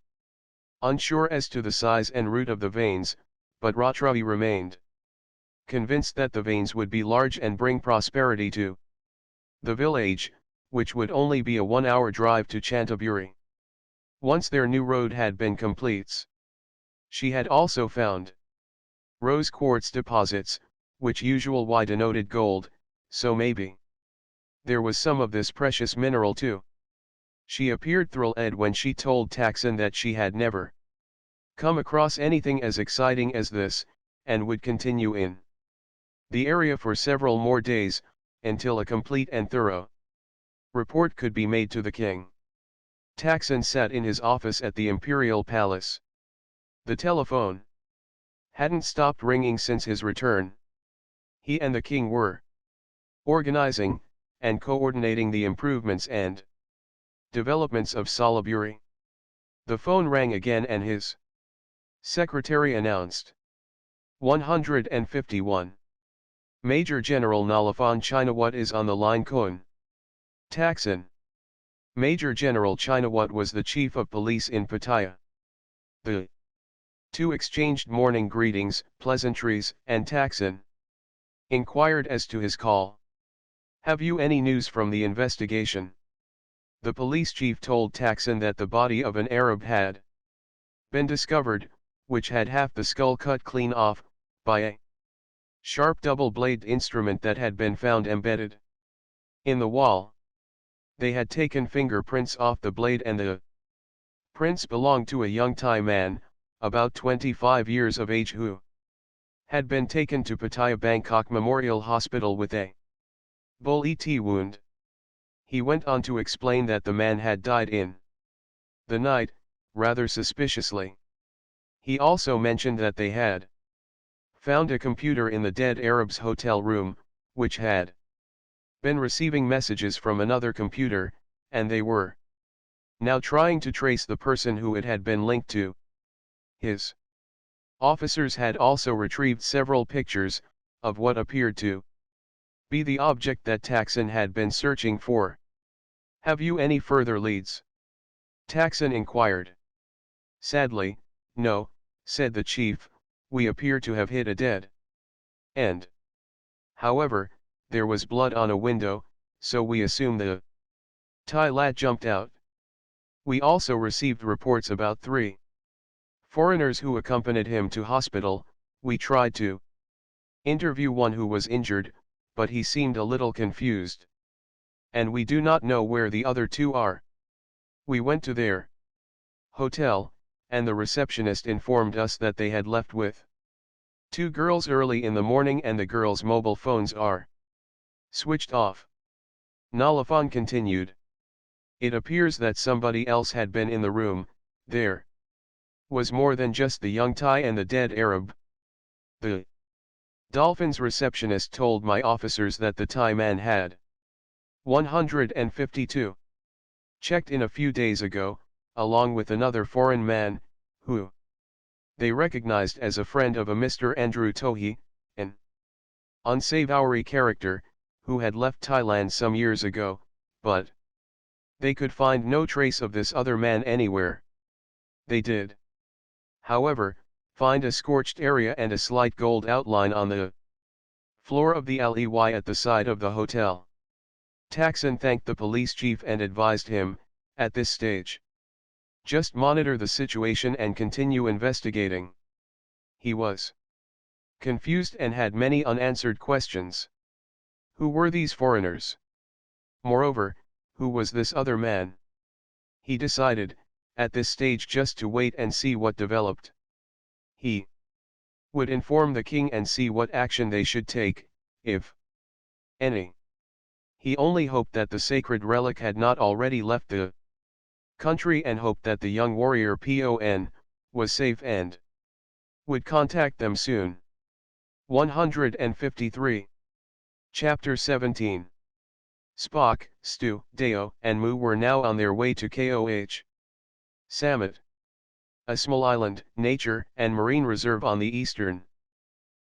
Speaker 1: unsure as to the size and root of the veins, but Ratravi remained convinced that the veins would be large and bring prosperity to the village, which would only be a 1-hour drive to Canterbury. Once their new road had been complete. She had also found rose quartz deposits, which usually denoted gold, so maybe there was some of this precious mineral too. She appeared thrilled when she told Thaksin that she had never come across anything as exciting as this, and would continue in the area for several more days, until a complete and thorough report could be made to the king. Thaksin sat in his office at the imperial palace. The telephone hadn't stopped ringing since his return. He and the king were organizing and coordinating the improvements and developments of Siliguri. The phone rang again and his secretary announced 151. Major General Nalafon Chinawat is on the line. Kun Thaksin. Major General Chinawat was the chief of police in Pattaya. The two exchanged morning greetings, pleasantries, and Thaksin inquired as to his call. Have you any news from the investigation? The police chief told Thaksin that the body of an Arab had been discovered, which had half the skull cut clean off, by a sharp double-bladed instrument that had been found embedded in the wall. They had taken fingerprints off the blade, and the prints belonged to a young Thai man, about 25 years of age, who had been taken to Pattaya Bangkok Memorial Hospital with a bullet wound. He went on to explain that the man had died in the night, rather suspiciously. He also mentioned that they had found a computer in the dead Arab's hotel room, which had been receiving messages from another computer, and they were now trying to trace the person who it had been linked to. His officers had also retrieved several pictures of what appeared to be the object that Thaksin had been searching for. "Have you any further leads?" Thaksin inquired. "Sadly, no," said the chief, "we appear to have hit a dead end. However, there was blood on a window, so we assume the Thai lad jumped out. We also received reports about 3 foreigners who accompanied him to hospital. We tried to interview one who was injured, but he seemed a little confused. And we do not know where the other 2 are. We went to their hotel, and the receptionist informed us that they had left with 2 girls early in the morning and the girls' mobile phones are switched off." Nalafan continued. "It appears that somebody else had been in the room. There was more than just the young Thai and the dead Arab. The Dolphin's receptionist told my officers that the Thai man had 152 checked in a few days ago, along with another foreign man, who they recognized as a friend of a Mr. Andrew Tohi, an unsavory character, who had left Thailand some years ago, but they could find no trace of this other man anywhere. They did, however, find a scorched area and a slight gold outline on the floor of the alleyway at the side of the hotel." Thaksin thanked the police chief and advised him, at this stage, just monitor the situation and continue investigating. He was confused and had many unanswered questions. Who were these foreigners? Moreover, who was this other man? He decided, at this stage, just to wait and see what developed. He would inform the king and see what action they should take, if any. He only hoped that the sacred relic had not already left the country and hoped that the young warrior Pon was safe and would contact them soon. 153. Chapter 17. Spock, Stu, Deo, and Mu were now on their way to Koh Samet, a small island, nature and marine reserve on the eastern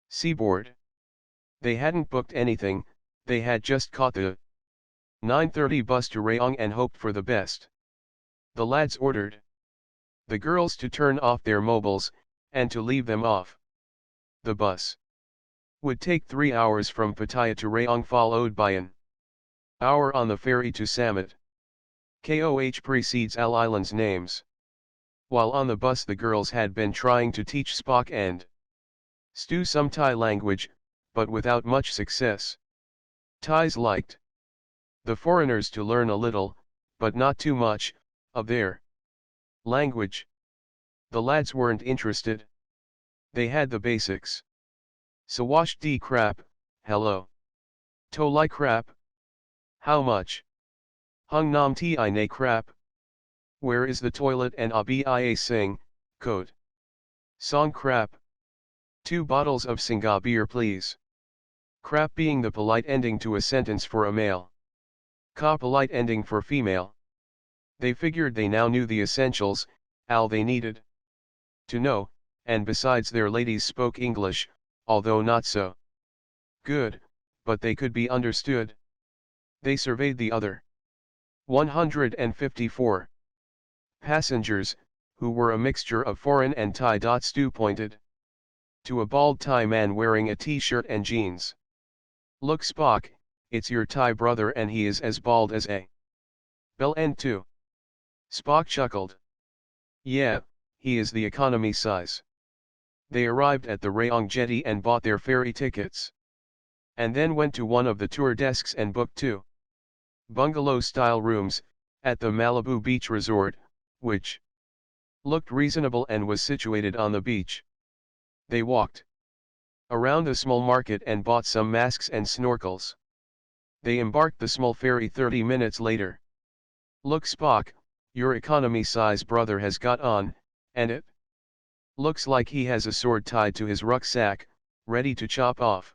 Speaker 1: seaboard. They hadn't booked anything, they had just caught the 9:30 bus to Rayong and hoped for the best. The lads ordered the girls to turn off their mobiles, and to leave them off. The bus would take 3 hours from Pattaya to Rayong, followed by an hour on the ferry to Samet. Koh precedes all islands' names. While on the bus, the girls had been trying to teach Spock and Stu some Thai language, but without much success. Thais liked the foreigners to learn a little, but not too much, of their language. The lads weren't interested. They had the basics. Sawash di crap, hello. Tolai crap. How much? Hung nam ti ne crap. Where is the toilet? And abia sing, code. Song crap. 2 bottles of Singa beer please. Crap being the polite ending to a sentence for a male. Ka polite ending for female. They figured they now knew the essentials, all they needed to know, and besides their ladies spoke English, although not so good, but they could be understood. They surveyed the other 154 passengers, who were a mixture of foreign and Thai. Stu pointed to a bald Thai man wearing a t-shirt and jeans. "Look Spock, it's your Thai brother and he is as bald as a bell end too." Spock chuckled. "Yeah, he is the economy size." They arrived at the Rayong jetty and bought their ferry tickets. And then went to one of the tour desks and booked 2 bungalow-style rooms, at the Malibu Beach Resort, which looked reasonable and was situated on the beach. They walked around a small market and bought some masks and snorkels. They embarked the small ferry 30 minutes later. Look Spock, your economy-size brother has got on, and it looks like he has a sword tied to his rucksack, ready to chop off.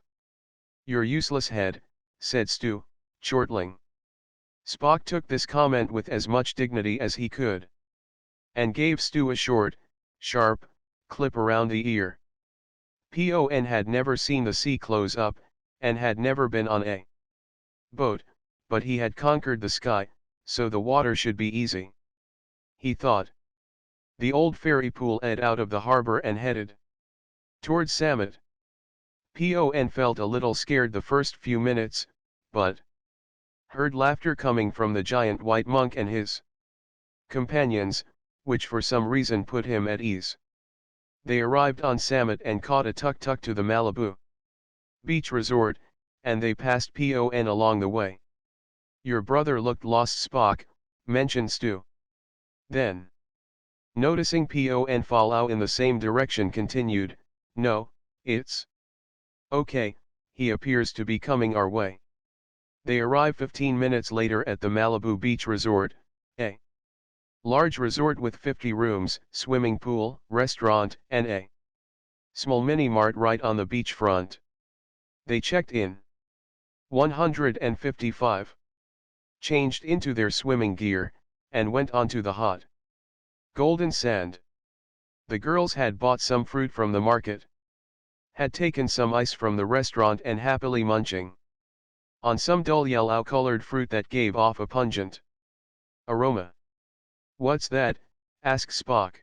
Speaker 1: Your useless head, said Stu, chortling. Spock took this comment with as much dignity as he could, and gave Stu a short, sharp, clip around the ear. Pon had never seen the sea close up, and had never been on a boat, but he had conquered the sky, so the water should be easy. He thought. The old ferry pulled out of the harbor and headed towards Samet. Pon felt a little scared the first few minutes, but heard laughter coming from the giant white monk and his companions, which for some reason put him at ease. They arrived on Samet and caught a tuk-tuk to the Malibu beach resort, and they passed Pon along the way. Your brother looked lost, Spock, mentioned Stu. Then, noticing Pon follow in the same direction, continued, no, it's okay, he appears to be coming our way. They arrived 15 minutes later at the Malibu Beach Resort, a large resort with 50 rooms, swimming pool, restaurant, and a small mini-mart right on the beachfront. They checked in. 155. Changed into their swimming gear, and went onto the hot golden sand. The girls had bought some fruit from the market, had taken some ice from the restaurant and happily munching on some dull yellow-colored fruit that gave off a pungent aroma. What's that? asked Spock.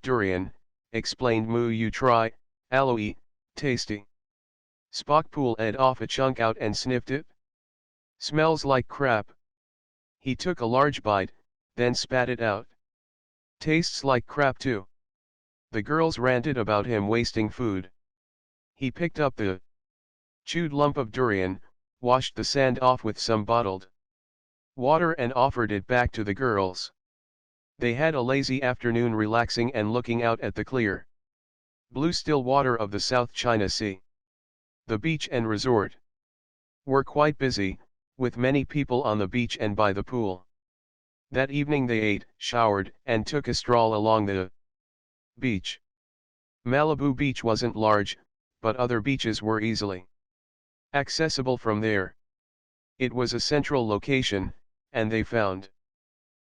Speaker 1: Durian, explained Moo. You try, aloe, tasty. Spock pulled off a chunk out and sniffed it. Smells like crap. He took a large bite, then spat it out. Tastes like crap too. The girls ranted about him wasting food. He picked up the chewed lump of durian, washed the sand off with some bottled water and offered it back to the girls. They had a lazy afternoon relaxing and looking out at the clear blue still water of the South China Sea. The beach and resort were quite busy, with many people on the beach and by the pool. That evening they ate, showered, and took a stroll along the beach. Malibu Beach wasn't large, but other beaches were easily accessible from there. It was a central location, and they found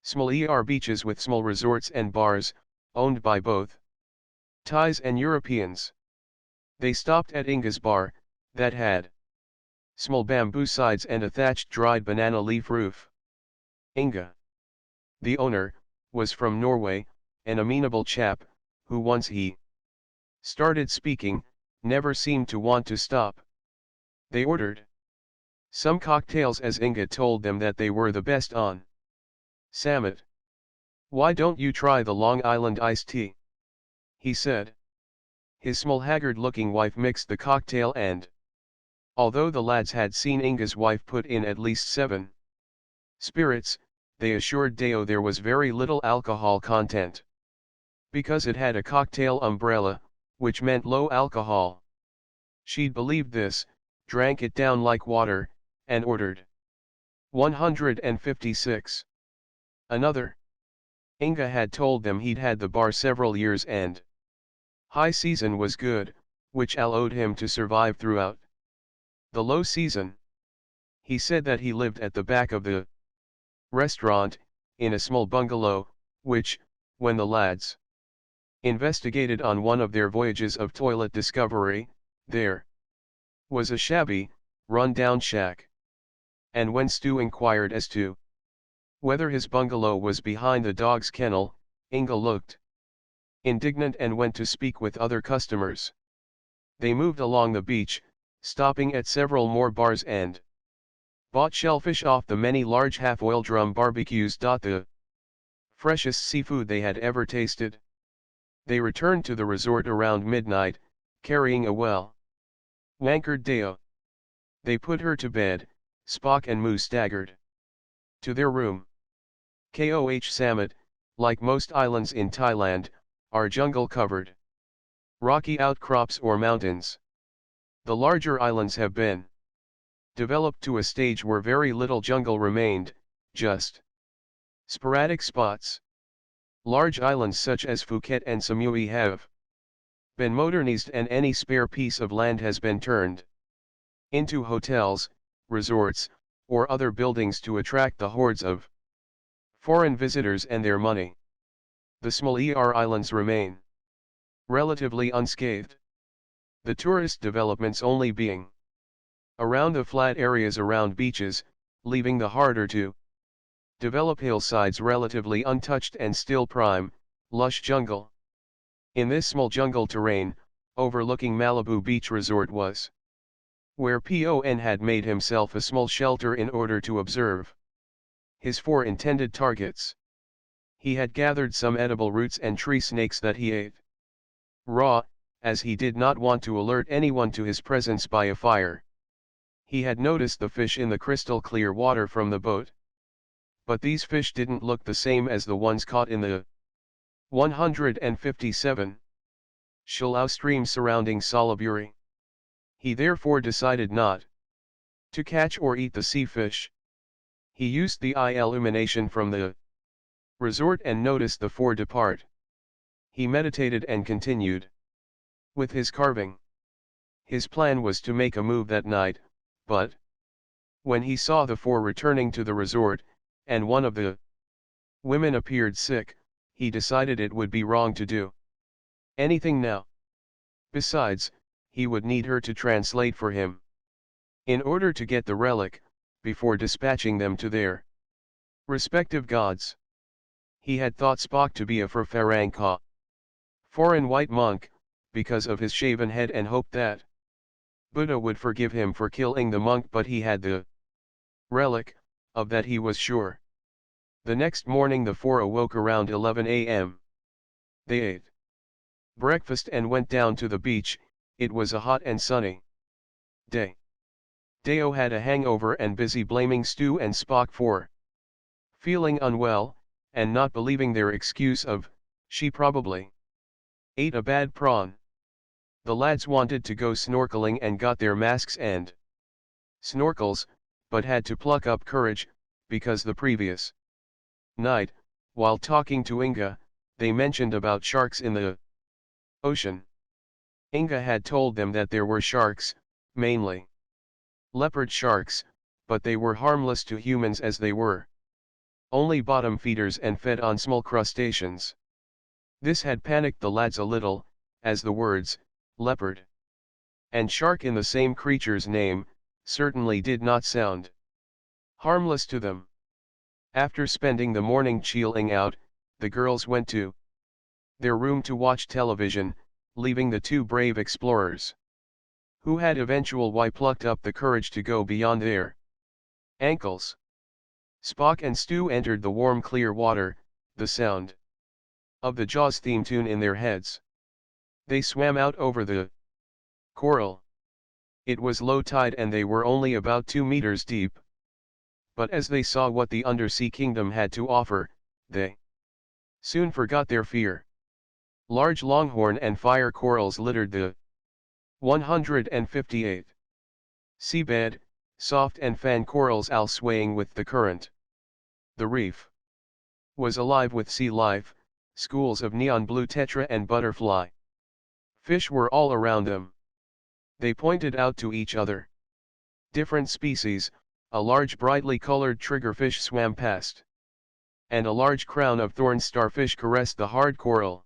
Speaker 1: small beaches with small resorts and bars, owned by both Thais and Europeans. They stopped at Inga's bar, that had small bamboo sides and a thatched dried banana leaf roof. Inga, the owner, was from Norway, an amenable chap, who once he started speaking, never seemed to want to stop. They ordered some cocktails as Inga told them that they were the best on Samet. Why don't you try the Long Island iced tea? He said. His small haggard-looking wife mixed the cocktail and, although the lads had seen Inga's wife put in at least 7 spirits, they assured Deo there was very little alcohol content. Because it had a cocktail umbrella, which meant low alcohol. She'd believed this, drank it down like water, and ordered 156. Another. Inga had told them he'd had the bar several years and high season was good, which allowed him to survive throughout the low season. He said that he lived at the back of the restaurant, in a small bungalow, which, when the lads investigated on one of their voyages of toilet discovery, there was a shabby, run-down shack. And when Stu inquired as to whether his bungalow was behind the dog's kennel, Inga looked indignant and went to speak with other customers. They moved along the beach, stopping at several more bars and bought shellfish off the many large half-oil drum barbecues. The freshest seafood they had ever tasted. They returned to the resort around midnight, carrying a wankered Deo. They put her to bed. Spock and Moo staggered to their room. Koh Samet, like most islands in Thailand, are jungle covered. Rocky outcrops or mountains. The larger islands have been developed to a stage where very little jungle remained, just sporadic spots. Large islands such as Phuket and Samui have been modernized, and any spare piece of land has been turned into hotels, resorts, or other buildings to attract the hordes of foreign visitors and their money. The small islands remain relatively unscathed, the tourist developments only being around the flat areas around beaches, leaving the harder to develop hillsides relatively untouched and still prime, lush jungle. In this small jungle terrain, overlooking Malibu Beach Resort was where Pon had made himself a small shelter in order to observe his 4 intended targets. He had gathered some edible roots and tree snakes that he ate raw, as he did not want to alert anyone to his presence by a fire. He had noticed the fish in the crystal clear water from the boat. But these fish didn't look the same as the ones caught in the 157 shallow stream surrounding Salaburi. He therefore decided not to catch or eat the sea fish. He used the eye illumination from the resort and noticed the 4 depart. He meditated and continued with his carving. His plan was to make a move that night, but when he saw the 4 returning to the resort, and one of the women appeared sick, he decided it would be wrong to do anything now. Besides, he would need her to translate for him in order to get the relic, before dispatching them to their respective gods. He had thought Spock to be a Farangka, foreign white monk, because of his shaven head, and hoped that Buddha would forgive him for killing the monk, but he had the relic, of that he was sure. The next morning the 4 awoke around 11 a.m. They ate breakfast and went down to the beach. It was a hot and sunny day. Deo had a hangover and busy blaming Stu and Spock for feeling unwell, and not believing their excuse of, she probably ate a bad prawn. The lads wanted to go snorkeling and got their masks and snorkels, but had to pluck up courage, because the previous night, while talking to Inga, they mentioned about sharks in the ocean. Inga had told them that there were sharks, mainly leopard sharks, but they were harmless to humans as they were only bottom feeders and fed on small crustaceans. This had panicked the lads a little, as the words leopard and shark in the same creature's name certainly did not sound harmless to them. After spending the morning chilling out, the girls went to their room to watch television, leaving the 2 brave explorers, who had eventually plucked up the courage to go beyond their ankles. Spock and Stu entered the warm clear water, the sound of the Jaws theme tune in their heads. They swam out over the coral. It was low tide and they were only about 2 meters deep. But as they saw what the undersea kingdom had to offer, they soon forgot their fear. Large longhorn and fire corals littered the 158 seabed, soft and fan corals all swaying with the current. The reef was alive with sea life, schools of neon blue tetra and butterfly fish were all around them. They pointed out to each other different species. A large brightly colored triggerfish swam past, and a large crown of thorn starfish caressed the hard coral,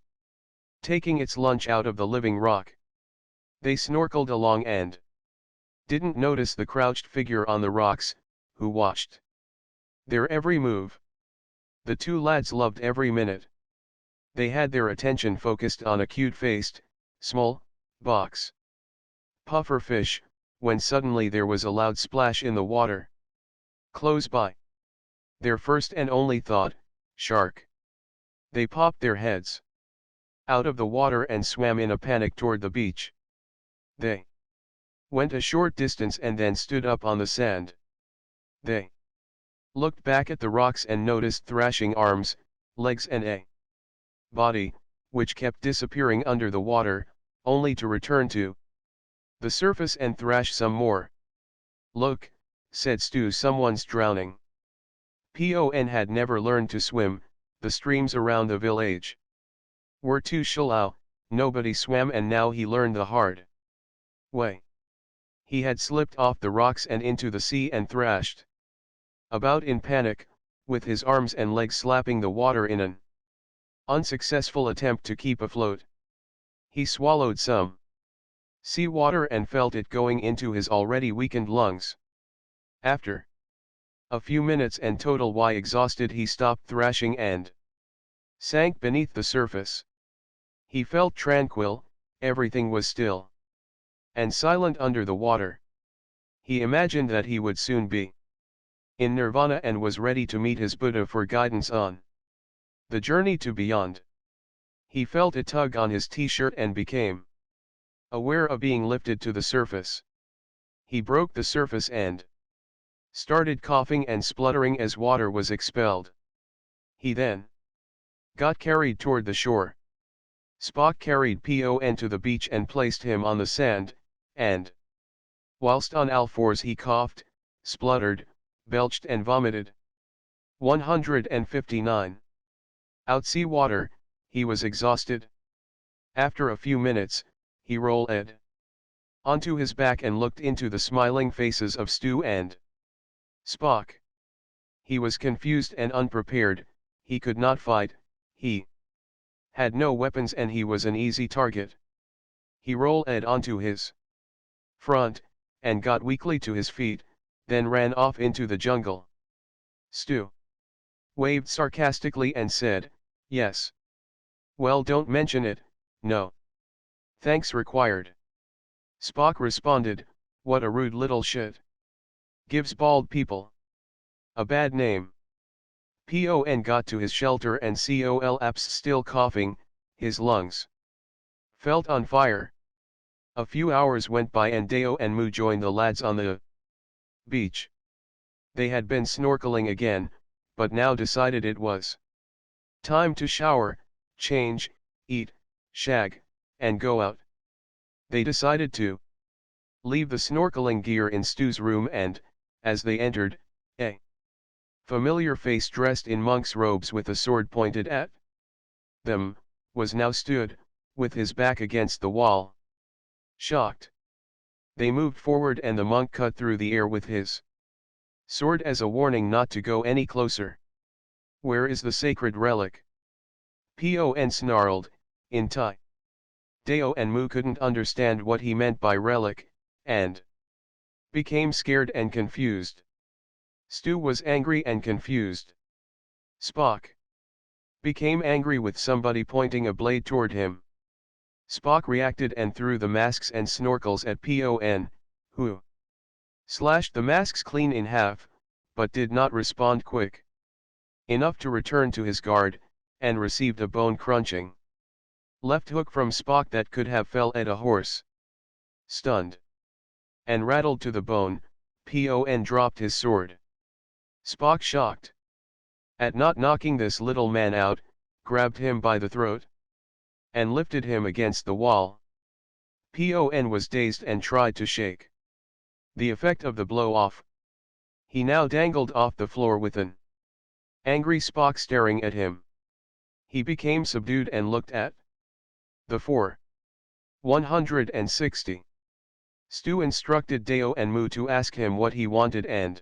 Speaker 1: taking its lunch out of the living rock. They snorkeled along and didn't notice the crouched figure on the rocks, who watched their every move. The 2 lads loved every minute. They had their attention focused on a cute-faced, small, box puffer fish, when suddenly there was a loud splash in the water close by. Their first and only thought, shark. They popped their heads out of the water and swam in a panic toward the beach. They went a short distance and then stood up on the sand. They looked back at the rocks and noticed thrashing arms, legs and a body, which kept disappearing under the water, only to return to the surface and thrash some more. "Look," said Stu, "someone's drowning." Pon had never learned to swim, the streams around the village were too shallow, nobody swam, and now he learned the hard way. He had slipped off the rocks and into the sea and thrashed about in panic, with his arms and legs slapping the water in an unsuccessful attempt to keep afloat. He swallowed some seawater and felt it going into his already weakened lungs. After a few minutes and total exhausted, he stopped thrashing and sank beneath the surface. He felt tranquil, everything was still and silent under the water. He imagined that he would soon be in nirvana and was ready to meet his Buddha for guidance on the journey to beyond. He felt a tug on his t-shirt and became aware of being lifted to the surface. He broke the surface and started coughing and spluttering as water was expelled. He then got carried toward the shore. Spock carried Pon to the beach and placed him on the sand, and whilst on all fours he coughed, spluttered, belched and vomited. 159. Out sea water, he was exhausted. After a few minutes, he rolled onto his back and looked into the smiling faces of Stu and Spock. He was confused and unprepared, he could not fight, he had no weapons and he was an easy target. He rolled onto his front, and got weakly to his feet, then ran off into the jungle. Stu waved sarcastically and said, "Yes. Well, don't mention it, no thanks required." Spock responded, "What a rude little shit. Gives bald people a bad name." Pon got to his shelter and collapsed, still coughing, his lungs felt on fire. A few hours went by and Deo and Mu joined the lads on the beach. They had been snorkeling again, but now decided it was time to shower, change, eat, shag, and go out. They decided to leave the snorkeling gear in Stu's room and, as they entered, a familiar face dressed in monk's robes with a sword pointed at them, was now stood, with his back against the wall. Shocked, they moved forward and the monk cut through the air with his sword as a warning not to go any closer. "Where is the sacred relic?" Pon snarled, in Thai. Deo and Mu couldn't understand what he meant by relic, and became scared and confused. Stu was angry and confused. Spock became angry with somebody pointing a blade toward him. Spock reacted and threw the masks and snorkels at Pon, who slashed the masks clean in half, but did not respond quick enough to return to his guard, and received a bone-crunching left hook from Spock that could have fell at a horse. Stunned and rattled to the bone, Pon dropped his sword. Spock, shocked at not knocking this little man out, grabbed him by the throat and lifted him against the wall. Pon was dazed and tried to shake the effect of the blow off. He now dangled off the floor with an angry Spock staring at him. He became subdued and looked at the 160. Stu instructed Deo and Mu to ask him what he wanted, and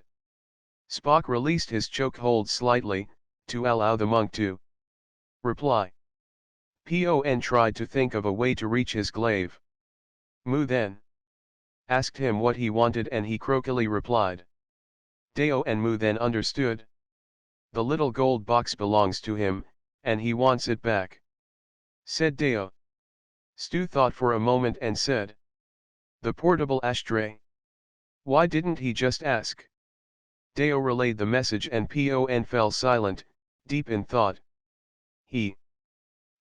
Speaker 1: Spock released his chokehold slightly, to allow the monk to reply. Pon tried to think of a way to reach his glaive. Mu then asked him what he wanted and he croakily replied. Deo and Mu then understood. "The little gold box belongs to him, and he wants it back," said Deo. Stu thought for a moment and said, "The portable ashtray. Why didn't he just ask?" Deo relayed the message and Pon fell silent, deep in thought. He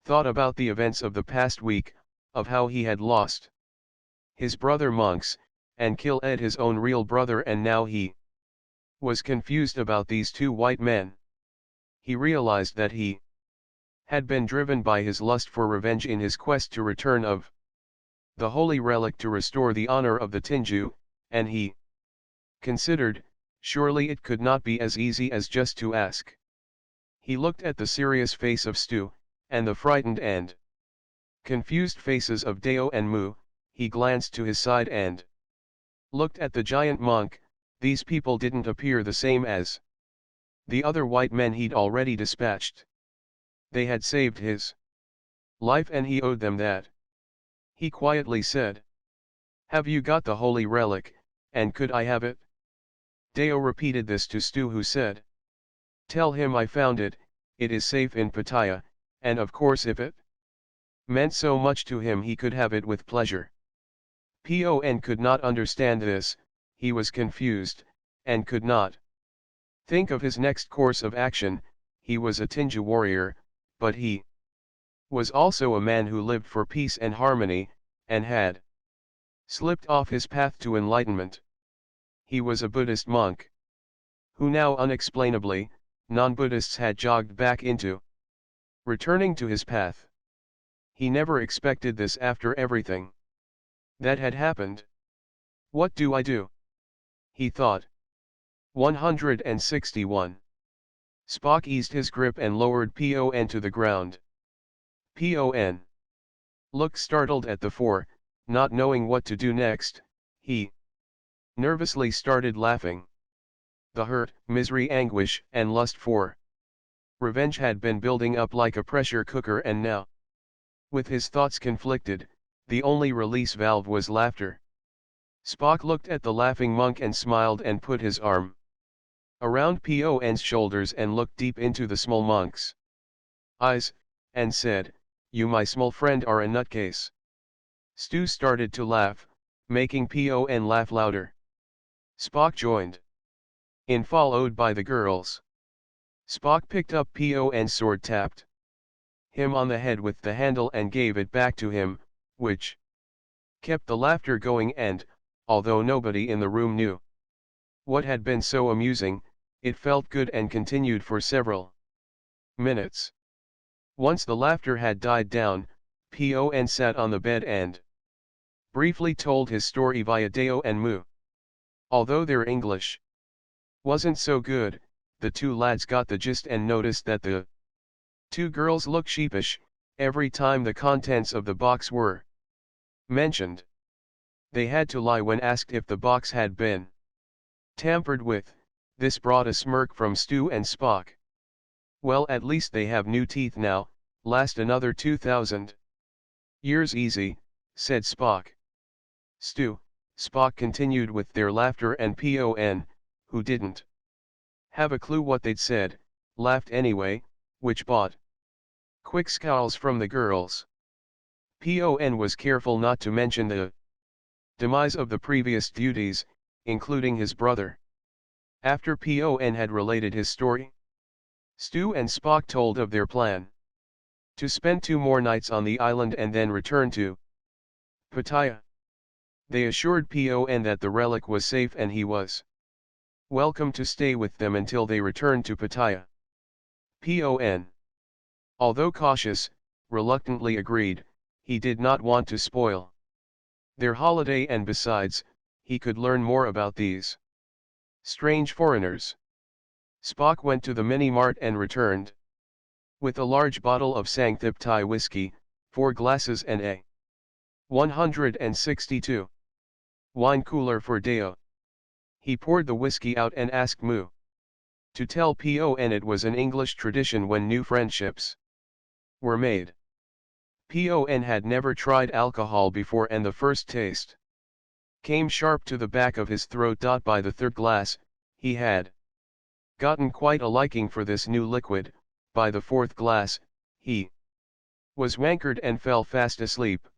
Speaker 1: thought about the events of the past week, of how he had lost his brother monks, and killed his own real brother, and now he was confused about these two white men. He realized that he had been driven by his lust for revenge in his quest to return of the holy relic to restore the honor of the Tinju, and he considered, surely it could not be as easy as just to ask. He looked at the serious face of Stu, and the frightened and confused faces of Deo and Mu. He glanced to his side and looked at the giant monk. These people didn't appear the same as the other white men he'd already dispatched. They had saved his life and he owed them that. He quietly said, "Have you got the holy relic, and could I have it?" Deo repeated this to Stu, who said, "Tell him I found it, it is safe in Pattaya, and of course if it meant so much to him he could have it with pleasure." Pon could not understand this, he was confused, and could not think of his next course of action. He was a Tinju warrior, but he was also a man who lived for peace and harmony, and had slipped off his path to enlightenment. He was a Buddhist monk, who now unexplainably, non-Buddhists had jogged back into returning to his path. He never expected this after everything that had happened. What do I do? He thought. 161. Spock eased his grip and lowered Pon to the ground. Pon looked startled at the four, not knowing what to do next. He nervously started laughing. The hurt, misery, anguish, and lust for revenge had been building up like a pressure cooker, and now, with his thoughts conflicted, the only release valve was laughter. Spock looked at the laughing monk and smiled and put his arm around Pon's shoulders and looked deep into the small monk's eyes, and said, "You my small friend are a nutcase." Stu started to laugh, making Pon laugh louder. Spock joined in, followed by the girls. Spock picked up Pon's sword, tapped him on the head with the handle and gave it back to him, which kept the laughter going, and, although nobody in the room knew what had been so amusing, it felt good and continued for several minutes. Once the laughter had died down, Pon sat on the bed and briefly told his story via Deo and Mu. Although their English wasn't so good, the two lads got the gist and noticed that the two girls looked sheepish every time the contents of the box were mentioned. They had to lie when asked if the box had been tampered with. This brought a smirk from Stu and Spock. "Well, at least they have new teeth now, last another 2,000 years easy," said Spock. Spock continued with their laughter, and Pon, who didn't have a clue what they'd said, laughed anyway, which brought quick scowls from the girls. Pon was careful not to mention the demise of the previous duties, including his brother. After Pon had related his story, Stu and Spock told of their plan to spend 2 more nights on the island and then return to Pattaya. They assured Pon that the relic was safe and he was welcome to stay with them until they returned to Pattaya. Pon, although cautious, reluctantly agreed. He did not want to spoil their holiday, and besides, he could learn more about these strange foreigners. Spock went to the mini-mart and returned with a large bottle of Sangthip Thai whiskey, 4 glasses, and a 162 wine cooler for Deo. He poured the whiskey out and asked Mu to tell Pon it was an English tradition when new friendships were made. Pon had never tried alcohol before, and the first taste came sharp to the back of his throat. By the 3rd glass, he had gotten quite a liking for this new liquid. By the 4th glass, he was wankered and fell fast asleep.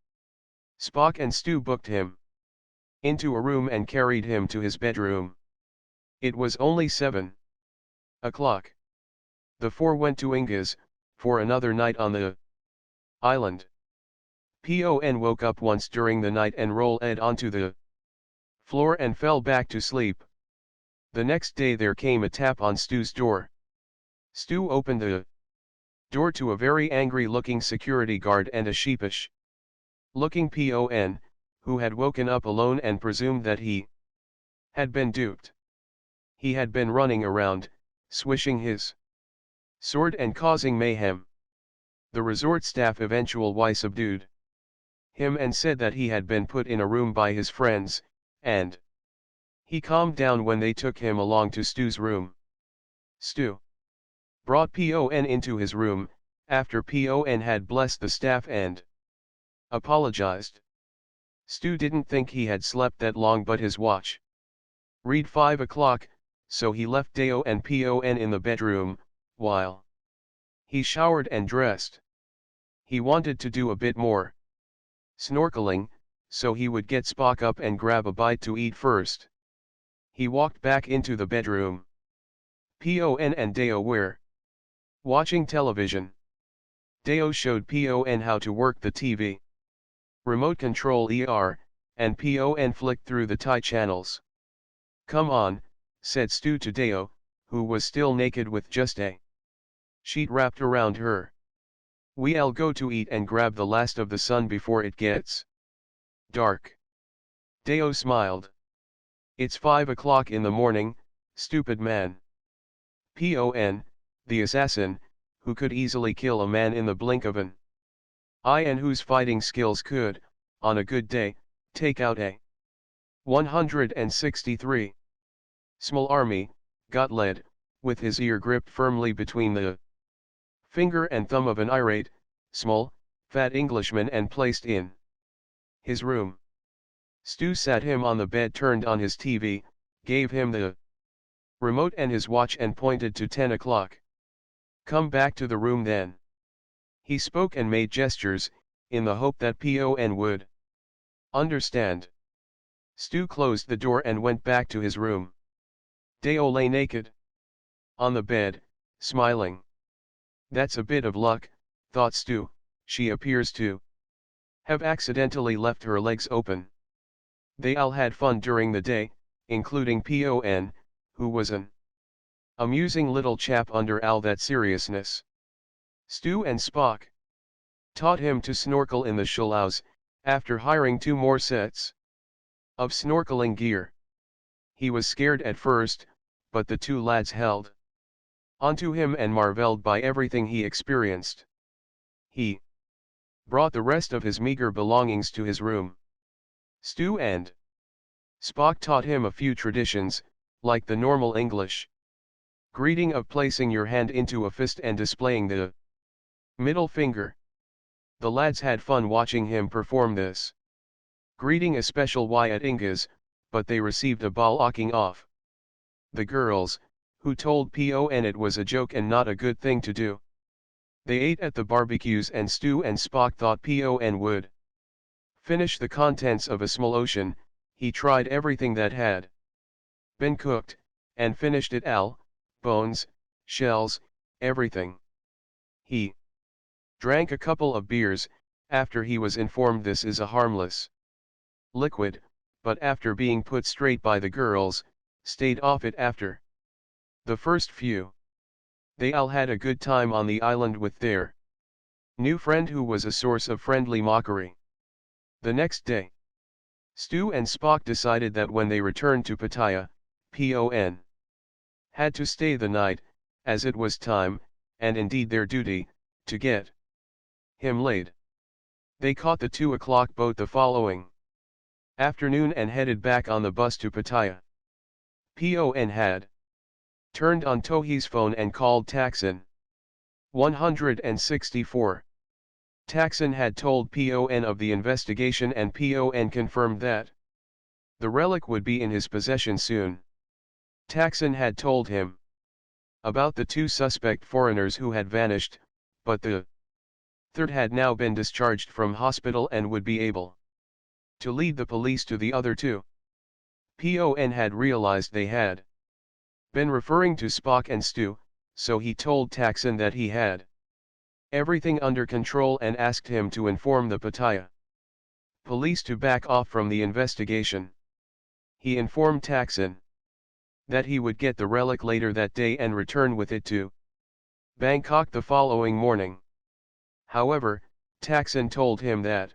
Speaker 1: Spock and Stu booked him into a room and carried him to his bedroom. It was only 7 o'clock. The four went to Inga's for another night on the island. Pon woke up once during the night and rolled onto the floor and fell back to sleep. The next day there came a tap on Stu's door. Stu opened the door to a very angry-looking security guard and a sheepish-looking Pon, who had woken up alone and presumed that he had been duped. He had been running around, swishing his sword and causing mayhem. The resort staff eventually subdued him and said that he had been put in a room by his friends, and he calmed down when they took him along to Stu's room. Stu brought Pon into his room, after Pon had blessed the staff and apologized. Stu didn't think he had slept that long, but his watch read 5 o'clock, so he left Deo and Pon in the bedroom, while he showered and dressed. He wanted to do a bit more snorkeling, so he would get Spock up and grab a bite to eat first. He walked back into the bedroom. Pon and Deo were watching television. Deo showed Pon how to work the TV remote control and Pon flicked through the Thai channels. "Come on," said Stu to Deo, who was still naked with just a sheet wrapped around her. "We'll go to eat and grab the last of the sun before it gets dark." Deo smiled. "It's 5 o'clock in the morning, stupid man." Pon, the assassin, who could easily kill a man in the blink of an eye and whose fighting skills could, on a good day, take out a 163 small army, got led, with his ear gripped firmly between the finger and thumb of an irate, small, fat Englishman and placed in his room. Stu sat him on the bed, turned on his TV, gave him the remote and his watch and pointed to 10 o'clock. "Come back to the room then." He spoke and made gestures, in the hope that Pon would understand. Stu closed the door and went back to his room. Deo lay naked on the bed, smiling. "That's a bit of luck," thought Stu, "she appears to have accidentally left her legs open." They all had fun during the day, including Pon, who was an amusing little chap under all that seriousness. Stu and Spock taught him to snorkel in the shallows, after hiring 2 more sets of snorkeling gear. He was scared at first, but the 2 lads held onto him and marveled by everything he experienced. He brought the rest of his meager belongings to his room. Stu and Spock taught him a few traditions, like the normal English greeting of placing your hand into a fist and displaying the middle finger. The lads had fun watching him perform this greeting, especially at Inga's, but they received a ball-ocking off the girls, who told Pon it was a joke and not a good thing to do. They ate at the barbecues and Stu and Spock thought Pon would finish the contents of a small ocean. He tried everything that had been cooked, and finished it all, bones, shells, everything. He drank a couple of beers, after he was informed this is a harmless liquid, but after being put straight by the girls, stayed off it after the first few. They all had a good time on the island with their new friend, who was a source of friendly mockery. The next day, Stu and Spock decided that when they returned to Pattaya, Pon had to stay the night, as it was time, and indeed their duty, to get him laid. They caught the 2 o'clock boat the following afternoon and headed back on the bus to Pattaya. Pon had turned on Tohi's phone and called Taxon. 164. Taxon had told Pon of the investigation and Pon confirmed that the relic would be in his possession soon. Taxon had told him about the 2 suspect foreigners who had vanished, but the third had now been discharged from hospital and would be able to lead the police to the other 2. Pon had realized they had been referring to Spock and Stu, so he told Taxon that he had everything under control and asked him to inform the Pattaya police to back off from the investigation. He informed Taxon that he would get the relic later that day and return with it to Bangkok the following morning. However, Taxon told him that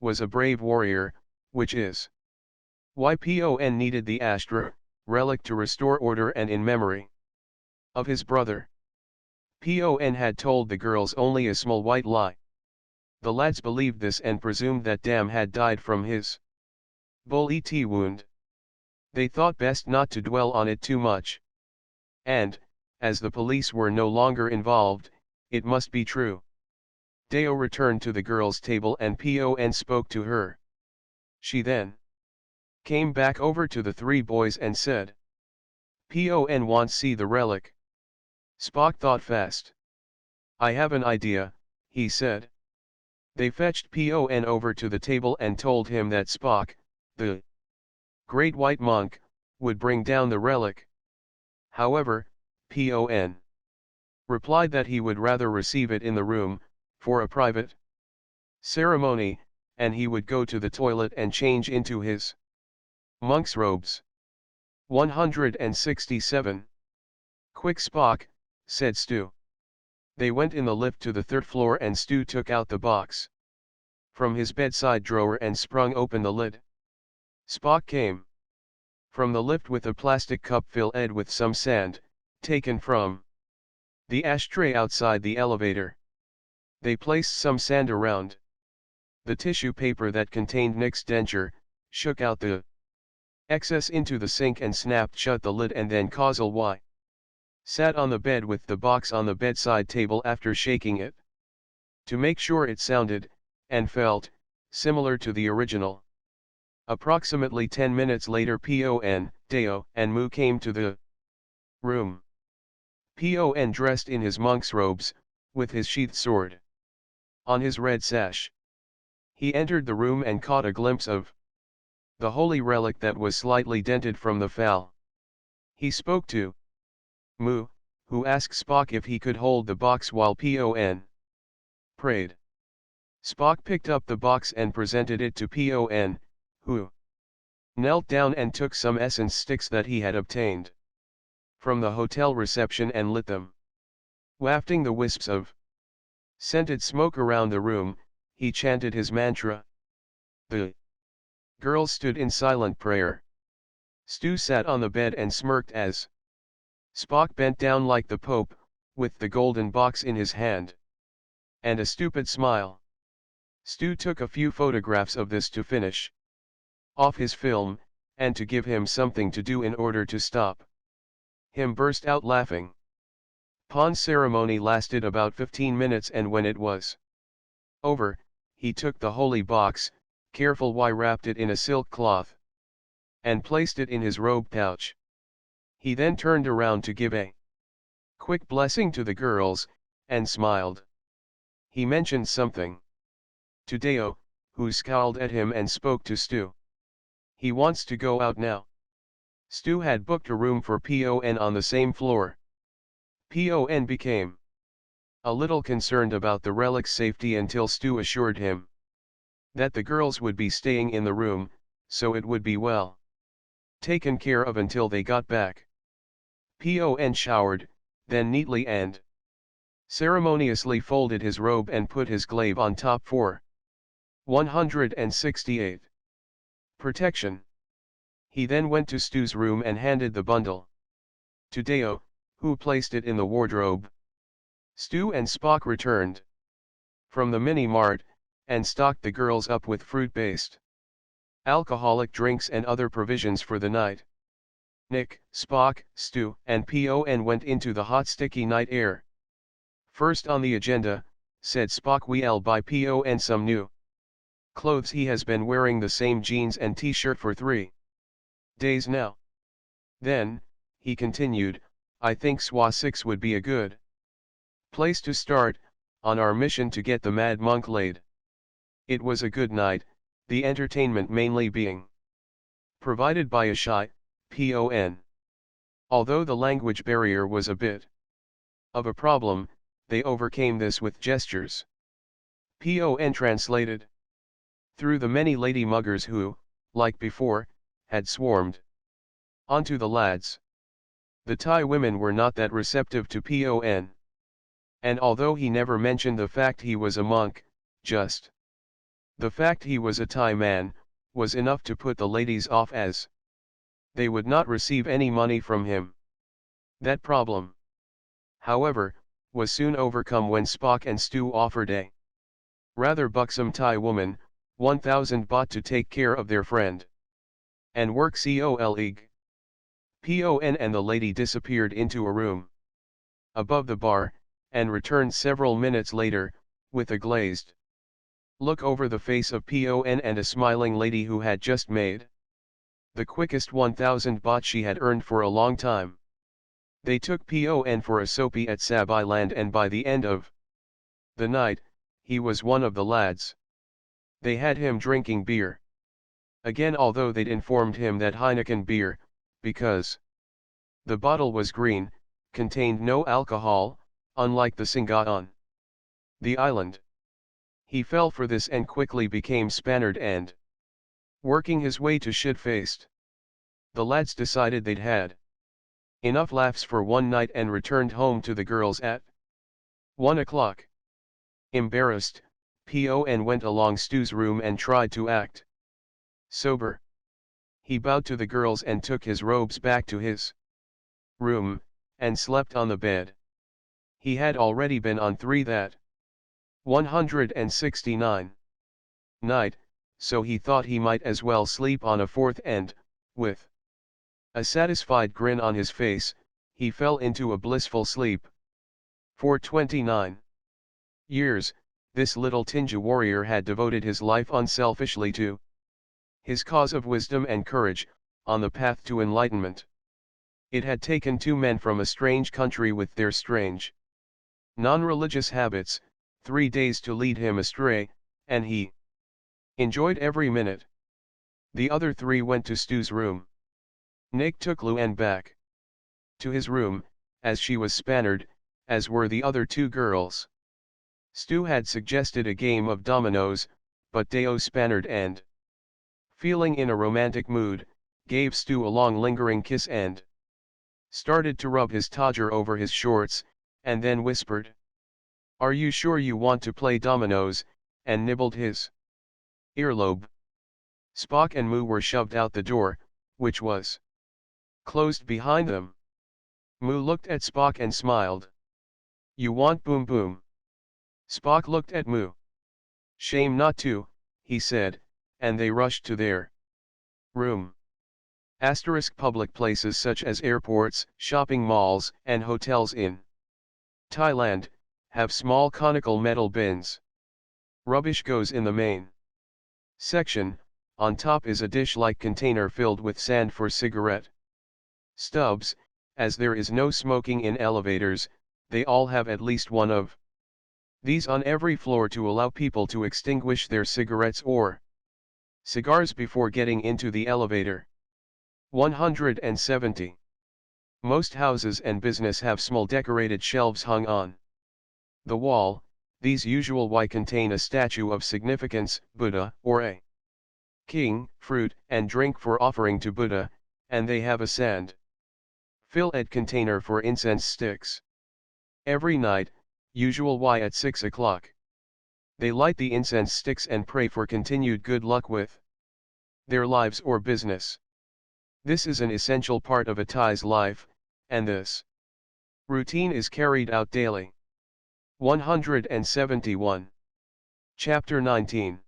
Speaker 1: was a brave warrior, which is why Pon needed the Astra relic to restore order, and in memory of his brother. Pon had told the girls only a small white lie. The lads believed this and presumed that Dam had died from his bullet wound. They thought best not to dwell on it too much. And, as the police were no longer involved, it must be true. Deo returned to the girls' table and Pon spoke to her. She then came back over to the three boys and said, "Pon wants see the relic." Spock thought fast. "I have an idea," he said. They fetched Pon over to the table and told him that Spock, the great white monk, would bring down the relic. However, Pon replied that he would rather receive it in the room, for a private ceremony, and he would go to the toilet and change into his monk's robes. 167. "Quick, Spock," said Stu. They went in the lift to the third floor and Stu took out the box from his bedside drawer and sprung open the lid. Spock came from the lift with a plastic cup filled with some sand, taken from the ashtray outside the elevator. They placed some sand around the tissue paper that contained Nick's denture, shook out the excess into the sink and snapped shut the lid, and then Causal Y sat on the bed with the box on the bedside table after shaking it to make sure it sounded, and felt, similar to the original. Approximately 10 minutes later Pon, Deo, and Mu came to the room. Pon dressed in his monk's robes, with his sheathed sword on his red sash. He entered the room and caught a glimpse of the holy relic that was slightly dented from the fall. He spoke to Mu, who asked Spock if he could hold the box while Pon prayed. Spock picked up the box and presented it to Pon, who knelt down and took some essence sticks that he had obtained from the hotel reception and lit them. Wafting the wisps of scented smoke around the room, he chanted his mantra. The girls stood in silent prayer. Stu sat on the bed and smirked as Spock bent down like the Pope, with the golden box in his hand. And a stupid smile. Stu took a few photographs of this to finish off his film, and to give him something to do in order to stop him burst out laughing. Pawn's ceremony lasted about 15 minutes, and when it was over, he took the holy box, careful why wrapped it in a silk cloth, and placed it in his robe pouch. He then turned around to give a quick blessing to the girls, and smiled. He mentioned something to Deo, who scowled at him and spoke to Stu. "He wants to go out now." Stu had booked a room for Pon on the same floor. Pon became a little concerned about the relic's safety until Stu assured him that the girls would be staying in the room, so it would be well taken care of until they got back. Pon showered, then neatly and ceremoniously folded his robe and put his glaive on top for 168. Protection. He then went to Stu's room and handed the bundle to Deo, who placed it in the wardrobe. Stu and Spock returned from the mini-mart, and stocked the girls up with fruit-based alcoholic drinks and other provisions for the night. Nick, Spock, Stu, and Pon went into the hot sticky night air. "First on the agenda," said Spock, "we'll buy Pon some new clothes. He has been wearing the same jeans and t-shirt for 3 days now. Then," he continued, "I think SWA 6 would be a good place to start, on our mission to get the Mad Monk laid." It was a good night, the entertainment mainly being provided by a shy Pon. Although the language barrier was a bit of a problem, they overcame this with gestures. Pon translated through the many lady muggers who, like before, had swarmed onto the lads. The Thai women were not that receptive to Pon. And although he never mentioned the fact he was a monk, just The fact he was a Thai man, was enough to put the ladies off, as they would not receive any money from him. That problem, however, was soon overcome when Spock and Stu offered a rather buxom Thai woman 1,000 baht to take care of their friend and work colleague. Pon and the lady disappeared into a room above the bar, and returned several minutes later, with a glazed look over the face of Pon and a smiling lady who had just made the quickest 1,000 baht she had earned for a long time. They took Pon for a soapy at Sab Island, and by the end of the night, he was one of the lads. They had him drinking beer again, although they'd informed him that Heineken beer, because the bottle was green, contained no alcohol, unlike the Singa on the island. He fell for this and quickly became spannered and working his way to shitfaced. The lads decided they'd had enough laughs for one night and returned home to the girls at 1 o'clock. Embarrassed, Pon went along Stu's room and tried to act sober. He bowed to the girls and took his robes back to his room, and slept on the bed. He had already been on 3 that 169 night, so he thought he might as well sleep on a 4th, and, with a satisfied grin on his face, he fell into a blissful sleep. For 29 years, this little Tinja warrior had devoted his life unselfishly to his cause of wisdom and courage, on the path to enlightenment. It had taken 2 men from a strange country with their strange, non-religious habits, 3 days to lead him astray, and he enjoyed every minute. The other 3 went to Stu's room. Nick took Luan back to his room, as she was spannered, as were the other 2 girls. Stu had suggested a game of dominoes, but Deo spannered and, feeling in a romantic mood, gave Stu a long lingering kiss and started to rub his todger over his shorts, and then whispered, "Are you sure you want to play dominoes?" and nibbled his earlobe. Spock and Mu were shoved out the door, which was closed behind them. Mu looked at Spock and smiled. "You want boom boom?" Spock looked at Mu. "Shame not to," he said, and they rushed to their room. Public places such as airports, shopping malls, and hotels in Thailand have small conical metal bins. Rubbish goes in the main section. On top is a dish-like container filled with sand for cigarette stubs. As there is no smoking in elevators, they all have at least one of these on every floor to allow people to extinguish their cigarettes or cigars before getting into the elevator. 170. Most houses and business have small decorated shelves hung on the wall. These usually contain a statue of significance, Buddha, or a king, fruit and drink for offering to Buddha, and they have a sand-filled container for incense sticks. Every night, usually at 6 o'clock, they light the incense sticks and pray for continued good luck with their lives or business. This is an essential part of a Thai's life, and this routine is carried out daily. 171. Chapter 19.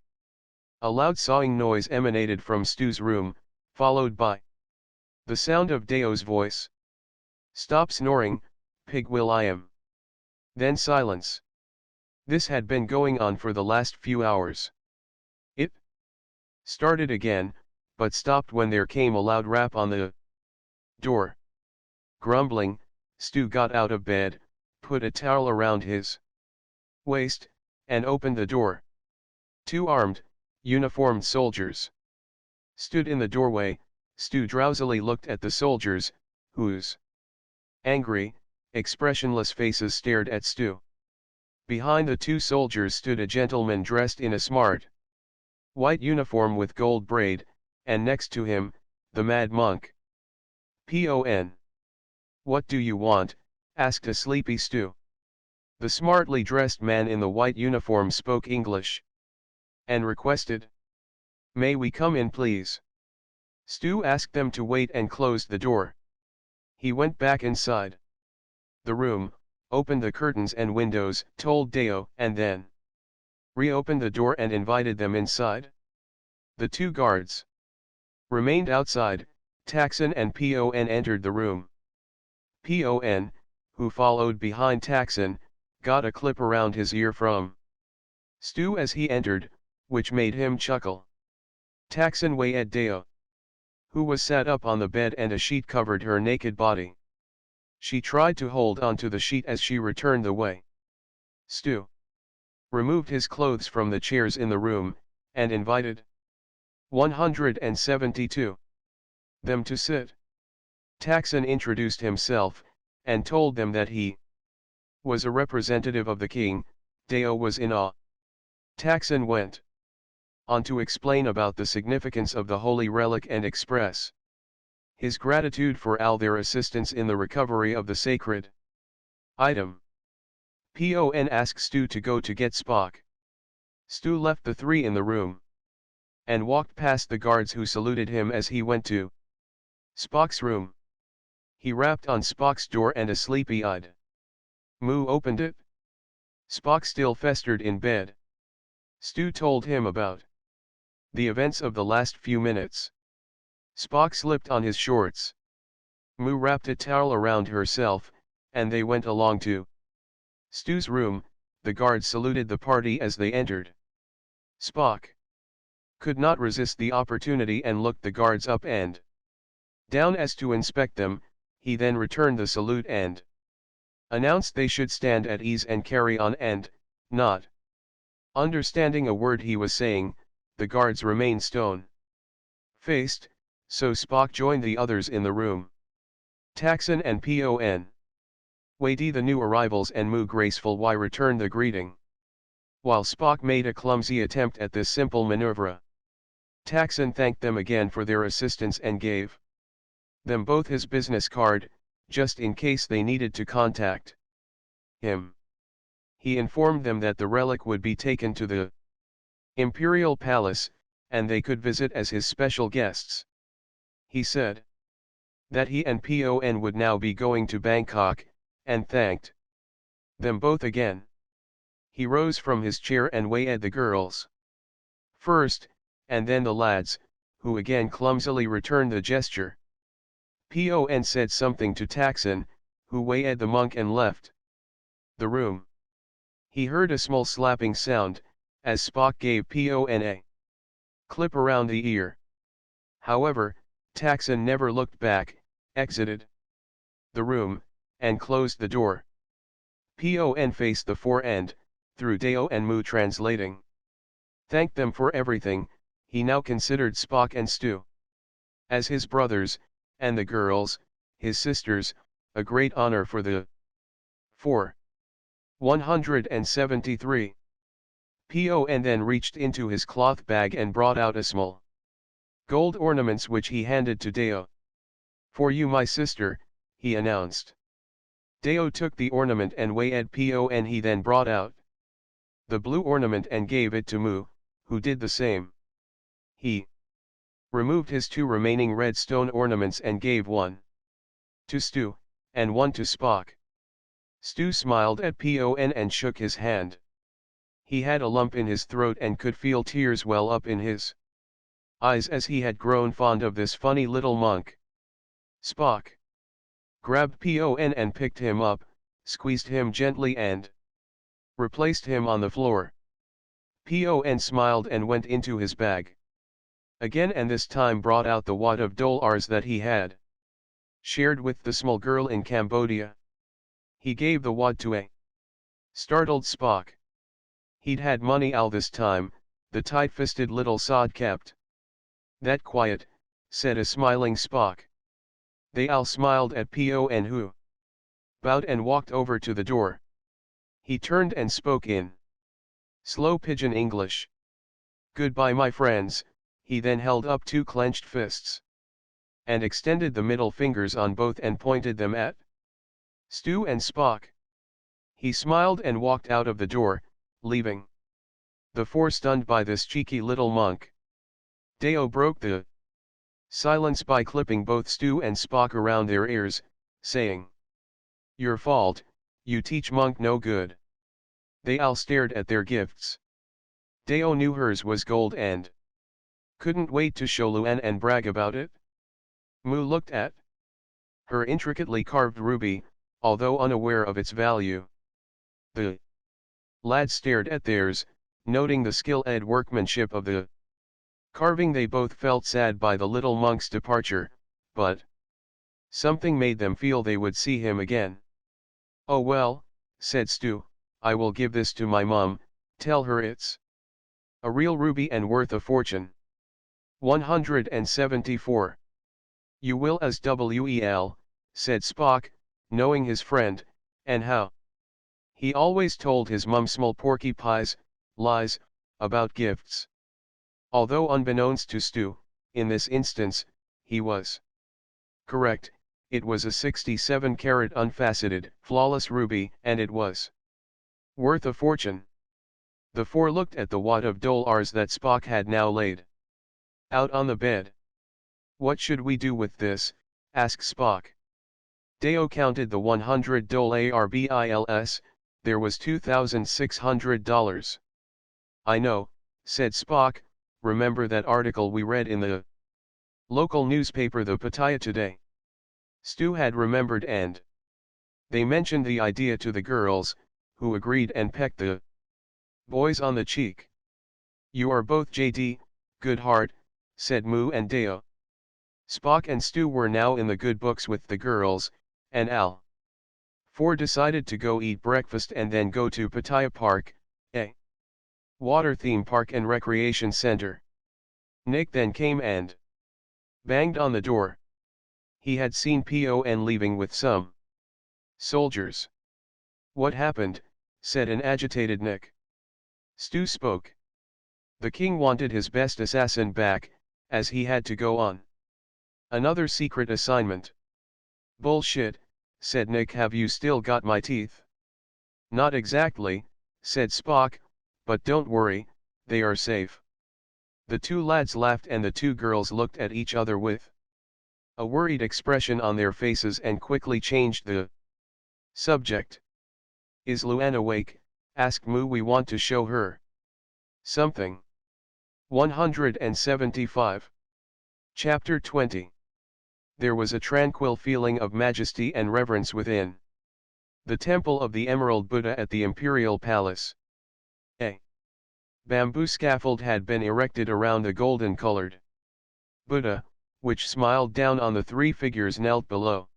Speaker 1: A loud sawing noise emanated from Stu's room, followed by the sound of Deo's voice. "Stop snoring, Pig William." Then silence. This had been going on for the last few hours. It started again, but stopped when there came a loud rap on the door. Grumbling, Stu got out of bed, put a towel around his waist, and opened the door. 2 armed, uniformed soldiers stood in the doorway. Stu drowsily looked at the soldiers, whose angry, expressionless faces stared at Stu. Behind the 2 soldiers stood a gentleman dressed in a smart white uniform with gold braid, and next to him, the mad monk. "Pon. What do you want?" asked a sleepy Stu. The smartly dressed man in the white uniform spoke English. and requested, "May we come in please?" Stu asked them to wait and closed the door. He went back inside the room, opened the curtains and windows, told Deo, and then reopened the door and invited them inside. The two guards remained outside. Taxon and Pon entered the room. Pon, who followed behind Taxon, got a clip around his ear from Stu as he entered, which made him chuckle. Taxon wayed Deo, who was sat up on the bed and a sheet covered her naked body. She tried to hold onto the sheet as she returned the way. Stu removed his clothes from the chairs in the room, and invited 172 them to sit. Taxon introduced himself, and told them that he was a representative of the king. Deo was in awe. Taxon went on to explain about the significance of the holy relic and express his gratitude for all their assistance in the recovery of the sacred item. Pon asked Stu to go to get Spock. Stu left the three in the room and walked past the guards who saluted him as he went to Spock's room. He rapped on Spock's door and a sleepy-eyed Moo opened it. Spock still festered in bed. Stu told him about the events of the last few minutes. Spock slipped on his shorts. Moo wrapped a towel around herself, and they went along to Stu's room. The guards saluted the party as they entered. Spock could not resist the opportunity and looked the guards up and down as to inspect them. He then returned the salute and announced they should stand at ease and carry on, and, not understanding a word he was saying, the guards remained stone-faced, so Spock joined the others in the room. Taxon and Pon wayed the new arrivals and Moo graceful Y returned the greeting, while Spock made a clumsy attempt at this simple maneuver. Taxon thanked them again for their assistance and gave them both his business card, just in case they needed to contact him. He informed them that the relic would be taken to the Imperial Palace, and they could visit as his special guests. He said that he and Pon would now be going to Bangkok, and thanked them both again. He rose from his chair and wayed the girls first, and then the lads, who again clumsily returned the gesture. Pon said something to Taxon, who wayed the monk and left the room. He heard a small slapping sound, as Spock gave Pon a clip around the ear. However, Taxon never looked back, exited the room, and closed the door. Pon faced the four and, through Deo and Moo translating, thanked them for everything. He now considered Spock and Stu as his brothers, and the girls, his sisters, a great honor for the 173. Pon then reached into his cloth bag and brought out a small gold ornaments which he handed to Deo. "For you, my sister," he announced. Deo took the ornament and wayed Pon. He then brought out the blue ornament and gave it to Moo, who did the same. He removed his two remaining red stone ornaments and gave one to Stu, and one to Spock. Stu smiled at Pon and shook his hand. He had a lump in his throat and could feel tears well up in his eyes as he had grown fond of this funny little monk. Spock grabbed Pon and picked him up, squeezed him gently and replaced him on the floor. Pon smiled and went into his bag again, and this time brought out the wad of dollars that he had shared with the small girl in Cambodia. He gave the wad to a startled Spock. He'd had money all this time, the tight-fisted little sod kept that quiet, said a smiling Spock. They all smiled at Pon, who bowed and walked over to the door. He turned and spoke in slow pidgin English. "Goodbye, my friends." He then held up two clenched fists and extended the middle fingers on both and pointed them at Stu and Spock. He smiled and walked out of the door, leaving The four stunned by this cheeky little monk. Deo broke the silence by clipping both Stu and Spock around their ears, saying, "Your fault, you teach monk no good." They all stared at their gifts. Deo knew hers was gold and couldn't wait to show Luan and brag about it. Mu looked at her intricately carved ruby, although unaware of its value. The lads stared at theirs, noting the skill-ed workmanship of the carving. They both felt sad by the little monk's departure, but something made them feel they would see him again. "Oh well," said Stu, "I will give this to my mum, tell her it's a real ruby and worth a fortune." 174. "You will as well," said Spock, knowing his friend, and how he always told his mum small porky pies, lies, about gifts. Although unbeknownst to Stu, in this instance, he was correct. It was a 67-carat unfaceted, flawless ruby, and it was worth a fortune. The four looked at the wad of dollars that Spock had now laid out on the bed. "What should we do with this?" asked Spock. Deo counted the $100 bills. There was $2,600. "I know," said Spock, "remember that article we read in the local newspaper, the Pattaya today?" Stu had remembered, and they mentioned the idea to the girls, who agreed and pecked the boys on the cheek. "You are both JD, good heart," said Mu and Deo. Spock and Stu were now in the good books with the girls, and Al 4 decided to go eat breakfast and then go to Pattaya Park, a water theme park and recreation center. Nick then came and banged on the door. He had seen Pon leaving with some soldiers. "What happened?" said an agitated Nick. Stu spoke. "The king wanted his best assassin back, as he had to go on another secret assignment." "Bullshit," said Nick. "Have you still got my teeth?" "Not exactly," said Spock, "but don't worry, they are safe." The two lads laughed and the two girls looked at each other with a worried expression on their faces and quickly changed the subject. "Is Luan awake?" asked Mu. "We want to show her something." 175. Chapter 20. There was a tranquil feeling of majesty and reverence within the temple of the Emerald Buddha at the Imperial Palace. A bamboo scaffold had been erected around the golden-colored Buddha, which smiled down on the three figures knelt below.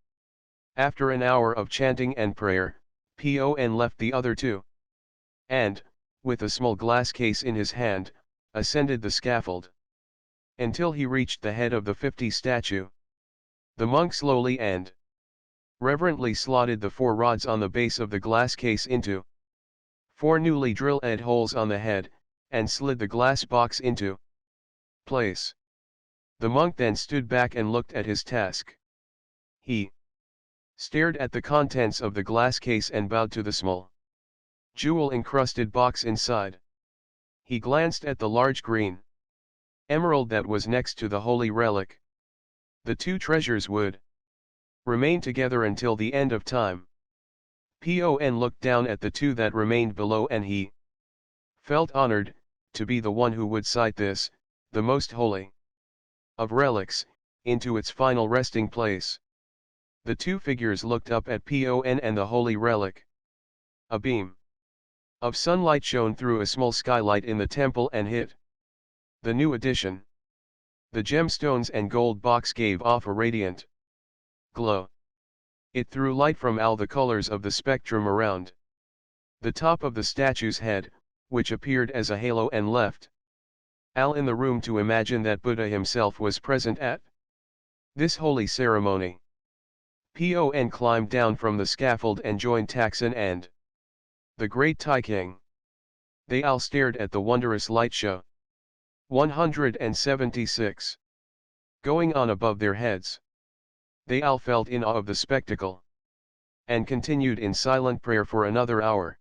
Speaker 1: After an hour of chanting and prayer, Pon left the other two, and, with a small glass case in his hand, ascended the scaffold until he reached the head of the 50 statue. The monk slowly and reverently slotted the 4 rods on the base of the glass case into 4 newly drilled holes on the head, and slid the glass box into place. The monk then stood back and looked at his task. He stared at the contents of the glass case and bowed to the small jewel-encrusted box inside. He glanced at the large green emerald that was next to the holy relic. The two treasures would remain together until the end of time. Pon looked down at the two that remained below and he felt honored to be the one who would sight this, the most holy of relics, into its final resting place. The two figures looked up at Pon and the holy relic. A beam of sunlight shone through a small skylight in the temple and hit the new addition. The gemstones and gold box gave off a radiant glow. It threw light from all the colors of the spectrum around the top of the statue's head, which appeared as a halo and left Al in the room to imagine that Buddha himself was present at this holy ceremony. Pon climbed down from the scaffold and joined Taxon and the great Thai king. They all stared at the wondrous light show. 176. Going on above their heads. They all felt in awe of the spectacle, and continued in silent prayer for another hour.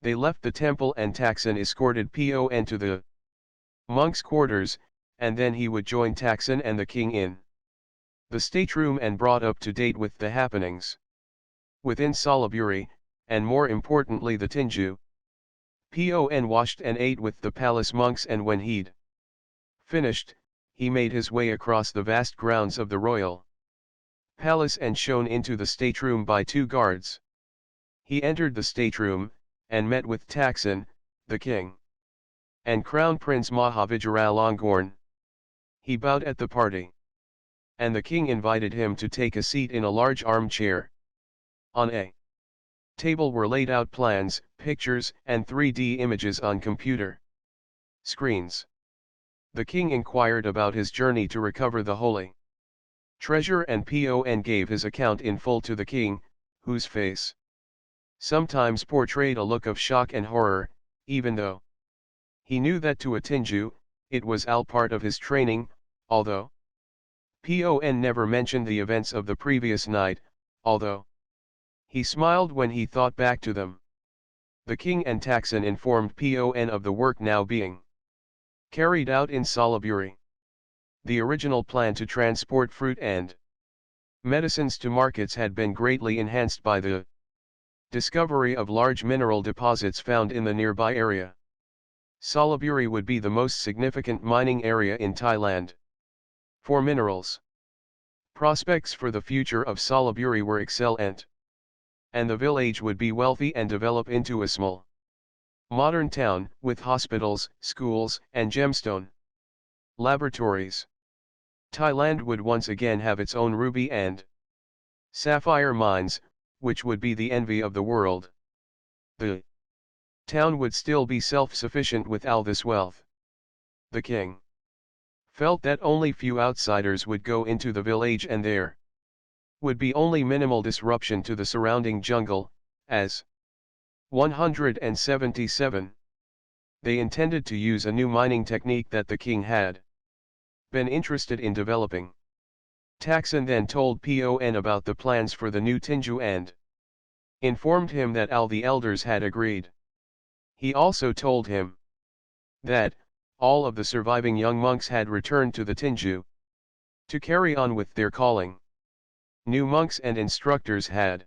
Speaker 1: They left the temple and Taksin escorted Pon to the monks' quarters, and then he would join Taksin and the king in the stateroom and brought up to date with the happenings within Salaburi, and more importantly the Tinju. Pon washed and ate with the palace monks, and when he'd finished, he made his way across the vast grounds of the royal palace and shown into the stateroom by two guards. He entered the stateroom, and met with Taksin, the king, and Crown Prince Mahavijiralongkorn. He bowed at the party, and the king invited him to take a seat in a large armchair. On a table were laid out plans, pictures, and 3D images on computer screens. The king inquired about his journey to recover the holy treasure, and Pon gave his account in full to the king, whose face sometimes portrayed a look of shock and horror, even though he knew that to a Tinju, it was all part of his training, although Pon never mentioned the events of the previous night, although he smiled when he thought back to them. The king and Taksin informed Pon of the work now being carried out in Salaburi. The original plan to transport fruit and medicines to markets had been greatly enhanced by the discovery of large mineral deposits found in the nearby area. Salaburi would be the most significant mining area in Thailand for minerals. Prospects for the future of Salaburi were excellent, and the village would be wealthy and develop into a small modern town, with hospitals, schools, and gemstone laboratories. Thailand would once again have its own ruby and sapphire mines, which would be the envy of the world. The town would still be self-sufficient with all this wealth. The king felt that only few outsiders would go into the village, and there would be only minimal disruption to the surrounding jungle, as 177. They intended to use a new mining technique that the king had been interested in developing. Taksin then told Pon about the plans for the new Tinju and informed him that all the elders had agreed. He also told him that all of the surviving young monks had returned to the Tinju to carry on with their calling. New monks and instructors had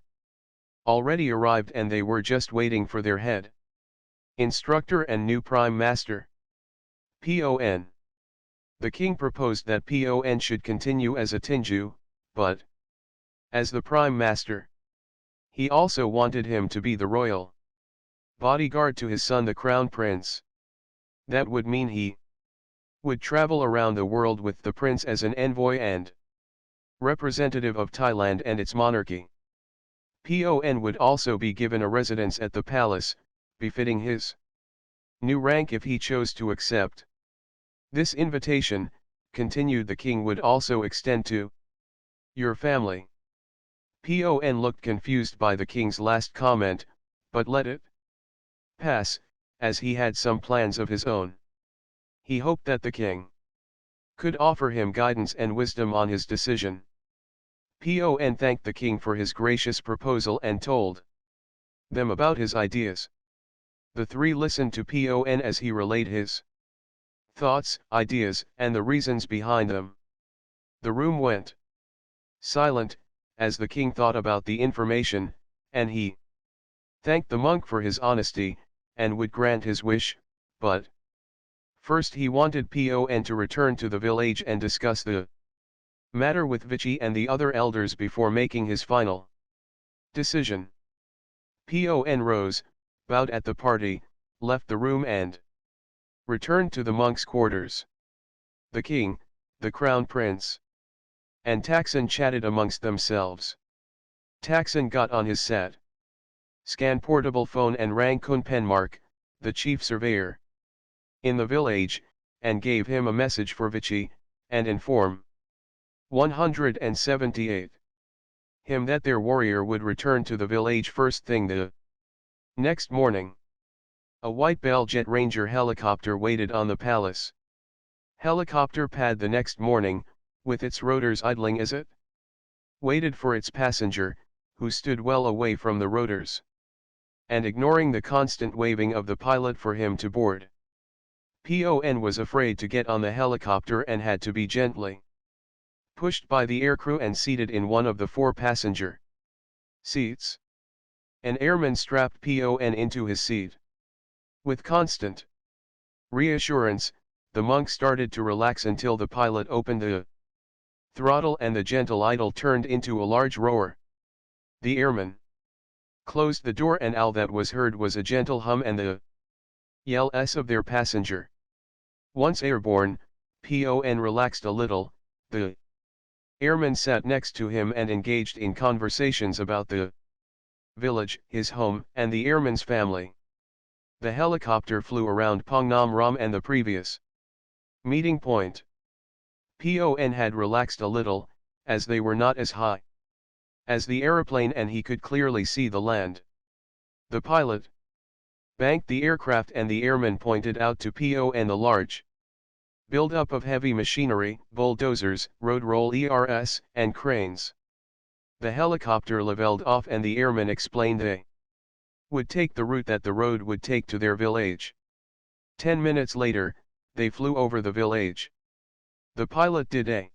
Speaker 1: already arrived, and they were just waiting for their head instructor and new prime master. Pon. The king proposed that Pon should continue as a Tinju, but as the prime master. He also wanted him to be the royal bodyguard to his son the crown prince. That would mean he would travel around the world with the prince as an envoy and representative of Thailand and its monarchy. Pon would also be given a residence at the palace, befitting his new rank if he chose to accept. This invitation, continued the king, would also extend to your family. Pon looked confused by the king's last comment, but let it pass, as he had some plans of his own. He hoped that the king could offer him guidance and wisdom on his decision. Pon thanked the king for his gracious proposal and told them about his ideas. The three listened to Pon as he relayed his thoughts, ideas, and the reasons behind them. The room went silent, as the king thought about the information, and he thanked the monk for his honesty, and would grant his wish, but first he wanted Pon to return to the village and discuss the matter with Vichy and the other elders before making his final decision. Pon rose, bowed at the party, left the room and returned to the monks' quarters. The king, the crown prince, and Taksin chatted amongst themselves. Taksin got on his scan portable phone and rang Kun Penmark, the chief surveyor in the village, and gave him a message for Vichy, and inform 178 him that their warrior would return to the village first thing the next morning. A white Bell Jet Ranger helicopter waited on the palace helicopter pad the next morning, with its rotors idling as it waited for its passenger, who stood well away from the rotors. and ignoring the constant waving of the pilot for him to board. Pon was afraid to get on the helicopter and had to be gently pushed by the aircrew and seated in one of the 4 passenger seats. An airman strapped Pon into his seat. With constant reassurance, the monk started to relax until the pilot opened the throttle and the gentle idle turned into a large roar. The airman closed the door and all that was heard was a gentle hum and the yells of their passenger. Once airborne, Pon relaxed a little. The airman sat next to him and engaged in conversations about the village, his home, and the airman's family. The helicopter flew around Pongnam Ram and the previous meeting point. Pon had relaxed a little, as they were not as high as the aeroplane and he could clearly see the land. The pilot banked the aircraft and the airman pointed out to Pon the large build-up of heavy machinery, bulldozers, road roll ERS, and cranes. The helicopter leveled off and the airman explained they would take the route that the road would take to their village. 10 minutes later, they flew over the village. The pilot did a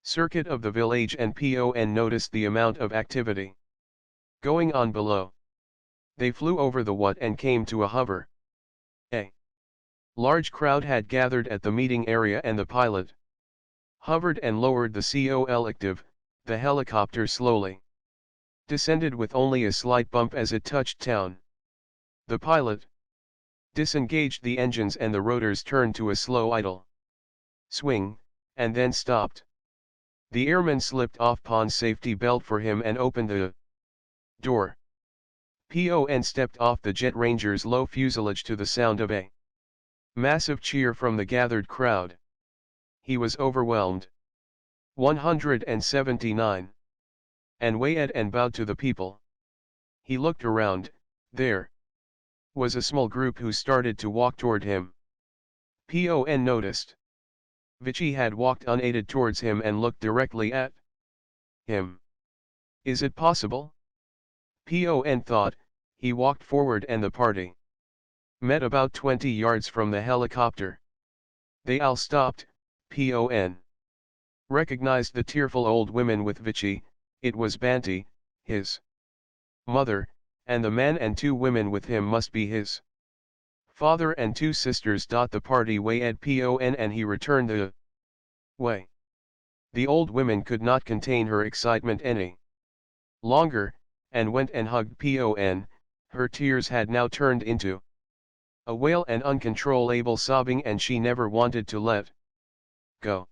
Speaker 1: circuit of the village and Pon noticed the amount of activity going on below. They flew over the what and came to a hover. A large crowd had gathered at the meeting area and the pilot hovered and lowered the CO elective. The helicopter slowly descended with only a slight bump as it touched town. The pilot disengaged the engines and the rotors turned to a slow idle swing, and then stopped. The airman slipped off Pon's safety belt for him and opened the door. Pon stepped off the Jet Ranger's low fuselage to the sound of a massive cheer from the gathered crowd. He was overwhelmed. 179. And waited and bowed to the people. He looked around. There was a small group who started to walk toward him. Pon noticed Vichy had walked unaided towards him and looked directly at him. Is it possible? Pon thought. He walked forward and the party met about 20 yards from the helicopter. They all stopped. Pon recognized the tearful old women with Vichy. It was Banti, his mother, and the man and 2 women with him must be his father and 2 sisters. The party wayed Pon and he returned the way. The old woman could not contain her excitement any longer, and went and hugged Pon. Her tears had now turned into a wail and uncontrollable sobbing and she never wanted to let go.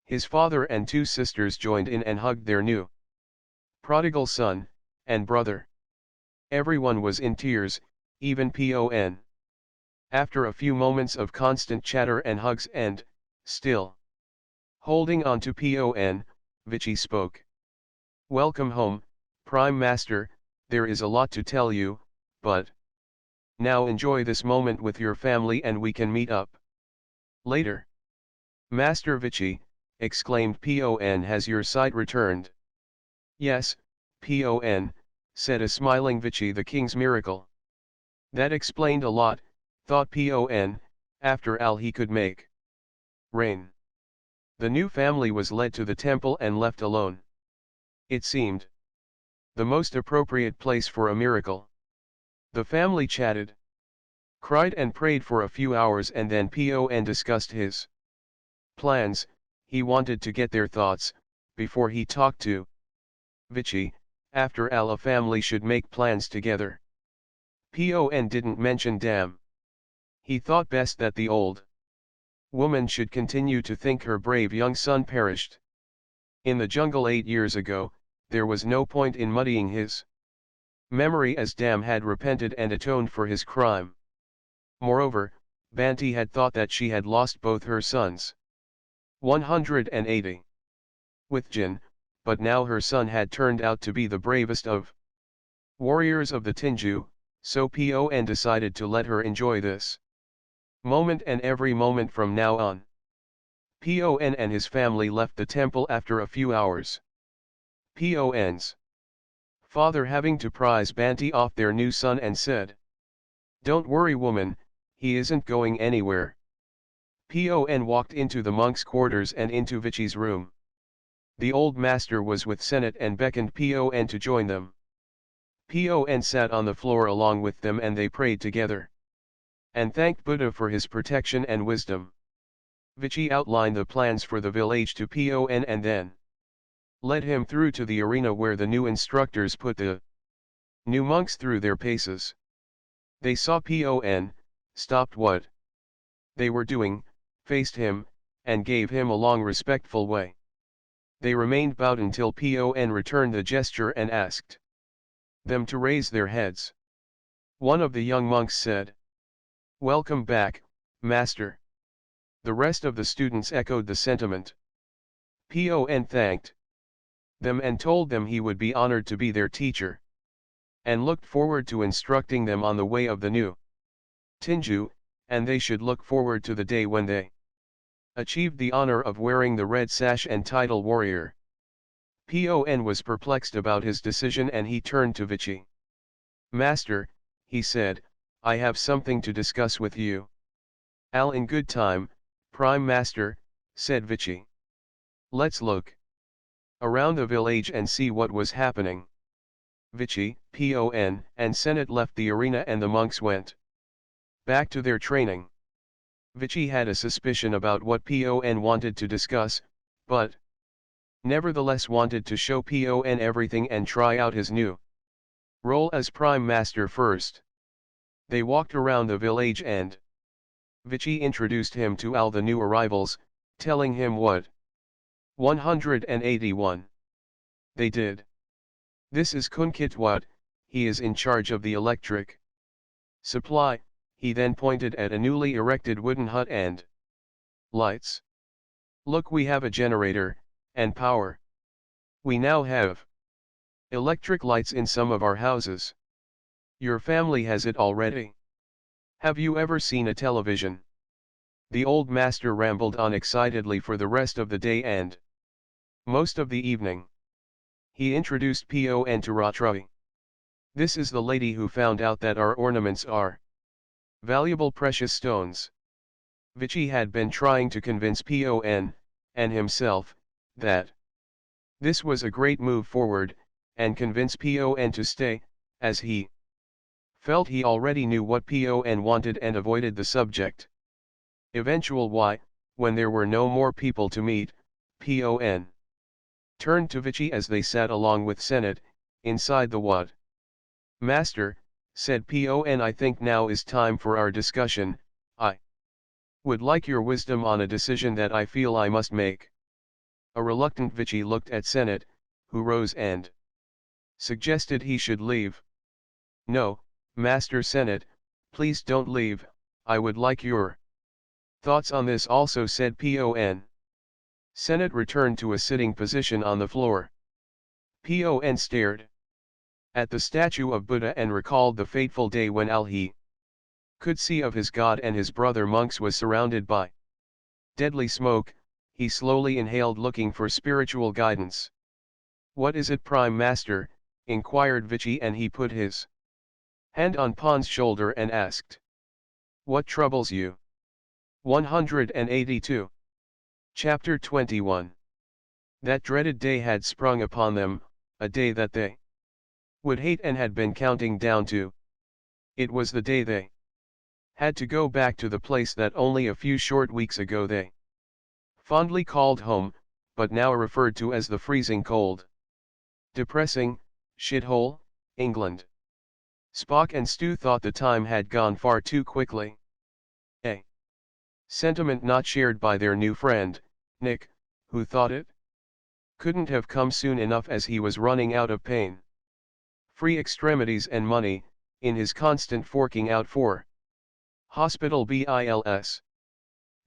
Speaker 1: His father and 2 sisters joined in and hugged their new prodigal son and brother. Everyone was in tears, even Pon. After a few moments of constant chatter and hugs and, still holding on to Pon, Vichy spoke. Welcome home, Prime Master. There is a lot to tell you, but now enjoy this moment with your family and we can meet up later. Master Vichy, exclaimed Pon, has your sight returned? Yes, Pon, said a smiling Vichy, the king's miracle. That explained a lot, thought Pon, after all he could make rain. The new family was led to the temple and left alone. It seemed the most appropriate place for a miracle. The family chatted, cried and prayed for a few hours and then Pon discussed his plans. He wanted to get their thoughts, before he talked to Vichy. After all, a family should make plans together. Pon didn't mention damn. He thought best that the old woman should continue to think her brave young son perished in the jungle 8 years ago. There was no point in muddying his memory as Dam had repented and atoned for his crime. Moreover, Banti had thought that she had lost both her sons. 180. With Jin, but now her son had turned out to be the bravest of warriors of the Tinju, so Pon decided to let her enjoy this moment and every moment from now on. Pon and his family left the temple after a few hours. Pon's father having to prise Banti off their new son and said, "Don't worry woman, he isn't going anywhere." Pon walked into the monk's quarters and into Vichy's room. The old master was with Senet and beckoned Pon to join them. Pon sat on the floor along with them and they prayed together, and thanked Buddha for his protection and wisdom. Vichy outlined the plans for the village to Pon and then led him through to the arena where the new instructors put the new monks through their paces. They saw Pon, stopped what they were doing, faced him, and gave him a long respectful way. They remained bowed until Pon returned the gesture and asked them to raise their heads. One of the young monks said, "Welcome back, master." The rest of the students echoed the sentiment. Pon thanked them and told them he would be honored to be their teacher, and looked forward to instructing them on the way of the new Tinju, and they should look forward to the day when they achieved the honor of wearing the red sash and title warrior. Pon was perplexed about his decision and he turned to Vichy. "Master," he said, "I have something to discuss with you." "All in good time, Prime Master," said Vichy. "Let's look around the village and see what was happening." Vichy, Pon, and Senet left the arena and the monks went back to their training. Vichy had a suspicion about what Pon wanted to discuss, but nevertheless wanted to show Pon everything and try out his new role as Prime Master first. They walked around the village and Vichy introduced him to all the new arrivals, telling him what 181 they did. "This is Kunkitwat, he is in charge of the electric supply." He then pointed at a newly erected wooden hut and lights. "Look, we have a generator, and power. We now have electric lights in some of our houses. Your family has it already. Have you ever seen a television?" The old master rambled on excitedly for the rest of the day and most of the evening. He introduced Pon to Ratrui. "This is the lady who found out that our ornaments are valuable precious stones." Vichy had been trying to convince Pon, and himself, that this was a great move forward, and convince Pon to stay, as he felt he already knew what Pon wanted and avoided the subject. Eventual why, when there were no more people to meet, Pon turned to Vichy as they sat along with Senet, inside the wad. "Master," said Pon, "I think now is time for our discussion. I would like your wisdom on a decision that I feel I must make." A reluctant Vichy looked at Senet, who rose and suggested he should leave. "No, Master Senet, please don't leave, I would like your thoughts on this also," said Pon. Senet returned to a sitting position on the floor. Pon stared at the statue of Buddha and recalled the fateful day when all he could see of his god and his brother monks was surrounded by deadly smoke. He slowly inhaled, looking for spiritual guidance. "What is it, Prime Master?" inquired Vichy, and he put his hand on Pon's shoulder and asked, "What troubles you?" 182. Chapter 21. That dreaded day had sprung upon them, a day that they would hate and had been counting down to. It was the day they had to go back to the place that only a few short weeks ago they fondly called home, but now referred to as the freezing cold, depressing shithole, England. Spock and Stu thought the time had gone far too quickly. A sentiment not shared by their new friend, Nick, who thought it couldn't have come soon enough as he was running out of pain free extremities and money, in his constant forking out for hospital bills.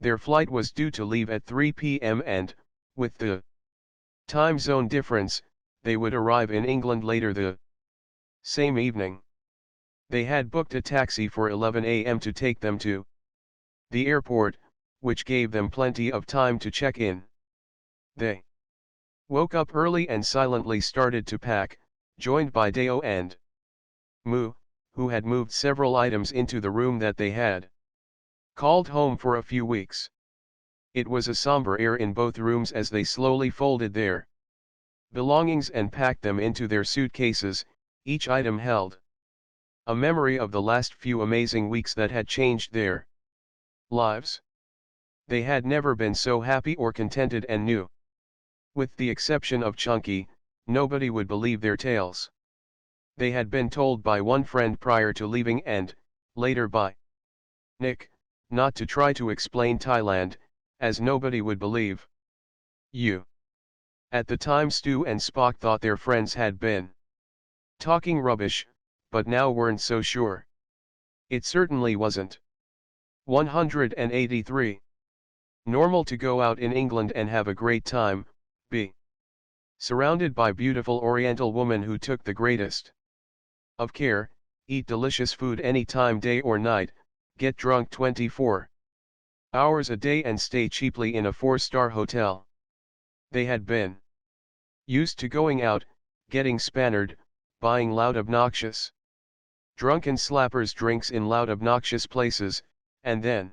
Speaker 1: Their flight was due to leave at 3 p.m. and, with the time zone difference, they would arrive in England later the same evening. They had booked a taxi for 11 a.m. to take them to the airport, which gave them plenty of time to check in. They woke up early and silently started to pack, joined by Deo and Mu, who had moved several items into the room that they had called home for a few weeks. It was a somber air in both rooms as they slowly folded their belongings and packed them into their suitcases. Each item held a memory of the last few amazing weeks that had changed their lives. They had never been so happy or contented and knew, with the exception of Chunky, nobody would believe their tales. They had been told by one friend prior to leaving and, later by Nick, not to try to explain Thailand, as nobody would believe you. At the time Stu and Spock thought their friends had been talking rubbish, but now weren't so sure. It certainly wasn't. 183. Normal to go out in England and have a great time, be surrounded by beautiful Oriental women who took the greatest of care, eat delicious food any time day or night, get drunk 24 hours a day and stay cheaply in a 4-star hotel. They had been used to going out, getting spannered, buying loud obnoxious drunken slappers drinks in loud obnoxious places, and then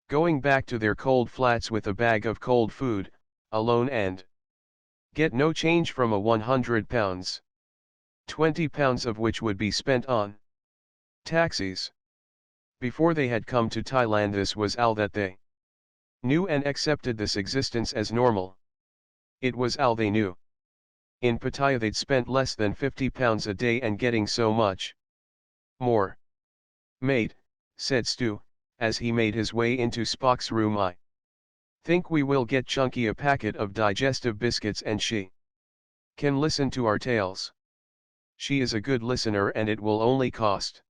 Speaker 1: going back to their cold flats with a bag of cold food, alone and get no change from a £100, 20 pounds of which would be spent on taxis. Before they had come to Thailand, this was all that they knew and accepted this existence as normal. It was all they knew. In Pattaya they'd spent less than £50 a day and getting so much more. Mate, said Stu, as he made his way into Spock's room, I think we will get Chunky a packet of digestive biscuits and she can listen to our tales. She is a good listener and it will only cost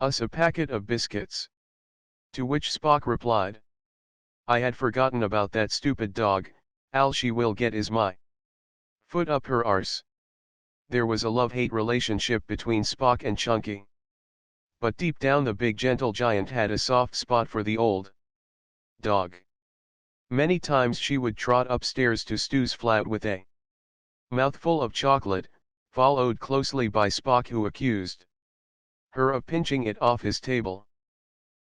Speaker 1: us a packet of biscuits. To which Spock replied, I had forgotten about that stupid dog, all she will get is my foot up her arse. There was a love-hate relationship between Spock and Chunky. But deep down the big gentle giant had a soft spot for the old dog. Many times she would trot upstairs to Stu's flat with a mouthful of chocolate, followed closely by Spock, who accused her of pinching it off his table.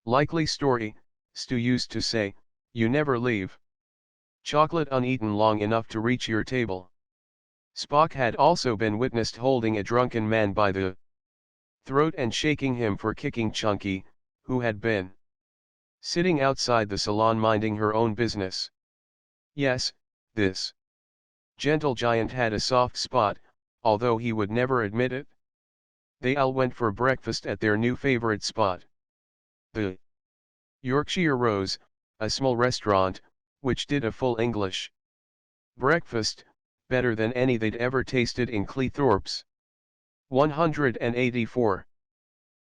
Speaker 1: Likely story, Stu used to say, you never leave chocolate uneaten long enough to reach your table. Spock had also been witnessed holding a drunken man by the throat and shaking him for kicking Chunky, who had been sitting outside the salon minding her own business. Yes, this gentle giant had a soft spot, although he would never admit it. They all went for breakfast at their new favorite spot, the Yorkshire Rose, a small restaurant, which did a full English breakfast, better than any they'd ever tasted in Cleethorpes. 184.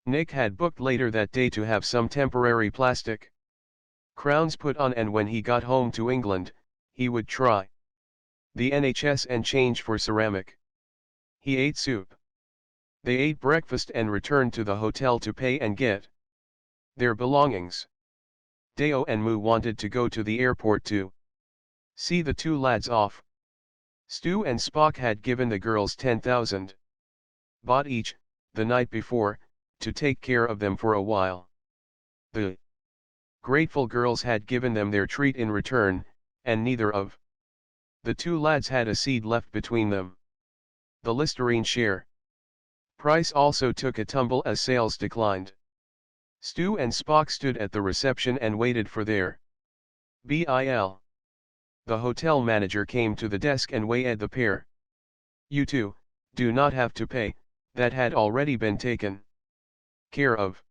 Speaker 1: Nick had booked later that day to have some temporary plastic crowns put on, and when he got home to England, he would try the NHS and change for ceramic. He ate soup. They ate breakfast and returned to the hotel to pay and get their belongings. Deo and Mu wanted to go to the airport to see the two lads off. Stu and Spock had given the girls 10,000 baht each, the night before, to take care of them for a while. The grateful girls had given them their treat in return, and neither of the two lads had a seed left between them. The Listerine share price also took a tumble as sales declined. Stu and Spock stood at the reception and waited for their bill. The hotel manager came to the desk and weighed the pair. You two do not have to pay, that had already been taken care of.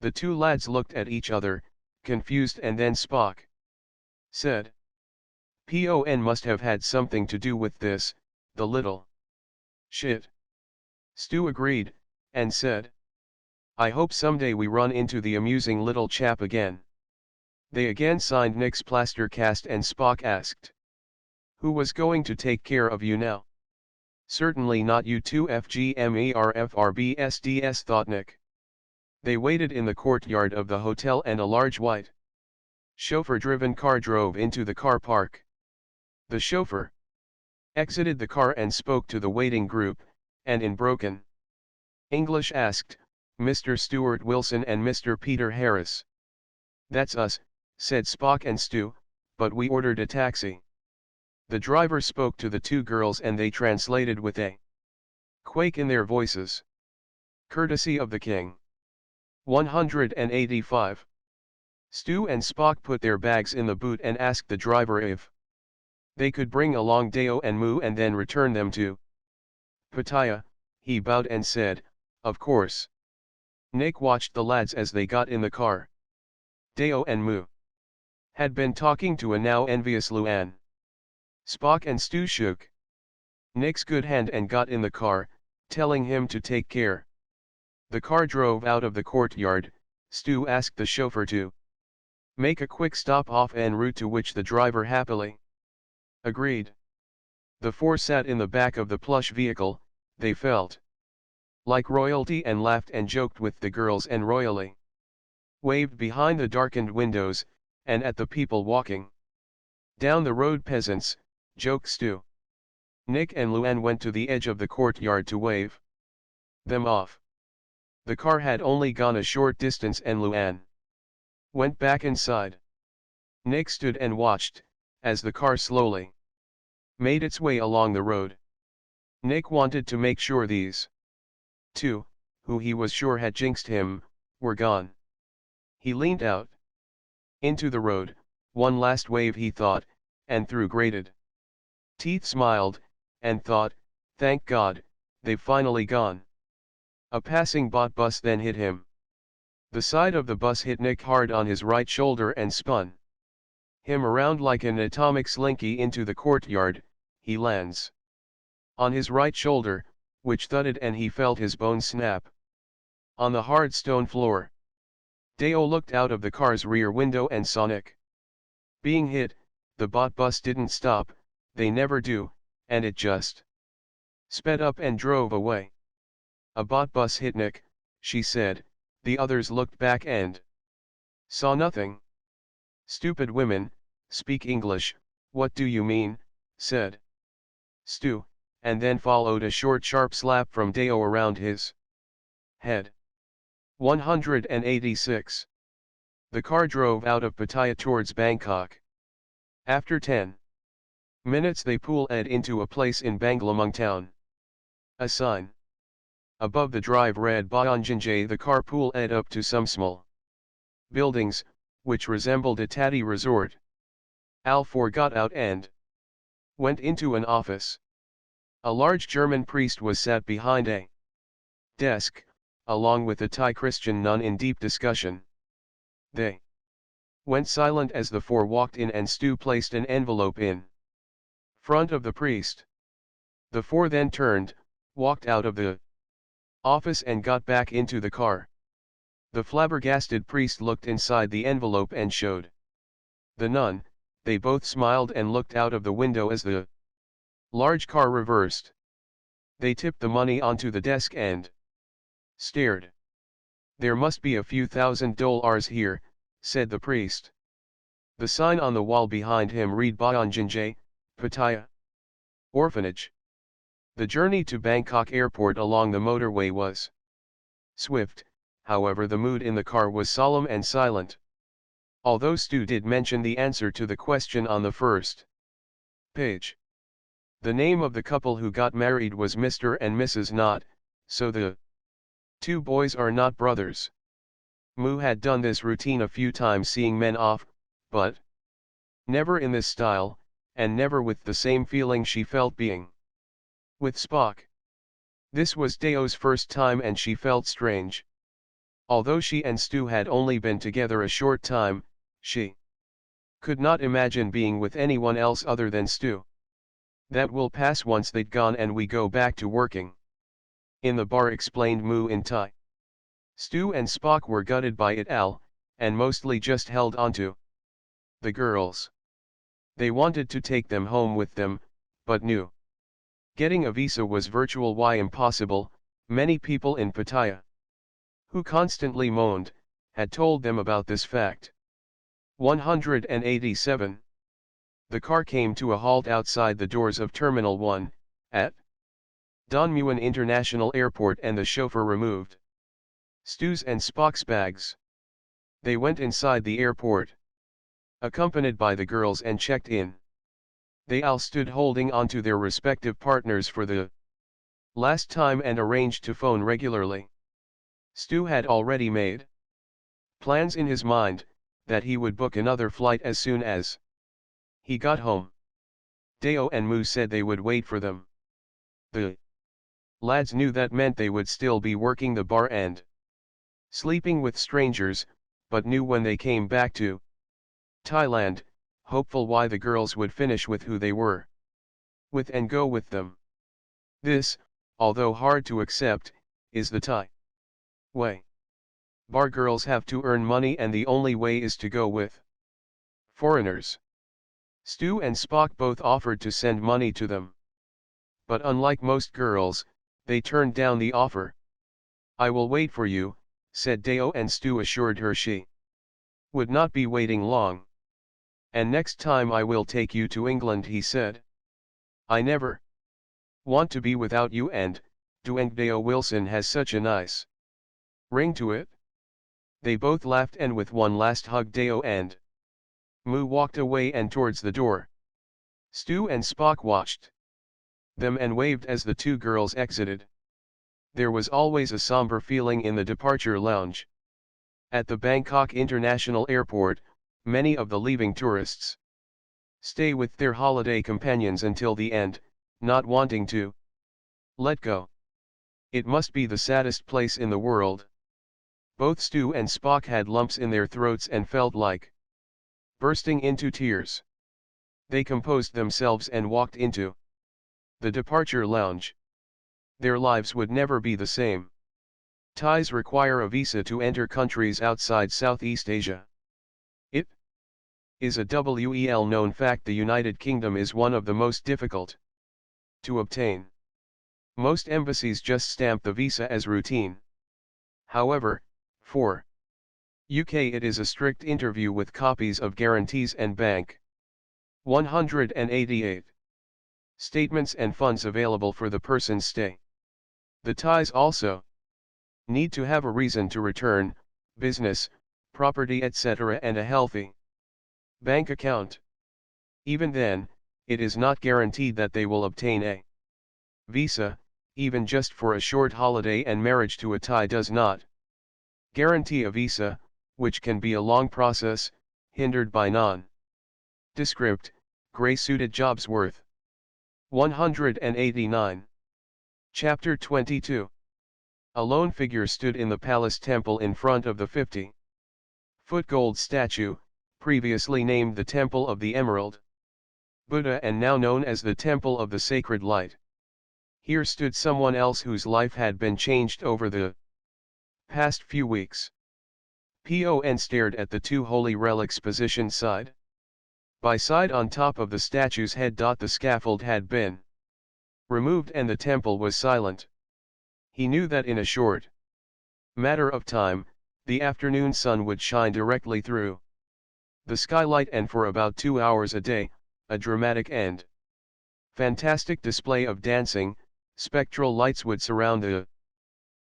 Speaker 1: The two lads looked at each other, confused, and then Spock said, "Pon must have had something to do with this, the little shit." Stu agreed, and said, "I hope someday we run into the amusing little chap again." They again signed Nick's plaster cast, and Spock asked, "Who was going to take care of you now?" "Certainly not you two FGMERFRBSDS," thought Nick. They waited in the courtyard of the hotel, and a large white chauffeur-driven car drove into the car park. The chauffeur exited the car and spoke to the waiting group, and in broken English asked, "Mr. Stuart Wilson and Mr. Peter Harris?" "That's us," said Spock and Stu, "but we ordered a taxi." The driver spoke to the two girls and they translated with a quake in their voices. "Courtesy of the King." 185. Stu and Spock put their bags in the boot and asked the driver if they could bring along Deo and Moo and then return them to Pattaya. He bowed and said, "Of course." Nick watched the lads as they got in the car. Deo and Moo had been talking to a now envious Luan. Spock and Stu shook Nick's good hand and got in the car, telling him to take care. The car drove out of the courtyard. Stu asked the chauffeur to make a quick stop off en route, to which the driver happily agreed. The four sat in the back of the plush vehicle. They felt like royalty and laughed and joked with the girls and royally waved behind the darkened windows, and at the people walking down the road. "Peasants," joked Stu. Nick and Luan went to the edge of the courtyard to wave them off. The car had only gone a short distance and Luan went back inside. Nick stood and watched, as the car slowly made its way along the road. Nick wanted to make sure these two, who he was sure had jinxed him, were gone. He leaned out into the road. One last wave, he thought, and through grated teeth smiled, and thought, "Thank God, they've finally gone." A passing bus then hit him. The side of the bus hit Nick hard on his right shoulder and spun him around like an atomic slinky into the courtyard. He lands on his right shoulder, which thudded and he felt his bones snap on the hard stone floor. Deo looked out of the car's rear window and saw Nick being hit. The bus didn't stop, they never do, and it just sped up and drove away. "A bus hit Nick," she said. The others looked back and saw nothing. "Stupid women, speak English, what do you mean?" said Stu, and then followed a short sharp slap from Deo around his head. 186. The car drove out of Pattaya towards Bangkok. After 10 minutes they pulled into a place in Banglamung town. A sign above the drive read Bayanjinjay. The car pulled up to some small buildings, which resembled a tatty resort. Al 4 got out and went into an office. A large German priest was sat behind a desk, along with a Thai Christian nun in deep discussion. They went silent as the four walked in and Stu placed an envelope in front of the priest. The four then turned, walked out of the office and got back into the car. The flabbergasted priest looked inside the envelope and showed the nun. They both smiled and looked out of the window as the large car reversed. They tipped the money onto the desk and stared. "There must be a few $1,000 here," said the priest. The sign on the wall behind him read Bayanjinjay, Pattaya Orphanage. The journey to Bangkok airport along the motorway was swift, however the mood in the car was solemn and silent. Although Stu did mention the answer to the question on the first page. The name of the couple who got married was Mr. and Mrs. Knott, so the two boys are not brothers. Moo had done this routine a few times, seeing men off, but never in this style, and never with the same feeling she felt being with Spock. This was Deo's first time and she felt strange. Although she and Stu had only been together a short time, she could not imagine being with anyone else other than Stu. "That will pass once they'd gone and we go back to working in the bar," explained Moo in Thai. Stu and Spock were gutted by it all, and mostly just held onto the girls. They wanted to take them home with them, but knew getting a visa was virtually impossible. Many people in Pattaya, who constantly moaned, had told them about this fact. 187. The car came to a halt outside the doors of Terminal 1, at Don Muan International Airport and the chauffeur removed Stu's and Spock's bags. They went inside the airport, accompanied by the girls, and checked in. They all stood holding onto their respective partners for the last time and arranged to phone regularly. Stu had already made plans in his mind that he would book another flight as soon as he got home. Deo and Moo said they would wait for them. The lads knew that meant they would still be working the bar and sleeping with strangers, but knew when they came back to Thailand, hopeful why the girls would finish with who they were with and go with them. This, although hard to accept, is the Thai way. Bar girls have to earn money, and the only way is to go with foreigners. Stu and Spock both offered to send money to them. But unlike most girls, they turned down the offer. "I will wait for you," said Deo, and Stu assured her she would not be waiting long. "And next time I will take you to England," he said. "I never want to be without you, and Dueng Deo Wilson has such a nice ring to it." They both laughed, and with one last hug Deo and Moo walked away and towards the door. Stu and Spock watched them and waved as the two girls exited. There was always a somber feeling in the departure lounge. At the Bangkok International Airport, many of the leaving tourists stay with their holiday companions until the end, not wanting to let go. It must be the saddest place in the world. Both Stu and Spock had lumps in their throats and felt like bursting into tears. They composed themselves and walked into the departure lounge. Their lives would never be the same. Thais require a visa to enter countries outside Southeast Asia. It is a well-known fact the United Kingdom is one of the most difficult to obtain. Most embassies just stamp the visa as routine. However, for UK it is a strict interview with copies of guarantees and bank 188 statements and funds available for the person's stay. The Thais also need to have a reason to return, business, property, etc., and a healthy bank account. Even then, it is not guaranteed that they will obtain a visa, even just for a short holiday, and marriage to a Thai does not guarantee a visa, which can be a long process, hindered by non-descript, grey-suited jobs worth 189. Chapter 22. A lone figure stood in the palace temple in front of the 50-foot gold statue, previously named the Temple of the Emerald Buddha and now known as the Temple of the Sacred Light. Here stood someone else whose life had been changed over the past few weeks. Pon stared at the two holy relics positioned side by side on top of the statue's head. The scaffold had been removed and the temple was silent. He knew that in a short matter of time, the afternoon sun would shine directly through the skylight, and for about 2 hours a day, a dramatic and fantastic display of dancing, spectral lights would surround the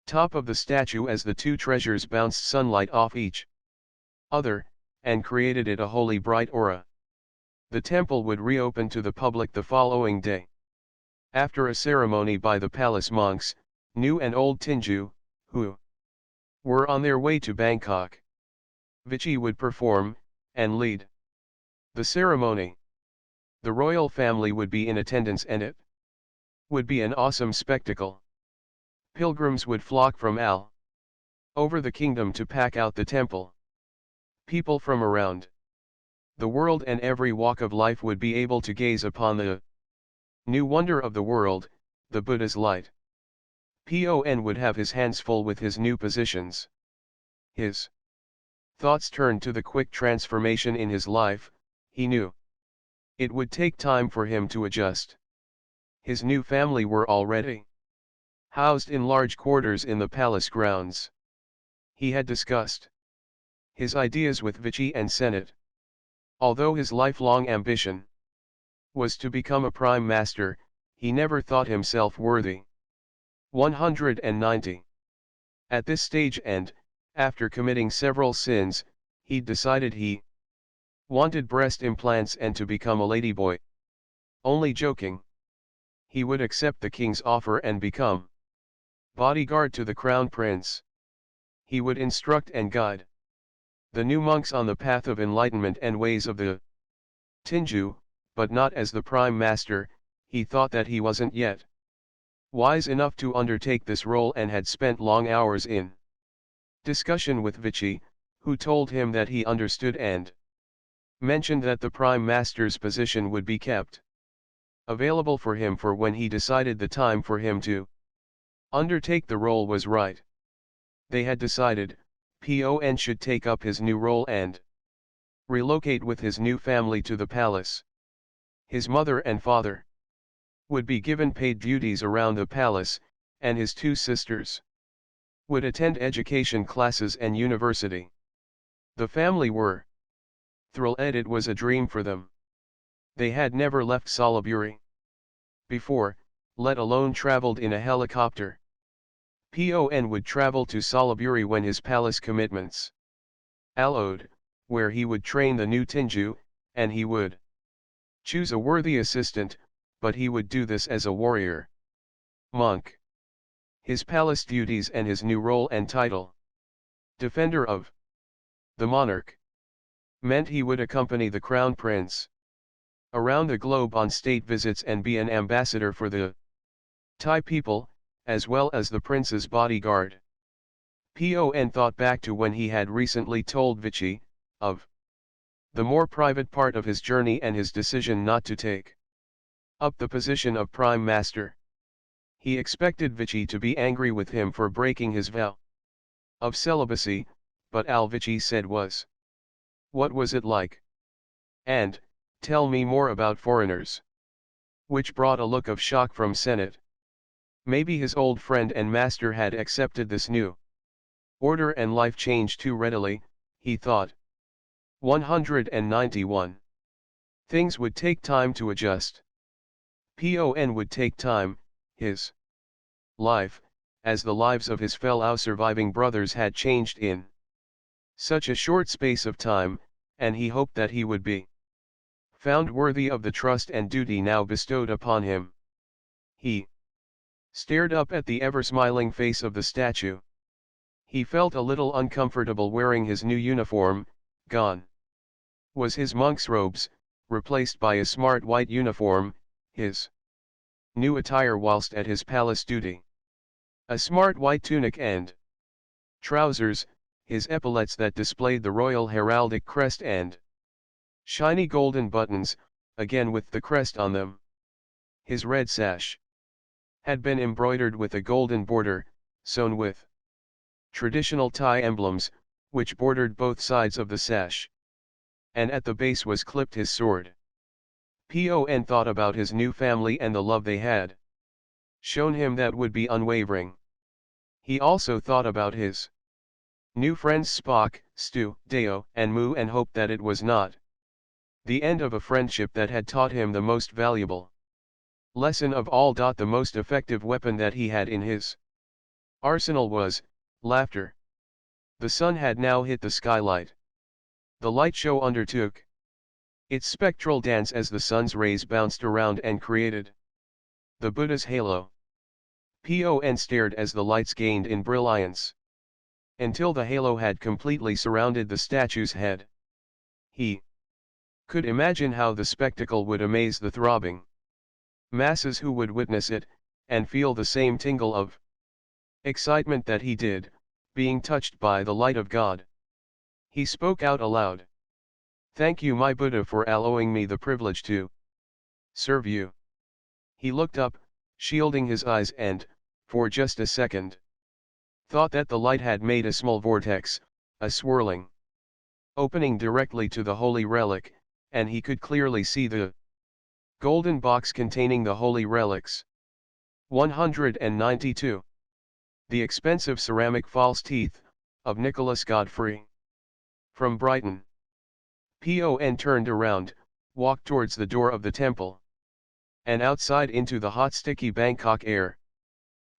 Speaker 1: top of the statue as the two treasures bounced sunlight off each other, and created it a wholly bright aura. The temple would reopen to the public the following day. After a ceremony by the palace monks, new and old Tinju, who were on their way to Bangkok, Vichy would perform and lead the ceremony. The royal family would be in attendance, and it would be an awesome spectacle. Pilgrims would flock from all over the kingdom to pack out the temple. People from around the world and every walk of life would be able to gaze upon the new wonder of the world, the Buddha's light. Pon would have his hands full with his new positions. His thoughts turned to the quick transformation in his life. He knew it would take time for him to adjust. His new family were already housed in large quarters in the palace grounds. He had discussed his ideas with Vichy and Senate. Although his lifelong ambition was to become a prime master, he never thought himself worthy 190. At this stage and, after committing several sins, he'd decided he wanted breast implants and to become a ladyboy. Only joking. He would accept the king's offer and become bodyguard to the crown prince. He would instruct and guide the new monks on the path of enlightenment and ways of the Tinju, but not as the prime master. He thought that he wasn't yet wise enough to undertake this role and had spent long hours in discussion with Vichy, who told him that he understood and mentioned that the prime master's position would be kept available for him for when he decided the time for him to undertake the role was right. They had decided, Pon should take up his new role and relocate with his new family to the palace. His mother and father would be given paid duties around the palace, and his two sisters would attend education classes and university. The family were thrilled. It was a dream for them. They had never left Salaburi before, let alone traveled in a helicopter. Pon would travel to Salaburi when his palace commitments allowed, where he would train the new Tinju, and he would choose a worthy assistant, but he would do this as a warrior monk. His palace duties and his new role and title, defender of the monarch, meant he would accompany the crown prince around the globe on state visits and be an ambassador for the Thai people, as well as the prince's bodyguard. Pon thought back to when he had recently told Vichy of the more private part of his journey and his decision not to take up the position of prime master. He expected Vichy to be angry with him for breaking his vow of celibacy, but all Vichy said was, "What was it like? And, tell me more about foreigners." Which brought a look of shock from Senate. Maybe his old friend and master had accepted this new order and life changed too readily, he thought. 191. Things would take time to adjust. Pon would take time, his life, as the lives of his fellow surviving brothers had changed in such a short space of time, and he hoped that he would be found worthy of the trust and duty now bestowed upon him. He stared up at the ever-smiling face of the statue. He felt a little uncomfortable wearing his new uniform. Gone was his monk's robes, replaced by a smart white uniform, his new attire whilst at his palace duty. A smart white tunic and trousers, his epaulets that displayed the royal heraldic crest and shiny golden buttons, again with the crest on them. His red sash had been embroidered with a golden border, sewn with traditional Thai emblems, which bordered both sides of the sash. And at the base was clipped his sword. Pon thought about his new family and the love they had shown him that would be unwavering. He also thought about his new friends Spock, Stu, Deo, and Mu and hoped that it was not the end of a friendship that had taught him the most valuable lesson of all. The most effective weapon that he had in his arsenal was laughter. The sun had now hit the skylight. The light show undertook its spectral dance as the sun's rays bounced around and created the Buddha's halo. Pon stared as the lights gained in brilliance until the halo had completely surrounded the statue's head. He could imagine how the spectacle would amaze the throbbing masses who would witness it, and feel the same tingle of excitement that he did, being touched by the light of God. He spoke out aloud. "Thank you, my Buddha, for allowing me the privilege to serve you." He looked up, shielding his eyes and, for just a second, thought that the light had made a small vortex, a swirling opening directly to the holy relic, and he could clearly see the golden box containing the holy relics. 192. The expensive ceramic false teeth of Nicholas Godfrey. From Brighton. Pon turned around, walked towards the door of the temple, and outside into the hot sticky Bangkok air.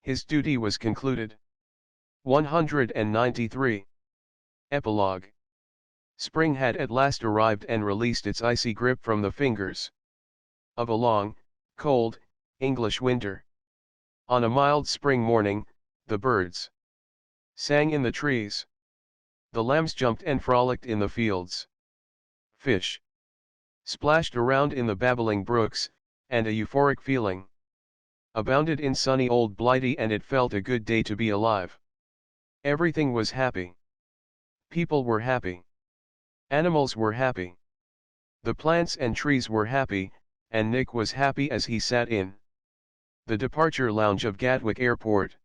Speaker 1: His duty was concluded. 193. Epilogue. Spring had at last arrived and released its icy grip from the fingers of a long, cold, English winter. On a mild spring morning, the birds sang in the trees. The lambs jumped and frolicked in the fields. Fish splashed around in the babbling brooks, and a euphoric feeling abounded in sunny old Blighty, and it felt a good day to be alive. Everything was happy. People were happy. Animals were happy. The plants and trees were happy, and Nick was happy as he sat in the departure lounge of Gatwick Airport.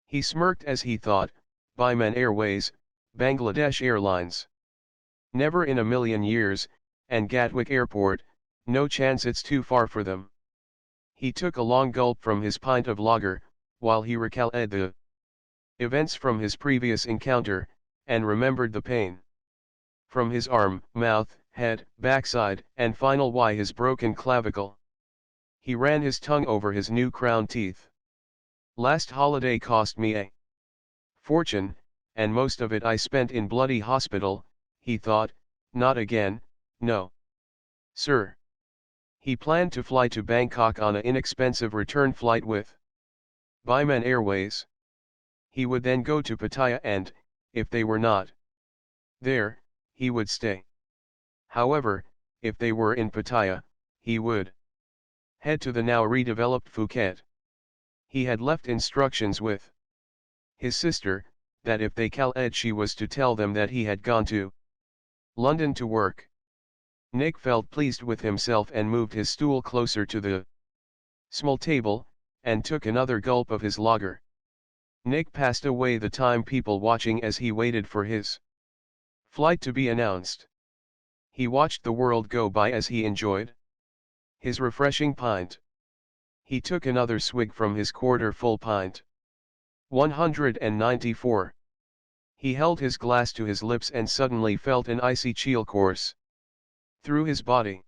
Speaker 1: He smirked as he thought, Biman Airways, Bangladesh Airlines. Never in a million years, and Gatwick Airport, no chance, it's too far for them. He took a long gulp from his pint of lager, while he recalled the events from his previous encounter, and remembered the pain from his arm, mouth, head, backside, and final why his broken clavicle. He ran his tongue over his new crown teeth. Last holiday cost me a fortune, and most of it I spent in bloody hospital, he thought. Not again, no. Sir. He planned to fly to Bangkok on an inexpensive return flight with Biman Airways. He would then go to Pattaya and, if they were not there, he would stay. However, if they were in Pattaya, he would head to the now redeveloped Phuket. He had left instructions with his sister, that if they called, she was to tell them that he had gone to London to work. Nick felt pleased with himself and moved his stool closer to the small table, and took another gulp of his lager. Nick passed away the time, people watching as he waited for his flight to be announced. He watched the world go by as he enjoyed his refreshing pint. He took another swig from his quarter-full pint. 194. He held his glass to his lips and suddenly felt an icy chill course through his body.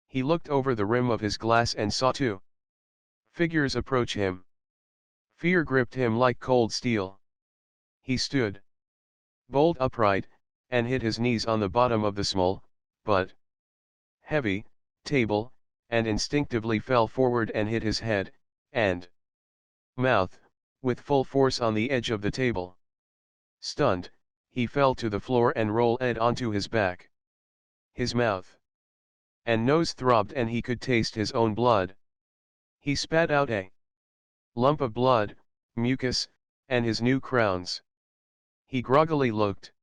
Speaker 1: He looked over the rim of his glass and saw two figures approach him. Fear gripped him like cold steel. He stood bolt upright, and hit his knees on the bottom of the small, but heavy, table, and instinctively fell forward and hit his head and mouth with full force on the edge of the table. Stunned, he fell to the floor and rolled onto his back. His mouth and nose throbbed and he could taste his own blood. He spat out a lump of blood, mucus, and his new crowns. He groggily looked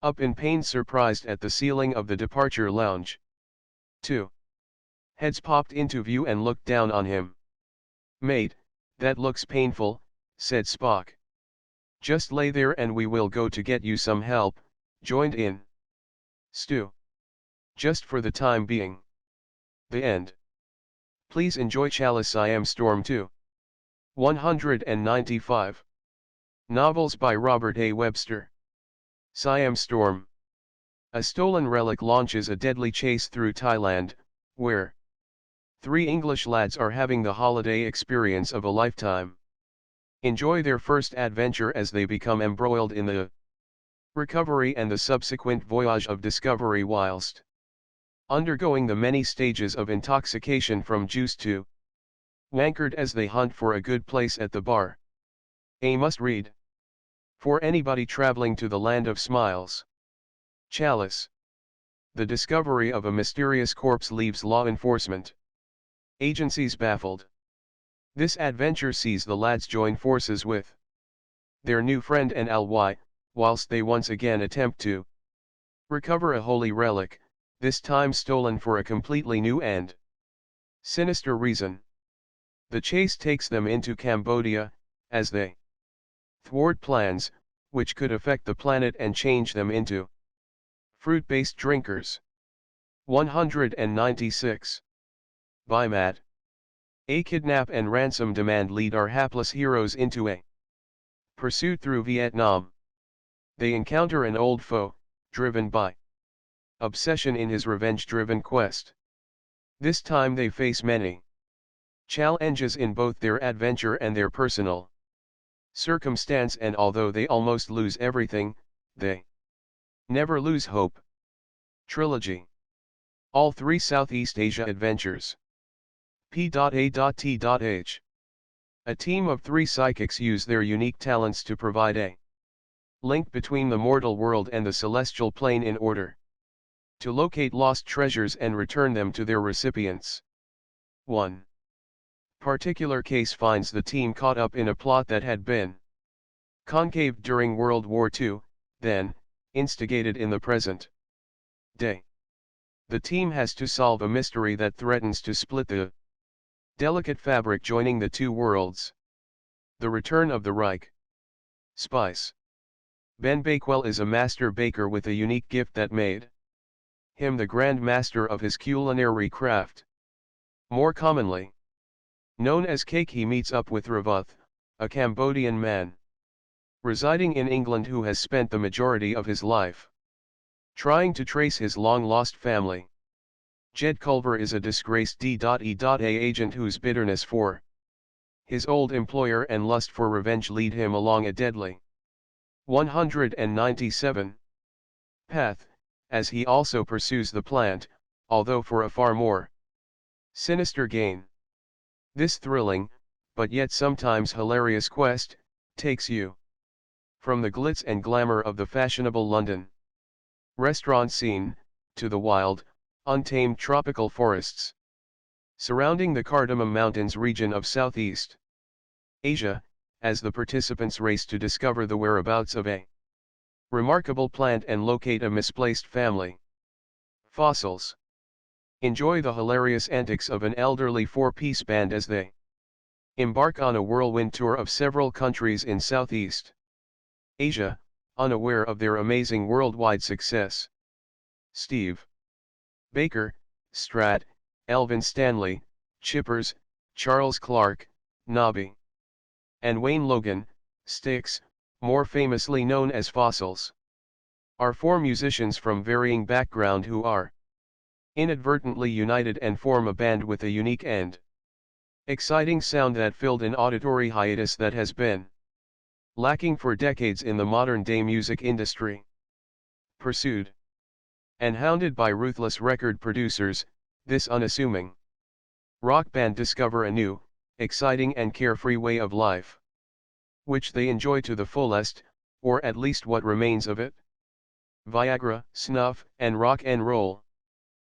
Speaker 1: up in pain, surprised at the ceiling of the departure lounge. Two heads popped into view and looked down on him. "Mate, that looks painful," said Spock. "Just lay there and we will go to get you some help," joined in Stu. "Just for the time being. The end. Please enjoy Chalice I Am Storm 2. 195. Novels by Robert A. Webster. Siam Storm. A stolen relic launches a deadly chase through Thailand, where three English lads are having the holiday experience of a lifetime. Enjoy their first adventure as they become embroiled in the recovery and the subsequent voyage of discovery whilst undergoing the many stages of intoxication from juice to wankered as they hunt for a good place at the bar. A must read for anybody traveling to the land of smiles. Chalice. The discovery of a mysterious corpse leaves law enforcement agencies baffled. This adventure sees the lads join forces with their new friend and ally, whilst they once again attempt to recover a holy relic, this time stolen for a completely new and sinister reason. The chase takes them into Cambodia, as they thwart plans, which could affect the planet and change them into fruit-based drinkers. 196. By Matt. A kidnap and ransom demand lead our hapless heroes into a pursuit through Vietnam. They encounter an old foe, driven by obsession in his revenge-driven quest. This time they face many challenges in both their adventure and their personal circumstance, and although they almost lose everything, they never lose hope. Trilogy. All three Southeast Asia adventures. P.A.T.H. A team of three psychics use their unique talents to provide a link between the mortal world and the celestial plane in order to locate lost treasures and return them to their recipients. 1 particular case finds the team caught up in a plot that had been conceived during World War II, then instigated in the present day. The team has to solve a mystery that threatens to split the delicate fabric joining the two worlds. The return of the Reich. Spice. Ben Bakewell is a master baker with a unique gift that made him the grand master of his culinary craft. More commonly known as Cake, he meets up with Ravath, a Cambodian man residing in England who has spent the majority of his life trying to trace his long-lost family. Jed Culver is a disgraced D.E.A. agent whose bitterness for his old employer and lust for revenge lead him along a deadly 197 path, as he also pursues the plant, although for a far more sinister gain. This thrilling, but yet sometimes hilarious quest, takes you from the glitz and glamour of the fashionable London restaurant scene, to the wild, untamed tropical forests surrounding the Cardamom Mountains region of Southeast Asia, as the participants race to discover the whereabouts of a remarkable plant and locate a misplaced family. Fossils. Enjoy the hilarious antics of an elderly four-piece band as they embark on a whirlwind tour of several countries in Southeast Asia, unaware of their amazing worldwide success. Steve Baker, Strat, Elvin Stanley, Chippers, Charles Clark, Nobby, and Wayne Logan, Styx, more famously known as Fossils, are four musicians from varying background who are inadvertently united and form a band with a unique and exciting sound that filled an auditory hiatus that has been lacking for decades in the modern-day music industry. Pursued and hounded by ruthless record producers, this unassuming rock band discover a new, exciting and carefree way of life, which they enjoy to the fullest, or at least what remains of it. Viagra, snuff, and rock and roll.